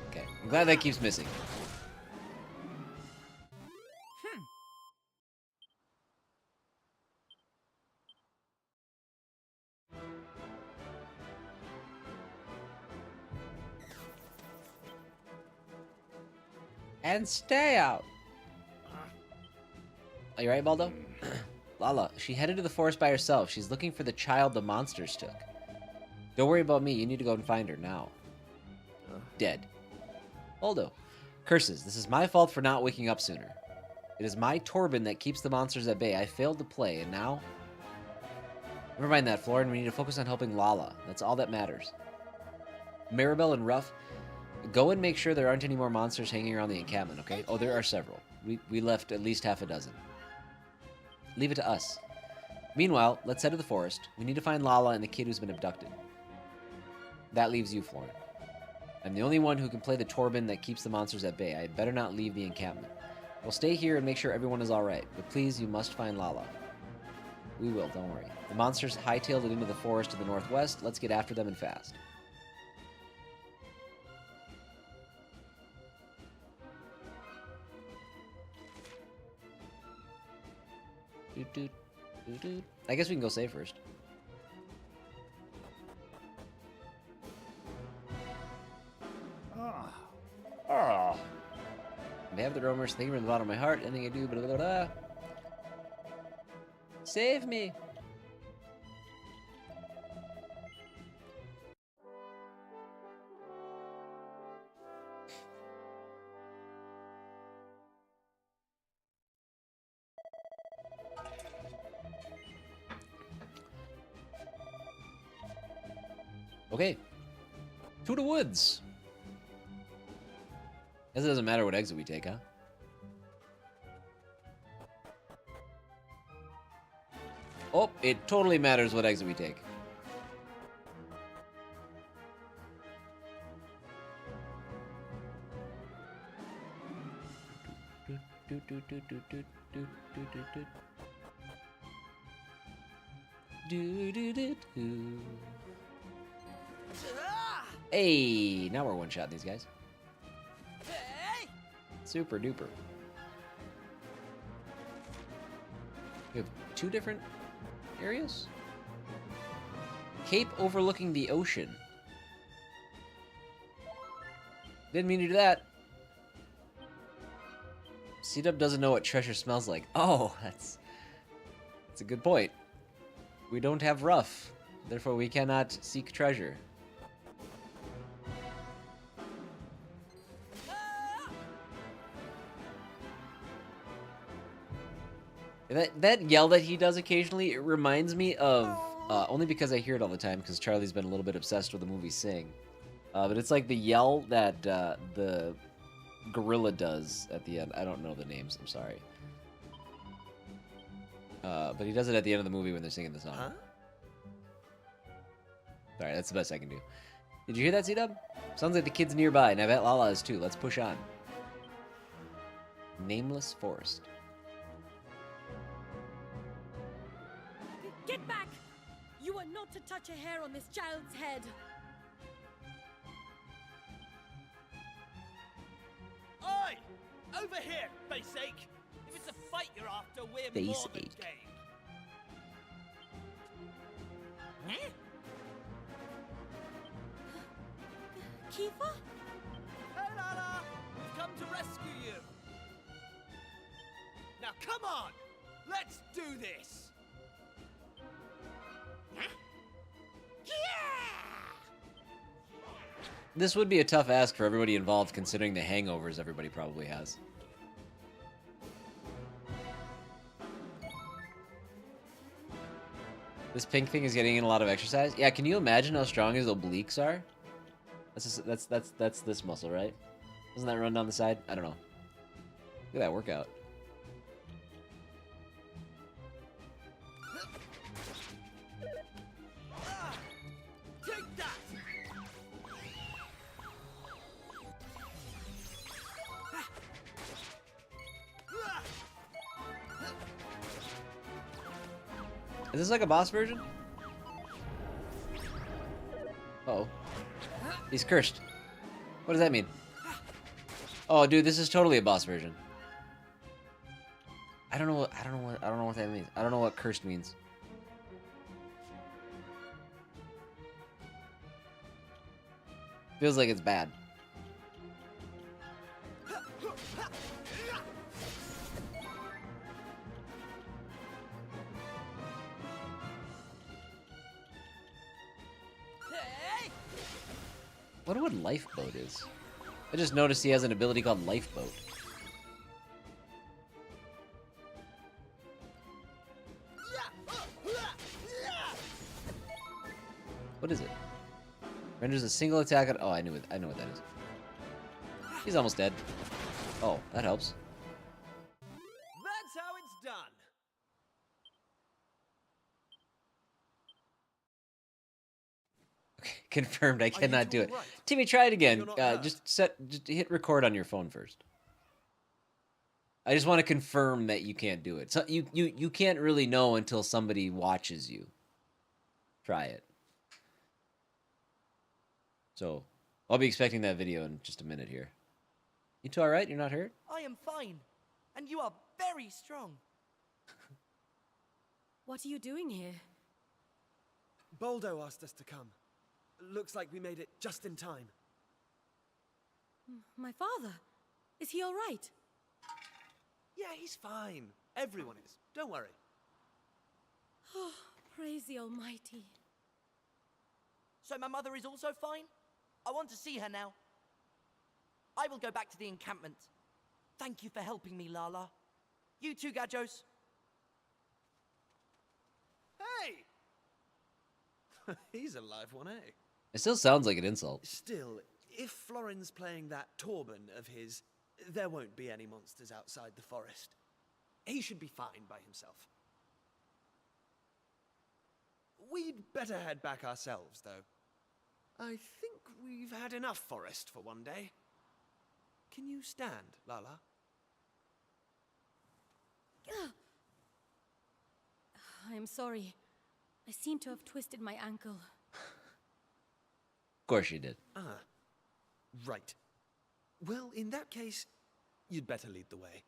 Okay, I'm glad that keeps missing. And stay out. Are you right, Baldo? Lala, she headed to the forest by herself. She's looking for the child the monsters took. Don't worry about me. You need to go and find her now. Dead. Baldo. Curses. This is my fault for not waking up sooner. It is my Torben that keeps the monsters at bay. I failed to play, and now... Never mind that, Florin. We need to focus on helping Lala. That's all that matters. Maribel and Ruff, go and make sure there aren't any more monsters hanging around the encampment, okay? Oh, there are several. We left at least half a dozen. Leave it to us. Meanwhile, let's head to the forest. We need to find Lala and the kid who's been abducted. That leaves you, Florin. I'm the only one who can play the Torben that keeps the monsters at bay. I had better not leave the encampment. We'll stay here and make sure everyone is alright, but please, you must find Lala. We will, don't worry. The monsters hightailed it into the forest to the northwest. Let's get after them and fast. I guess we can go save first. May have the roamers. Thank you from the bottom of my heart. Anything I do, blah, blah, blah. Save me. Okay. To the woods. Guess it doesn't matter what exit we take, huh? Oh, it totally matters what exit we take. Do do do do. Hey, now we're one-shotting these guys. Super duper. We have 2 different areas? Cape overlooking the ocean. Didn't mean to do that. C-Dub doesn't know what treasure smells like. Oh, that's a good point. We don't have rough, therefore we cannot seek treasure. That yell that he does occasionally, it reminds me of, only because I hear it all the time, because Charlie's been a little bit obsessed with the movie Sing. But it's like the yell that the gorilla does at the end. I don't know the names, I'm sorry. But he does it at the end of the movie when they're singing the song. Huh? Alright, that's the best I can do. Did you hear that, C-Dub? Sounds like the kid's nearby, and I bet Lala is too. Let's push on. Nameless Forest. Get back! You are not to touch a hair on this child's head. Oi! Over here, face ache! If it's a fight you're after, we're Face more than ache. game. Kiefer? Hey, Lala! We've come to rescue you! Now, come on! Let's do this! This would be a tough ask for everybody involved, considering the hangovers everybody probably has. This pink thing is getting in a lot of exercise. Yeah, can you imagine how strong his obliques are? That's this muscle, right? Doesn't that run down the side? I don't know. Look at that workout. Take that! Is this like a boss version? Uh-oh. He's cursed. What does that mean? Oh, dude, this is totally a boss version. I don't know what that means. I don't know what cursed means. Feels like it's bad. I wonder what Lifeboat is. I just noticed he has an ability called Lifeboat. What is it? Renders a single attack on... Oh, I know what that is. He's almost dead. Oh, that helps. That's how it's done! Okay, confirmed. I cannot do it. all right? Timmy, try it again. You're not hurt? Just hit record on your phone first. I just want to confirm that you can't do it. So you can't really know until somebody watches you. Try it. So, I'll be expecting that video in just a minute here. You two all right? You're not hurt? I am fine, and you are very strong. What are you doing here? Boldo asked us to come. Looks like we made it just in time. My father? Is he all right? Yeah, he's fine. Everyone is. Don't worry. Oh, praise the Almighty. So my mother is also fine? I want to see her now. I will go back to the encampment. Thank you for helping me, Lala. You too, Gajos. Hey! He's a live one, eh? It still sounds like an insult. Still, if Florin's playing that Torben of his, there won't be any monsters outside the forest. He should be fine by himself. We'd better head back ourselves, though. I think we've had enough forest for one day. Can you stand, Lala? I'm sorry. I seem to have twisted my ankle. Of course you did. Ah, right. Well, in that case, you'd better lead the way.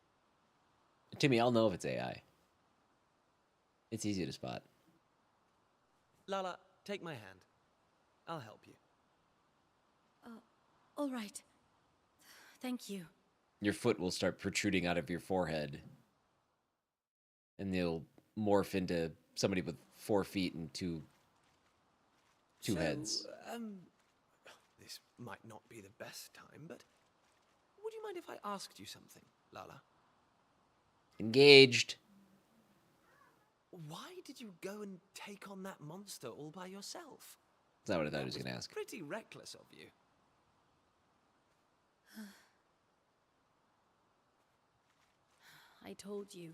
Timmy, I'll know if it's AI. It's easy to spot. Lala, take my hand. I'll help you. All right. Thank you. Your foot will start protruding out of your forehead. And you'll morph into somebody with 4 feet and two heads. This might not be the best time, but would you mind if I asked you something, Lala? Engaged. Why did you go and take on that monster all by yourself? That's not what I thought he was going to ask. Pretty reckless of you. I told you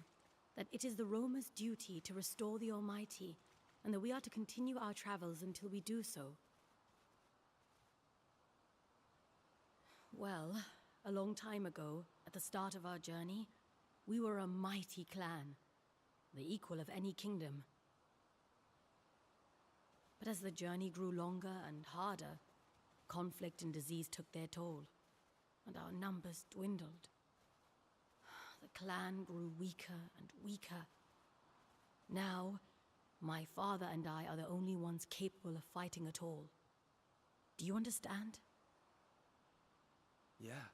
that it is the Roma's duty to restore the Almighty, and that we are to continue our travels until we do so. Well, a long time ago, at the start of our journey, we were a mighty clan, the equal of any kingdom. But as the journey grew longer and harder, conflict and disease took their toll, and our numbers dwindled. The clan grew weaker and weaker. Now, my father and I are the only ones capable of fighting at all. Do you understand? Yeah.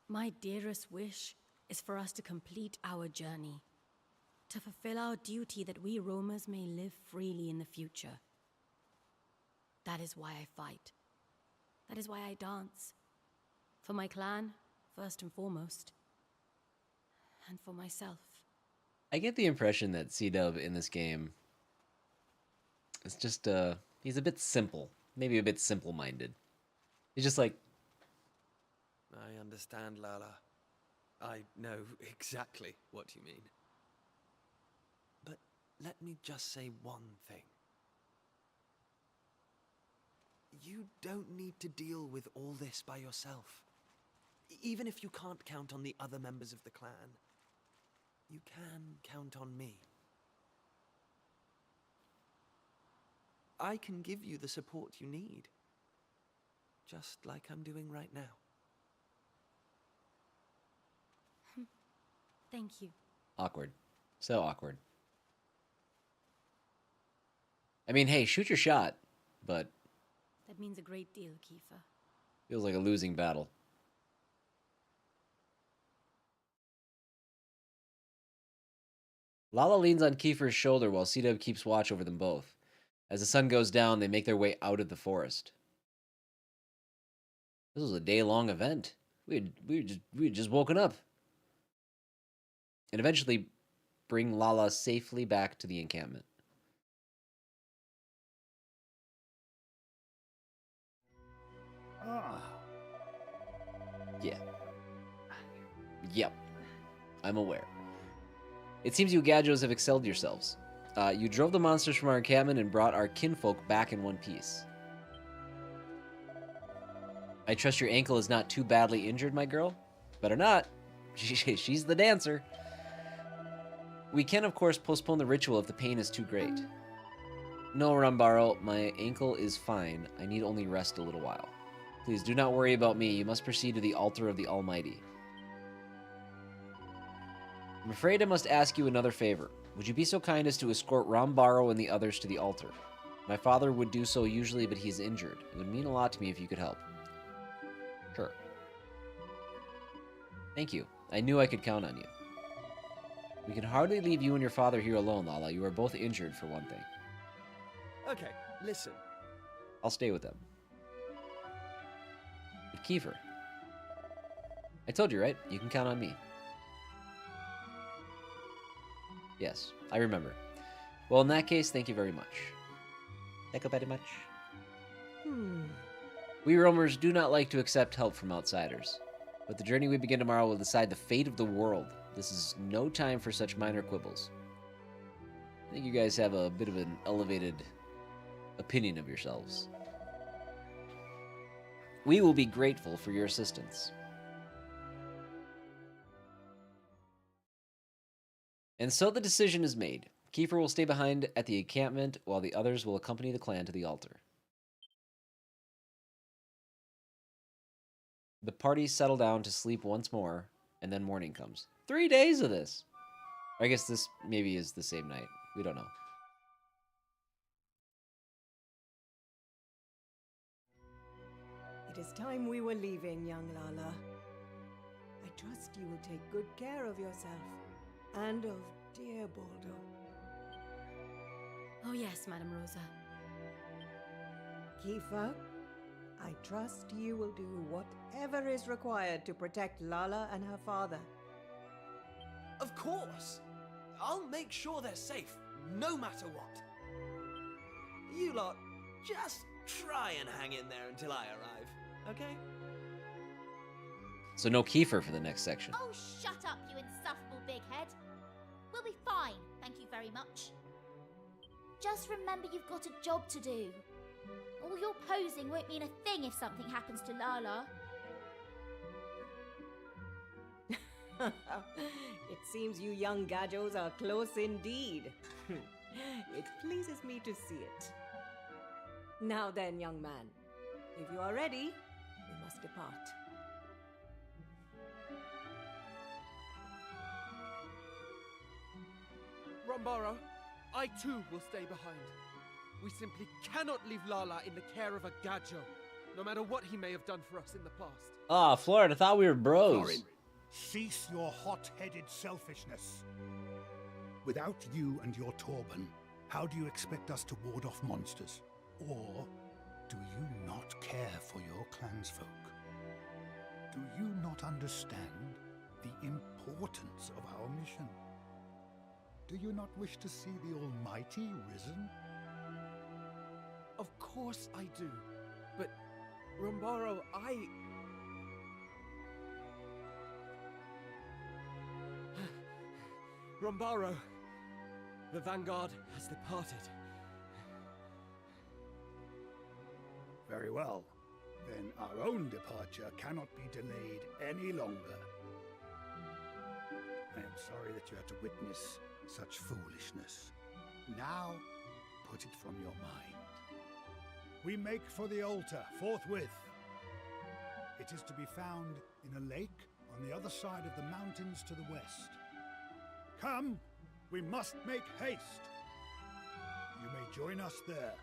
My dearest wish is for us to complete our journey, to fulfill our duty that we roamers may live freely in the future. That is why I fight. That is why I dance. For my clan, first and foremost. And for myself. I get the impression that C-Dub in this game is just, he's a bit simple. Maybe a bit simple-minded. He's just like... I understand, Lala. I know exactly what you mean. But let me just say one thing. You don't need to deal with all this by yourself. Even if you can't count on the other members of the clan, you can count on me. I can give you the support you need, just like I'm doing right now. Thank you. Awkward. So awkward. I mean, hey, shoot your shot, but... That means a great deal, Kiefer. feels like a losing battle. Lala leans on Kiefer's shoulder while C-Dub keeps watch over them both. As the sun goes down, they make their way out of the forest. This was a day-long event. We had just woken up. And eventually bring Lala safely back to the encampment. Yeah. Yep. I'm aware. It seems you Gadjos have excelled yourselves. You drove the monsters from our encampment and brought our kinfolk back in one piece. I trust your ankle is not too badly injured, my girl? Better not. She's the dancer. We can, of course, postpone the ritual if the pain is too great. No, Rambaro, my ankle is fine. I need only rest a little while. Please do not worry about me. You must proceed to the altar of the Almighty. I'm afraid I must ask you another favor. Would you be so kind as to escort Rambaro and the others to the altar? My father would do so usually, but he's injured. It would mean a lot to me if you could help. Sure. Thank you. I knew I could count on you. We can hardly leave you and your father here alone, Lala. You are both injured, for one thing. Okay, listen. I'll stay with them. But Kiefer, I told you, right? You can count on me. Yes, I remember. Well, in that case, thank you very much. Thank you very much. We roamers do not like to accept help from outsiders, but the journey we begin tomorrow will decide the fate of the world. This is no time for such minor quibbles. I think you guys have a bit of an elevated opinion of yourselves. We will be grateful for your assistance. And so the decision is made. Kiefer will stay behind at the encampment while the others will accompany the clan to the altar. The party settle down to sleep once more, and then morning comes. 3 days of this. I guess this maybe is the same night. We don't know. It is time we were leaving, young Lala. I trust you will take good care of yourself and of dear Baldo. Oh yes, Madame Rosa. Kiefer, I trust you will do whatever is required to protect Lala and her father. Of course! I'll make sure they're safe, no matter what. You lot, just try and hang in there until I arrive, okay? So no Kiefer for the next section. Oh, shut up, you insufferable big head. We'll be fine, thank you very much. Just remember you've got a job to do. All your posing won't mean a thing if something happens to Lala. It seems you young gadgos are close indeed. It pleases me to see it. Now then, young man, if you are ready, we must depart. Rombaro, I too will stay behind. We simply cannot leave Lala in the care of a Gadjo, no matter what he may have done for us in the past. Ah, Florid, I thought we were bros. Florin, cease your hot-headed selfishness. Without you and your Torben, how do you expect us to ward off monsters? Or do you not care for your clansfolk? Do you not understand the importance of our mission? Do you not wish to see the Almighty risen? Of course I do, but Rombaro, Rombaro, the Vanguard has departed. Very well. Then our own departure cannot be delayed any longer. I am sorry that you had to witness such foolishness. Now, put it from your mind. We make for the altar forthwith. It is to be found in a lake on the other side of the mountains to the west. Come, we must make haste. You may join us there.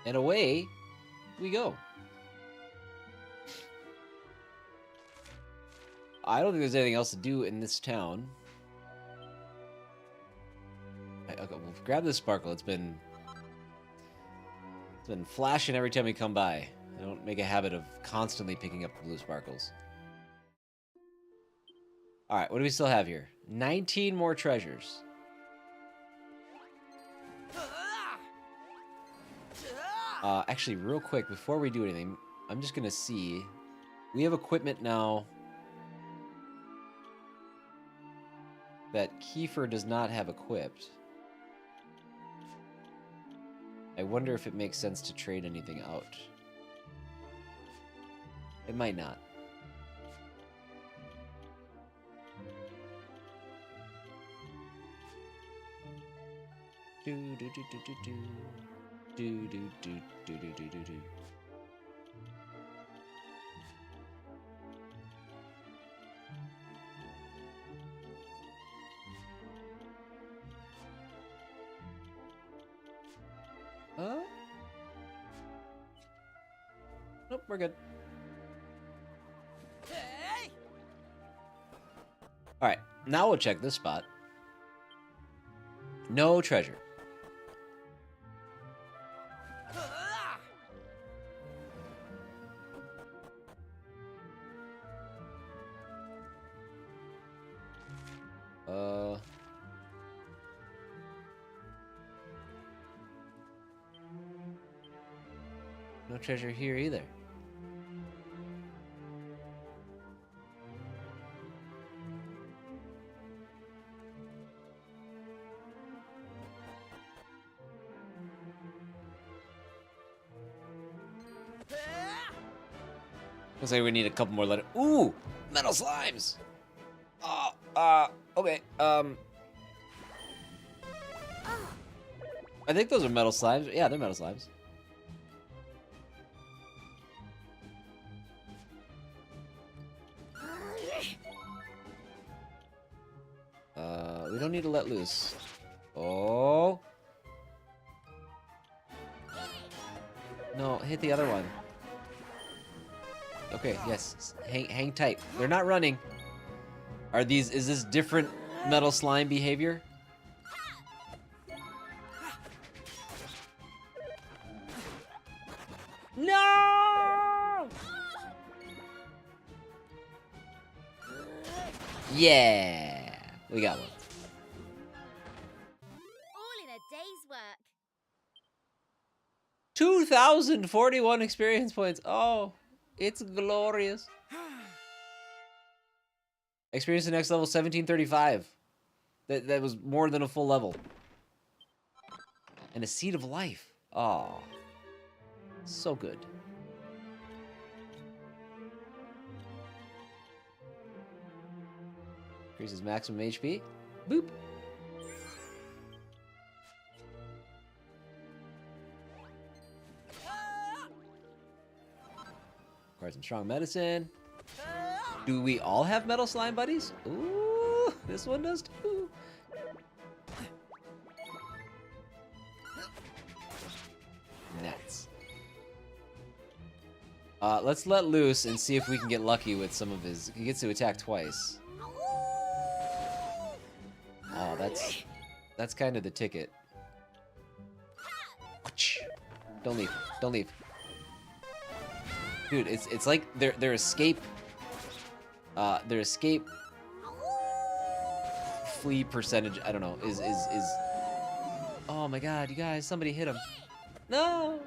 And away we go. I don't think there's anything else to do in this town. Okay, we'll grab this sparkle. It's been flashing every time we come by. I don't make a habit of constantly picking up the blue sparkles. All right, what do we still have here? 19 more treasures. Actually, real quick, before we do anything, I'm just gonna see. We have equipment now that Kiefer does not have equipped. I wonder if it makes sense to trade anything out. It might not. Do do do do do do. Do do do do do do do do. Nope, we're good. Hey! All right, now we'll check this spot. No treasure. No treasure here either. Looks like we need a couple more letters. Ooh! Metal slimes! Okay. I think those are metal slimes. Yeah, they're metal slimes. We don't need to let loose. Oh. No, hit the other one. Okay, yes. Hang tight. They're not running. Is this different metal slime behavior? No! Yeah! We got one. All in a day's work. 2,041 experience points. Oh, it's glorious. Experience the next level 1735. That was more than a full level. And a seed of life. Oh, so good. Increases maximum HP. Boop. Requires some strong medicine. Do we all have metal slime buddies? Ooh, this one does too. Nuts. Let's let loose and see if we can get lucky with some of his. He gets to attack twice. Oh, that's kind of the ticket. Don't leave. Don't leave. Dude, it's like their escape flee percentage, I don't know, is oh my god, you guys, somebody hit him. No!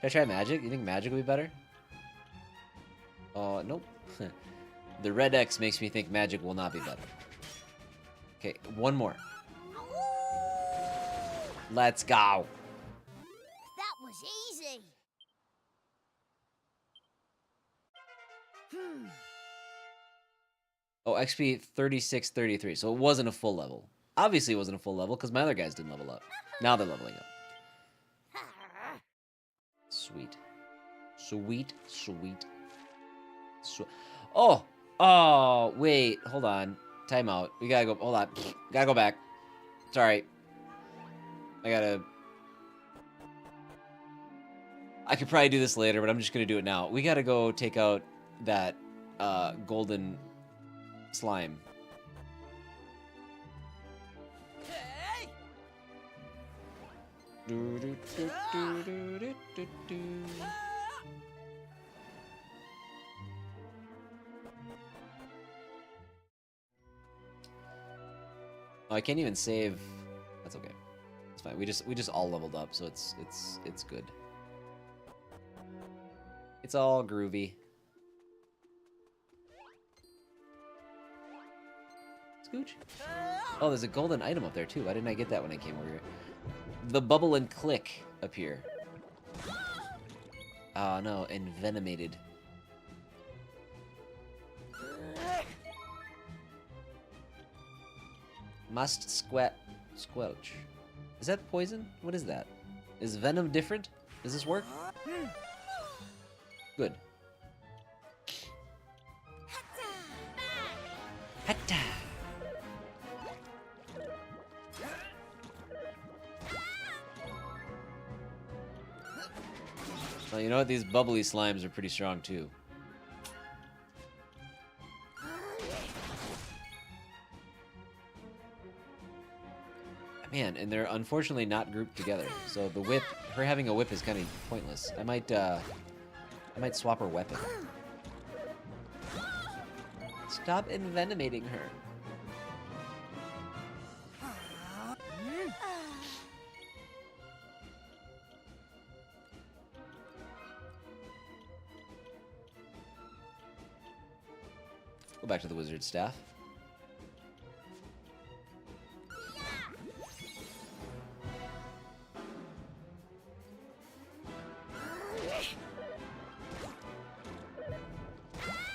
Should I try magic? You think magic would be better? Oh, nope. The red X makes me think magic will not be better. Okay, one more. Let's go. That was easy. Oh, XP 3633. So it wasn't a full level. Obviously it wasn't a full level because my other guys didn't level up. Now they're leveling up. Sweet. Sweet, sweet. Oh! Oh, wait. Hold on. Time out. We gotta go. Hold on. Gotta go back. Sorry. I could probably do this later, but I'm just gonna do it now. We gotta go take out that golden slime. Oh, I can't even save. That's okay. It's fine. We just all leveled up, so it's good. It's all groovy. Scooch. Oh, there's a golden item up there too. Why didn't I get that when I came over here? The bubble and click appear. Oh no, envenomated. Must squelch. Is that poison? What is that? Is venom different? Does this work? Good. Hatta! Well, you know what? These bubbly slimes are pretty strong too. Man, and they're unfortunately not grouped together. So the whip, her having a whip is kind of pointless. I might swap her weapon. Stop envenomating her. Go back to the wizard staff.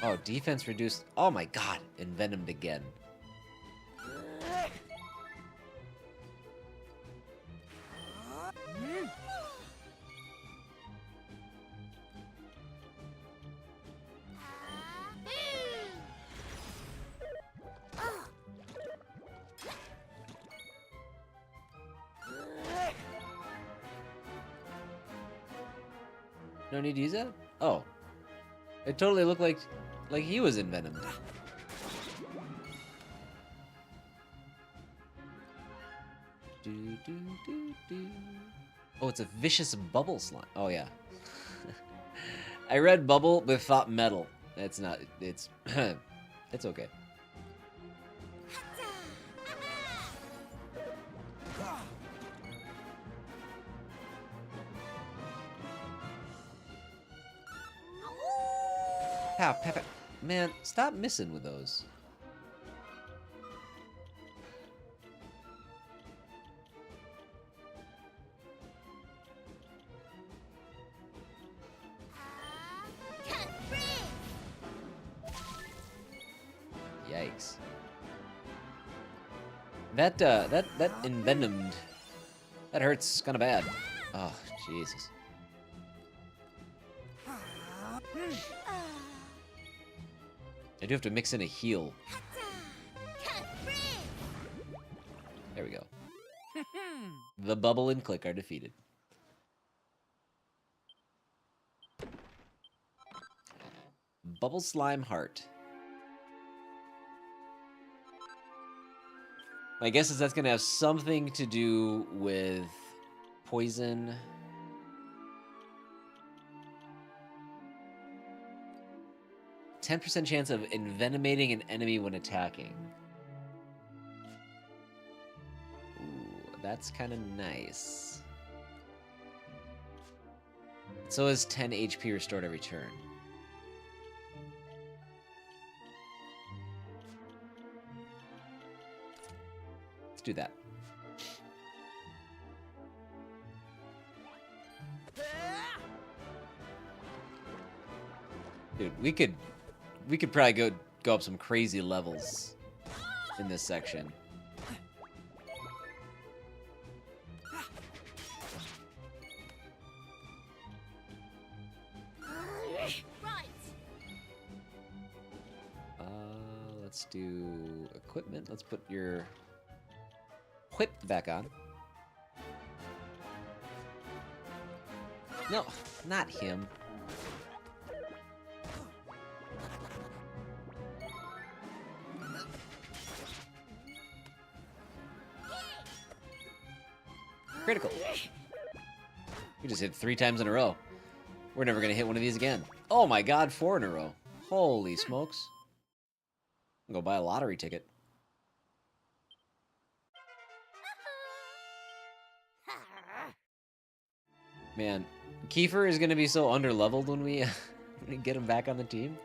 Oh, defense reduced. Oh my god, envenomed again. No need to use that? Oh. It totally looked like he was envenomed. Oh, it's a vicious bubble slime. Oh yeah. I read bubble but thought metal. It's not. It's it's okay. Pow, pow, pow. Man, stop missing with those. Yikes. That envenomed. That hurts kind of bad. Oh, Jesus. I do have to mix in a heal. There we go. The bubble and click are defeated. Bubble slime heart. My guess is that's gonna have something to do with poison. 10% chance of envenomating an enemy when attacking. Ooh, that's kind of nice. So is 10 HP restored every turn. Let's do that. Dude, we could probably go up some crazy levels in this section. Let's do equipment. Let's put your whip back on. No, not him. Critical. We just hit 3 times in a row. We're never gonna hit one of these again. Oh my god, 4 in a row. Holy smokes. I'll go buy a lottery ticket. Man, Kiefer is gonna be so underleveled when we get him back on the team.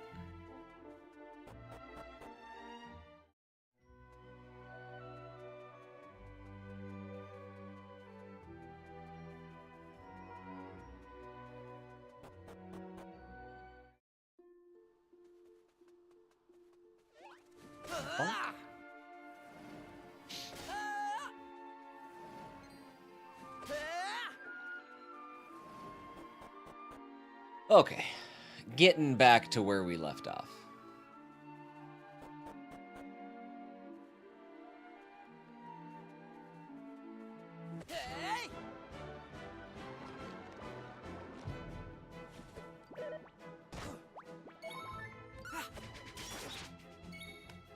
Okay, getting back to where we left off.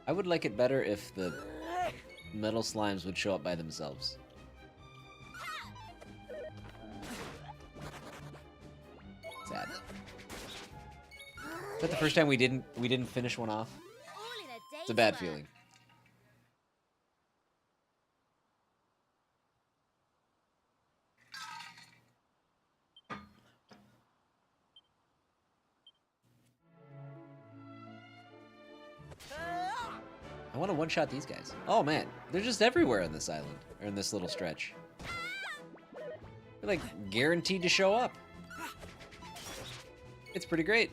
I would like it better if the metal slimes would show up by themselves. Sad. Is that the first time we didn't finish one off? It's a bad feeling. I want to one-shot these guys. Oh man, they're just everywhere on this island, or in this little stretch. They're like guaranteed to show up. It's pretty great.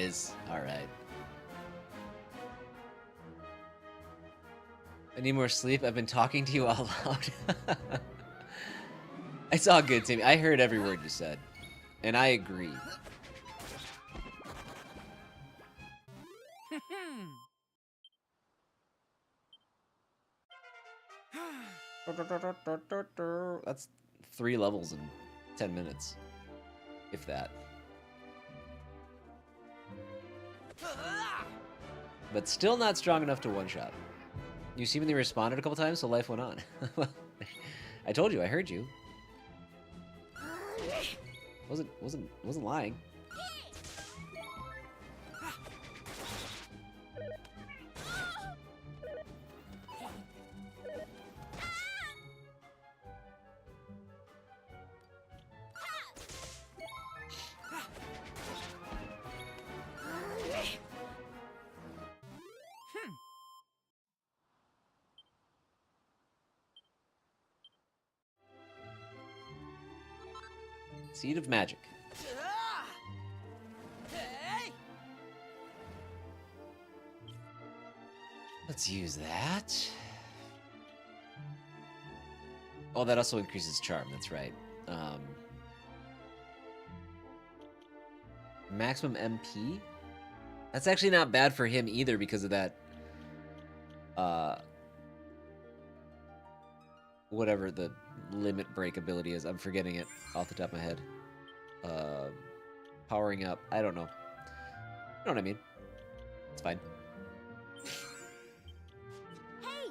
is. Alright. I need more sleep. I've been talking to you out loud. It's all good, Timmy. I heard every word you said. And I agree. That's 3 levels in 10 minutes. If that. But still not strong enough to one-shot. You seemingly responded a couple times, so life went on. I told you, I heard you. Wasn't lying. Seed of Magic. Let's use that. Oh, that also increases charm, that's right. Maximum MP? That's actually not bad for him either because of that, whatever the limit break ability is. I'm forgetting it off the top of my head. Powering up. I don't know. You know what I mean? It's fine. Hey!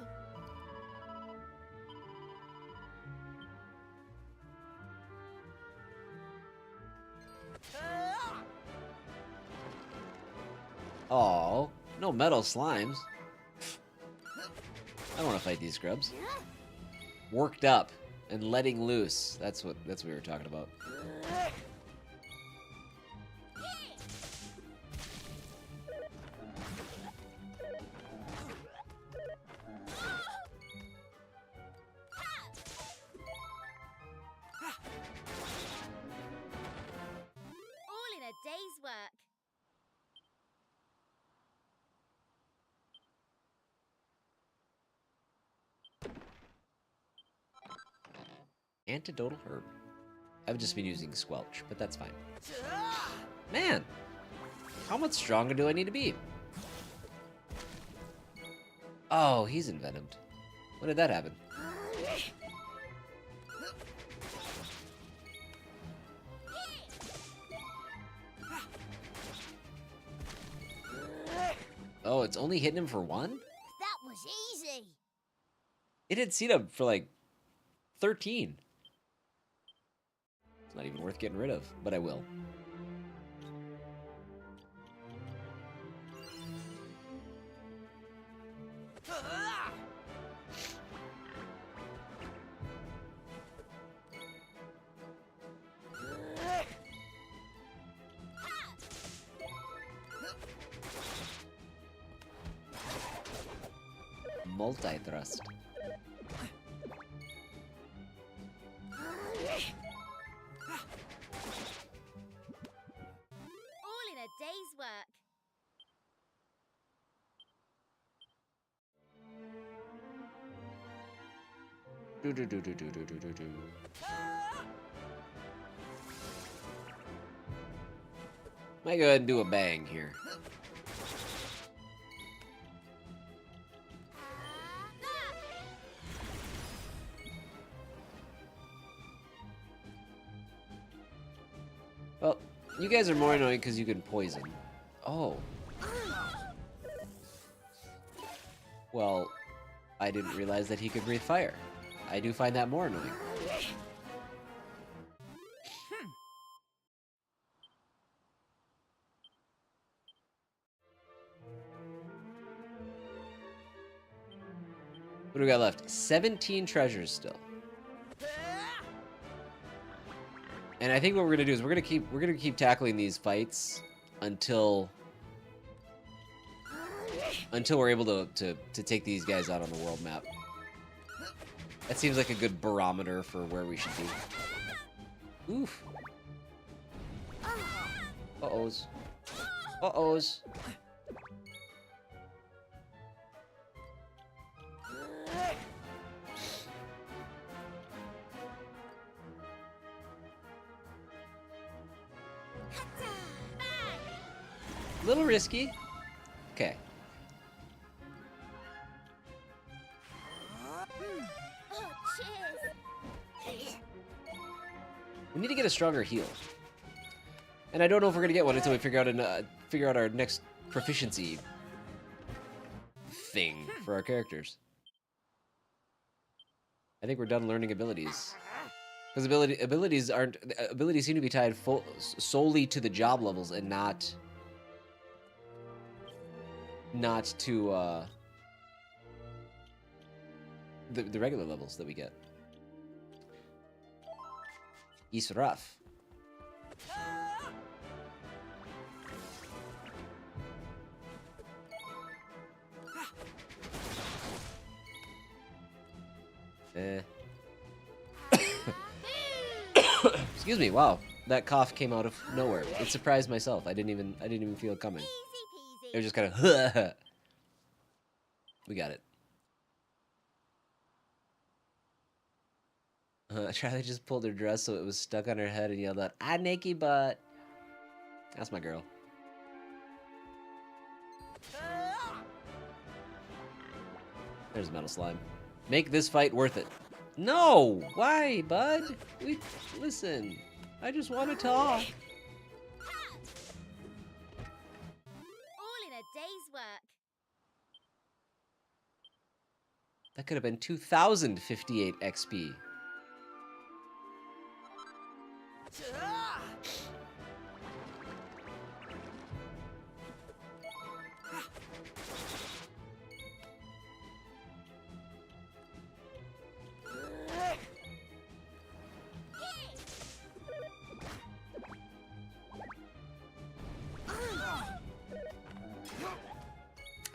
Oh, no metal slimes. I don't want to fight these scrubs. Worked up and letting loose. That's what we were talking about. All in a day's work. Antidotal herb. I've just been using Squelch, but that's fine. Man! How much stronger do I need to be? Oh, he's envenomed. When did that happen? Oh, it's only hitting him for 1? That was easy. It had Cena for like 13. It's not even worth getting rid of, but I will. Multi-thrust. All in a day's work. Might go ahead and do a bang here. Well, you guys are more annoying because you can poison. Oh. Well, I didn't realize that he could breathe fire. I do find that more annoying. What do we got left? 17 treasures still. And I think what we're gonna do is we're gonna keep tackling these fights until we're able to take these guys out on the world map. That seems like a good barometer for where we should be. Oof. Uh-ohs. Uh-ohs. Little risky. Okay. We need to get a stronger heal. And I don't know if we're gonna get one until we figure out our next proficiency thing for our characters. I think we're done learning abilities. Because abilities seem to be tied solely to the job levels and not to the regular levels that we get. He's rough. Excuse me. Wow, that cough came out of nowhere. It surprised myself. I didn't even feel it coming. It was just kind of. We got it. Charlie just pulled her dress so it was stuck on her head and yelled out, "Ah, naked butt." That's my girl. There's a metal slime. Make this fight worth it. No! Why, bud? Listen. I just want to talk. All in a day's work. That could have been 2,058 XP.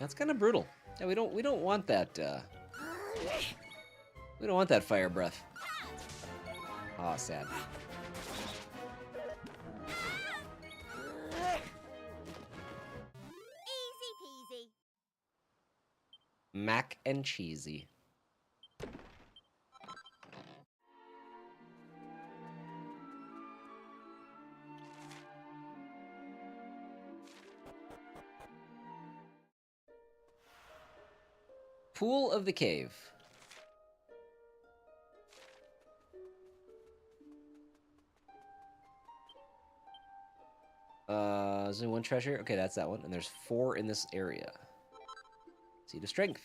That's kind of brutal. Yeah, we don't want that. We don't want that fire breath. Aw, sad. Easy peasy. Mac and cheesy. Pool of the cave. There's only one treasure. Okay, that's that one. And there's 4 in this area. Seed of strength.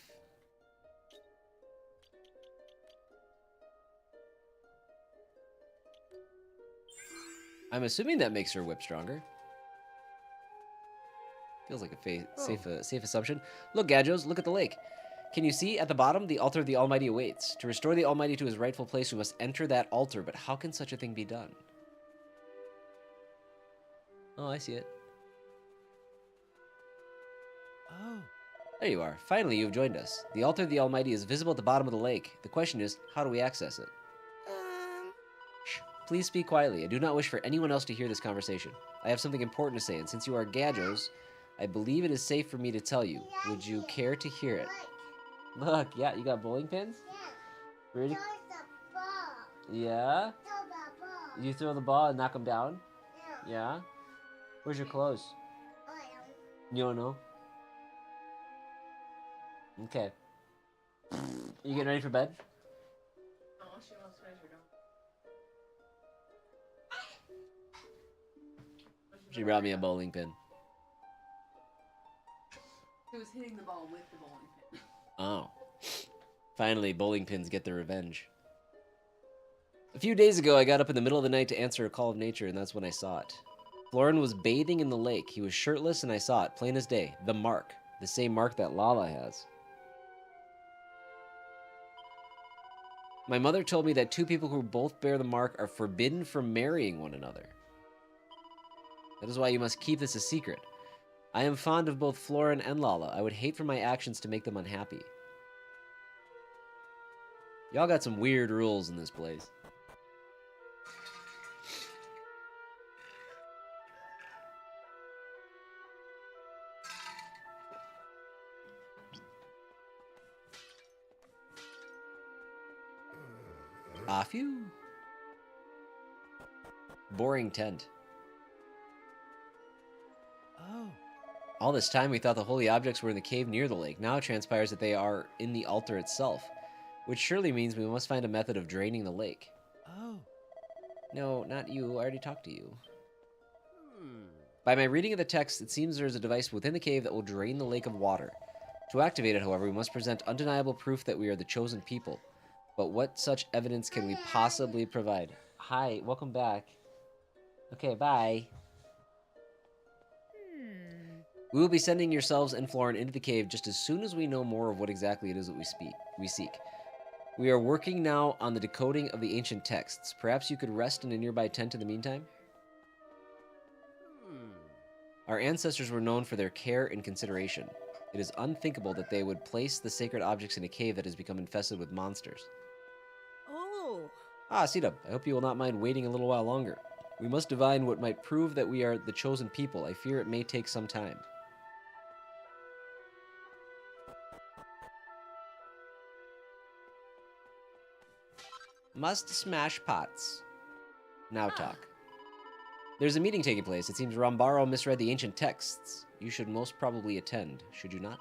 I'm assuming that makes her whip stronger. Feels like a safe assumption. Look, Gadjos, look at the lake. Can you see at the bottom the altar of the Almighty awaits? To restore the Almighty to his rightful place, we must enter that altar. But how can such a thing be done? Oh, I see it. Oh. There you are. Finally, you've joined us. The altar of the Almighty is visible at the bottom of the lake. The question is, how do we access it? Shh. Please speak quietly. I do not wish for anyone else to hear this conversation. I have something important to say, and since you are Gadjos, I believe it is safe for me to tell you. Would you care to hear it? Look, yeah, you got bowling pins? Yeah. Really? Yeah? You throw the ball and knock them down? Yeah? Where's your clothes? You don't know? Okay. You getting ready for bed? Oh, she wants treasure, don't. She brought me a bowling pin. He was hitting the ball with the bowling pin. Oh. Finally, bowling pins get their revenge. A few days ago, I got up in the middle of the night to answer a call of nature, and that's when I saw it. Florin was bathing in the lake. He was shirtless, and I saw it, plain as day. The mark. The same mark that Lala has. My mother told me that 2 people who both bear the mark are forbidden from marrying one another. That is why you must keep this a secret. I am fond of both Florin and Lala. I would hate for my actions to make them unhappy. Y'all got some weird rules in this place. Phew. Boring tent. Oh. All this time, we thought the holy objects were in the cave near the lake. Now it transpires that they are in the altar itself, which surely means we must find a method of draining the lake. Oh. No, not you. I already talked to you. By my reading of the text, it seems there is a device within the cave that will drain the lake of water. To activate it, however, we must present undeniable proof that we are the chosen people. But what such evidence can we possibly provide? Hi, welcome back. Okay, bye. We will be sending yourselves and Florin into the cave just as soon as we know more of what exactly it is that we seek. We are working now on the decoding of the ancient texts. Perhaps you could rest in a nearby tent in the meantime? Our ancestors were known for their care and consideration. It is unthinkable that they would place the sacred objects in a cave that has become infested with monsters. Oh. Ah, Sidab, I hope you will not mind waiting a little while longer. We must divine what might prove that we are the chosen people. I fear it may take some time. Must smash pots. Now talk. There's a meeting taking place. It seems Rambaro misread the ancient texts. You should most probably attend, should you not?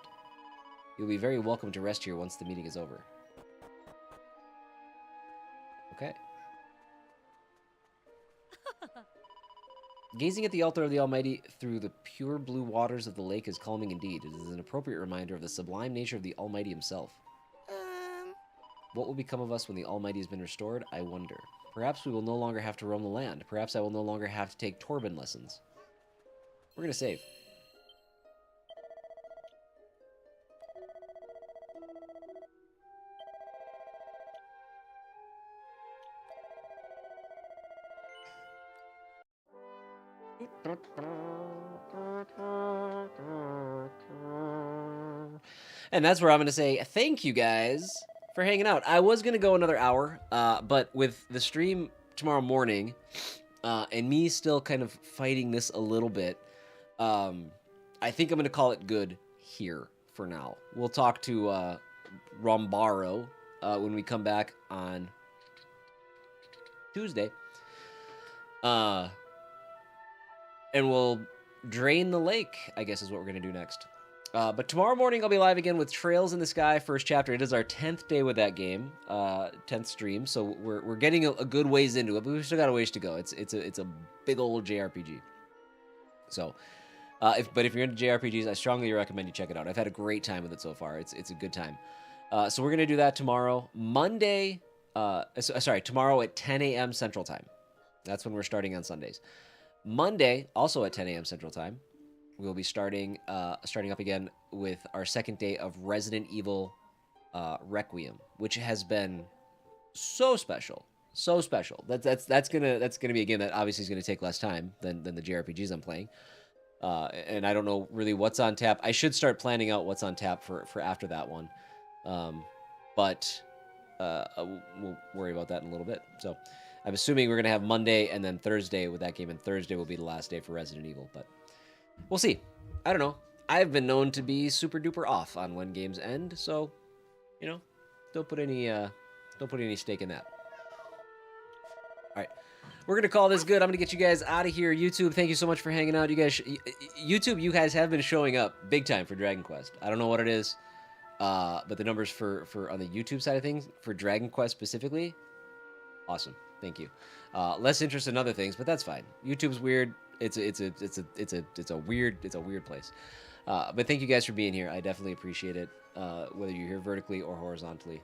You'll be very welcome to rest here once the meeting is over. Okay. Gazing at the altar of the Almighty through the pure blue waters of the lake is calming indeed. It is an appropriate reminder of the sublime nature of the Almighty himself. What will become of us when the Almighty has been restored? I wonder. Perhaps we will no longer have to roam the land. Perhaps I will no longer have to take Torben lessons. We're going to save. And that's where I'm going to say thank you guys for hanging out. I was going to go another hour, but with the stream tomorrow morning and me still kind of fighting this a little bit, I think I'm going to call it good here for now. We'll talk to Rambaro when we come back on Tuesday. And we'll drain the lake, I guess is what we're going to do next. But tomorrow morning I'll be live again with Trails in the Sky first chapter. It is our 10th day with that game, 10th stream, so we're getting a good ways into it, but we've still got a ways to go. It's a big old JRPG. So, but if you're into JRPGs, I strongly recommend you check it out. I've had a great time with it so far. It's a good time. So we're gonna do that tomorrow, Monday. Tomorrow at 10 a.m. Central Time. That's when we're starting on Sundays. Monday, also at 10 a.m. Central Time, we'll be starting up again with our second day of Resident Evil Requiem, which has been so special, so special. That's gonna be a game that obviously is gonna take less time than the JRPGs I'm playing, and I don't know really what's on tap. I should start planning out what's on tap for after that one, but we'll worry about that in a little bit. So I'm assuming we're gonna have Monday and then Thursday with that game, and Thursday will be the last day for Resident Evil, but we'll see. I don't know. I've been known to be super duper off on when games end, so don't put any stake in that. All right, we're gonna call this good. I'm gonna get you guys out of here. YouTube, thank you so much for hanging out. You guys, YouTube, you guys have been showing up big time for Dragon Quest. I don't know what it is, but the numbers for on the YouTube side of things for Dragon Quest specifically, awesome. Thank you. Less interest in other things, but that's fine. YouTube's weird. It's a weird place. But thank you guys for being here. I definitely appreciate it. Whether you're here vertically or horizontally.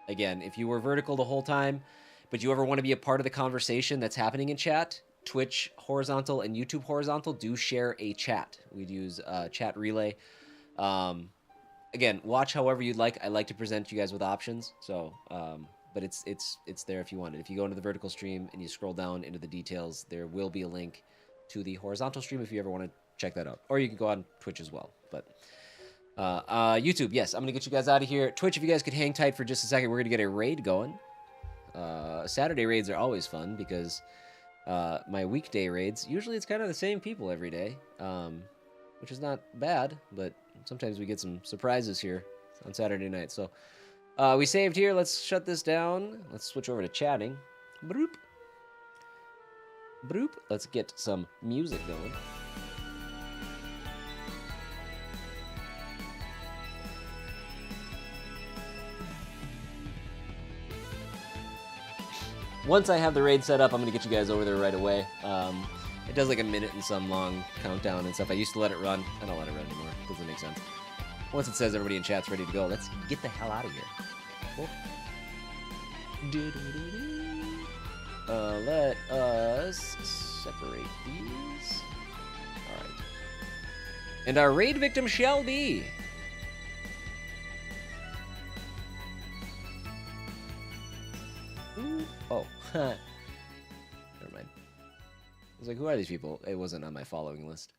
Again, if you were vertical the whole time, but you ever want to be a part of the conversation that's happening in chat, Twitch horizontal and YouTube horizontal do share a chat. We'd use chat relay. Again, watch however you'd like. I like to present you guys with options. So, but it's there if you want it. If you go into the vertical stream and you scroll down into the details, there will be a link to the horizontal stream if you ever want to check that out. Or you can go on Twitch as well. But YouTube, yes, I'm going to get you guys out of here. Twitch, if you guys could hang tight for just a second, we're going to get a raid going. Saturday raids are always fun because my weekday raids, usually it's kind of the same people every day, which is not bad, but sometimes we get some surprises here on Saturday night. So We saved here. Let's shut this down. Let's switch over to chatting. Broop. Broop. Let's get some music going. Once I have the raid set up, I'm going to get you guys over there right away. It does like a minute and some long countdown and stuff. I used to let it run. I don't let it run anymore. Doesn't make sense. Once it says everybody in chat's ready to go, let's get the hell out of here. Cool. Let us separate these. All right. And our raid victim shall be... Ooh. Oh. Never mind. I was like, who are these people? It wasn't on my following list.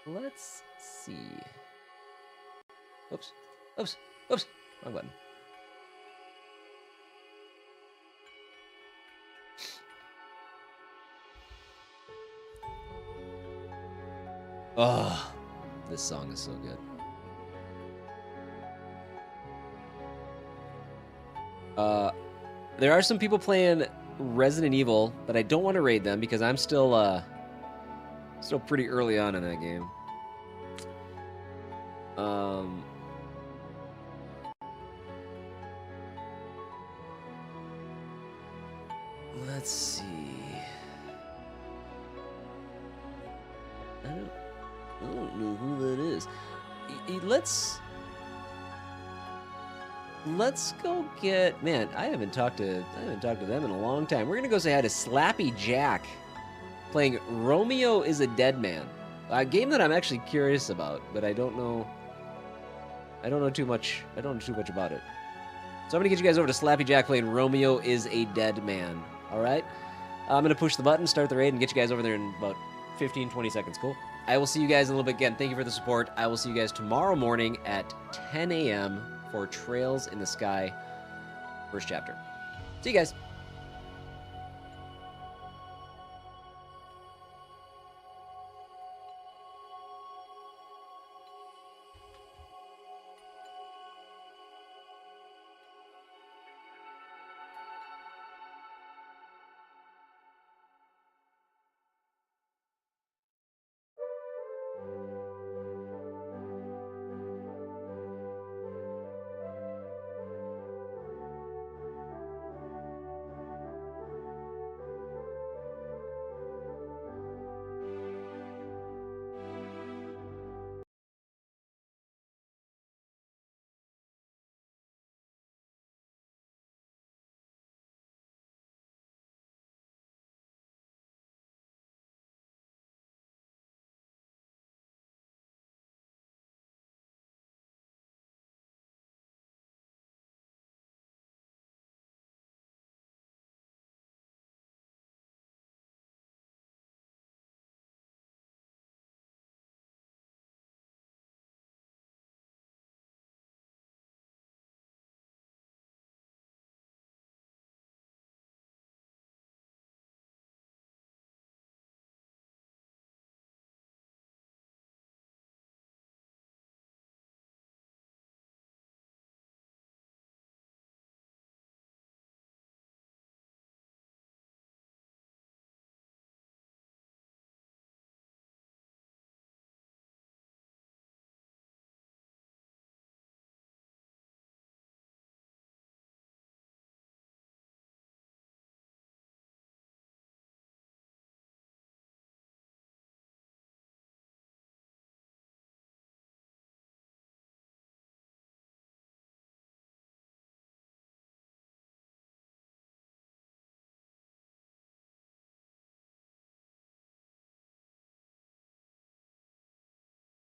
Let's see. Oops. Oops. Oops. Wrong button. Oh, this song is so good. There are some people playing Resident Evil, but I don't want to raid them because I'm still pretty early on in that game. Let's see. I don't know who that is. Let's go get, man, I haven't talked to them in a long time. We're gonna go say hi to Slappy Jack playing Romeo is a Dead Man. A game that I'm actually curious about, but I don't know too much about it. So I'm gonna get you guys over to Slappy Jack playing Romeo is a Dead Man. Alright? I'm gonna push the button, start the raid, and get you guys over there in about 15-20 seconds. Cool? I will see you guys in a little bit again. Thank you for the support. I will see you guys tomorrow morning at 10 a.m. for Trails in the Sky, first chapter. See you guys.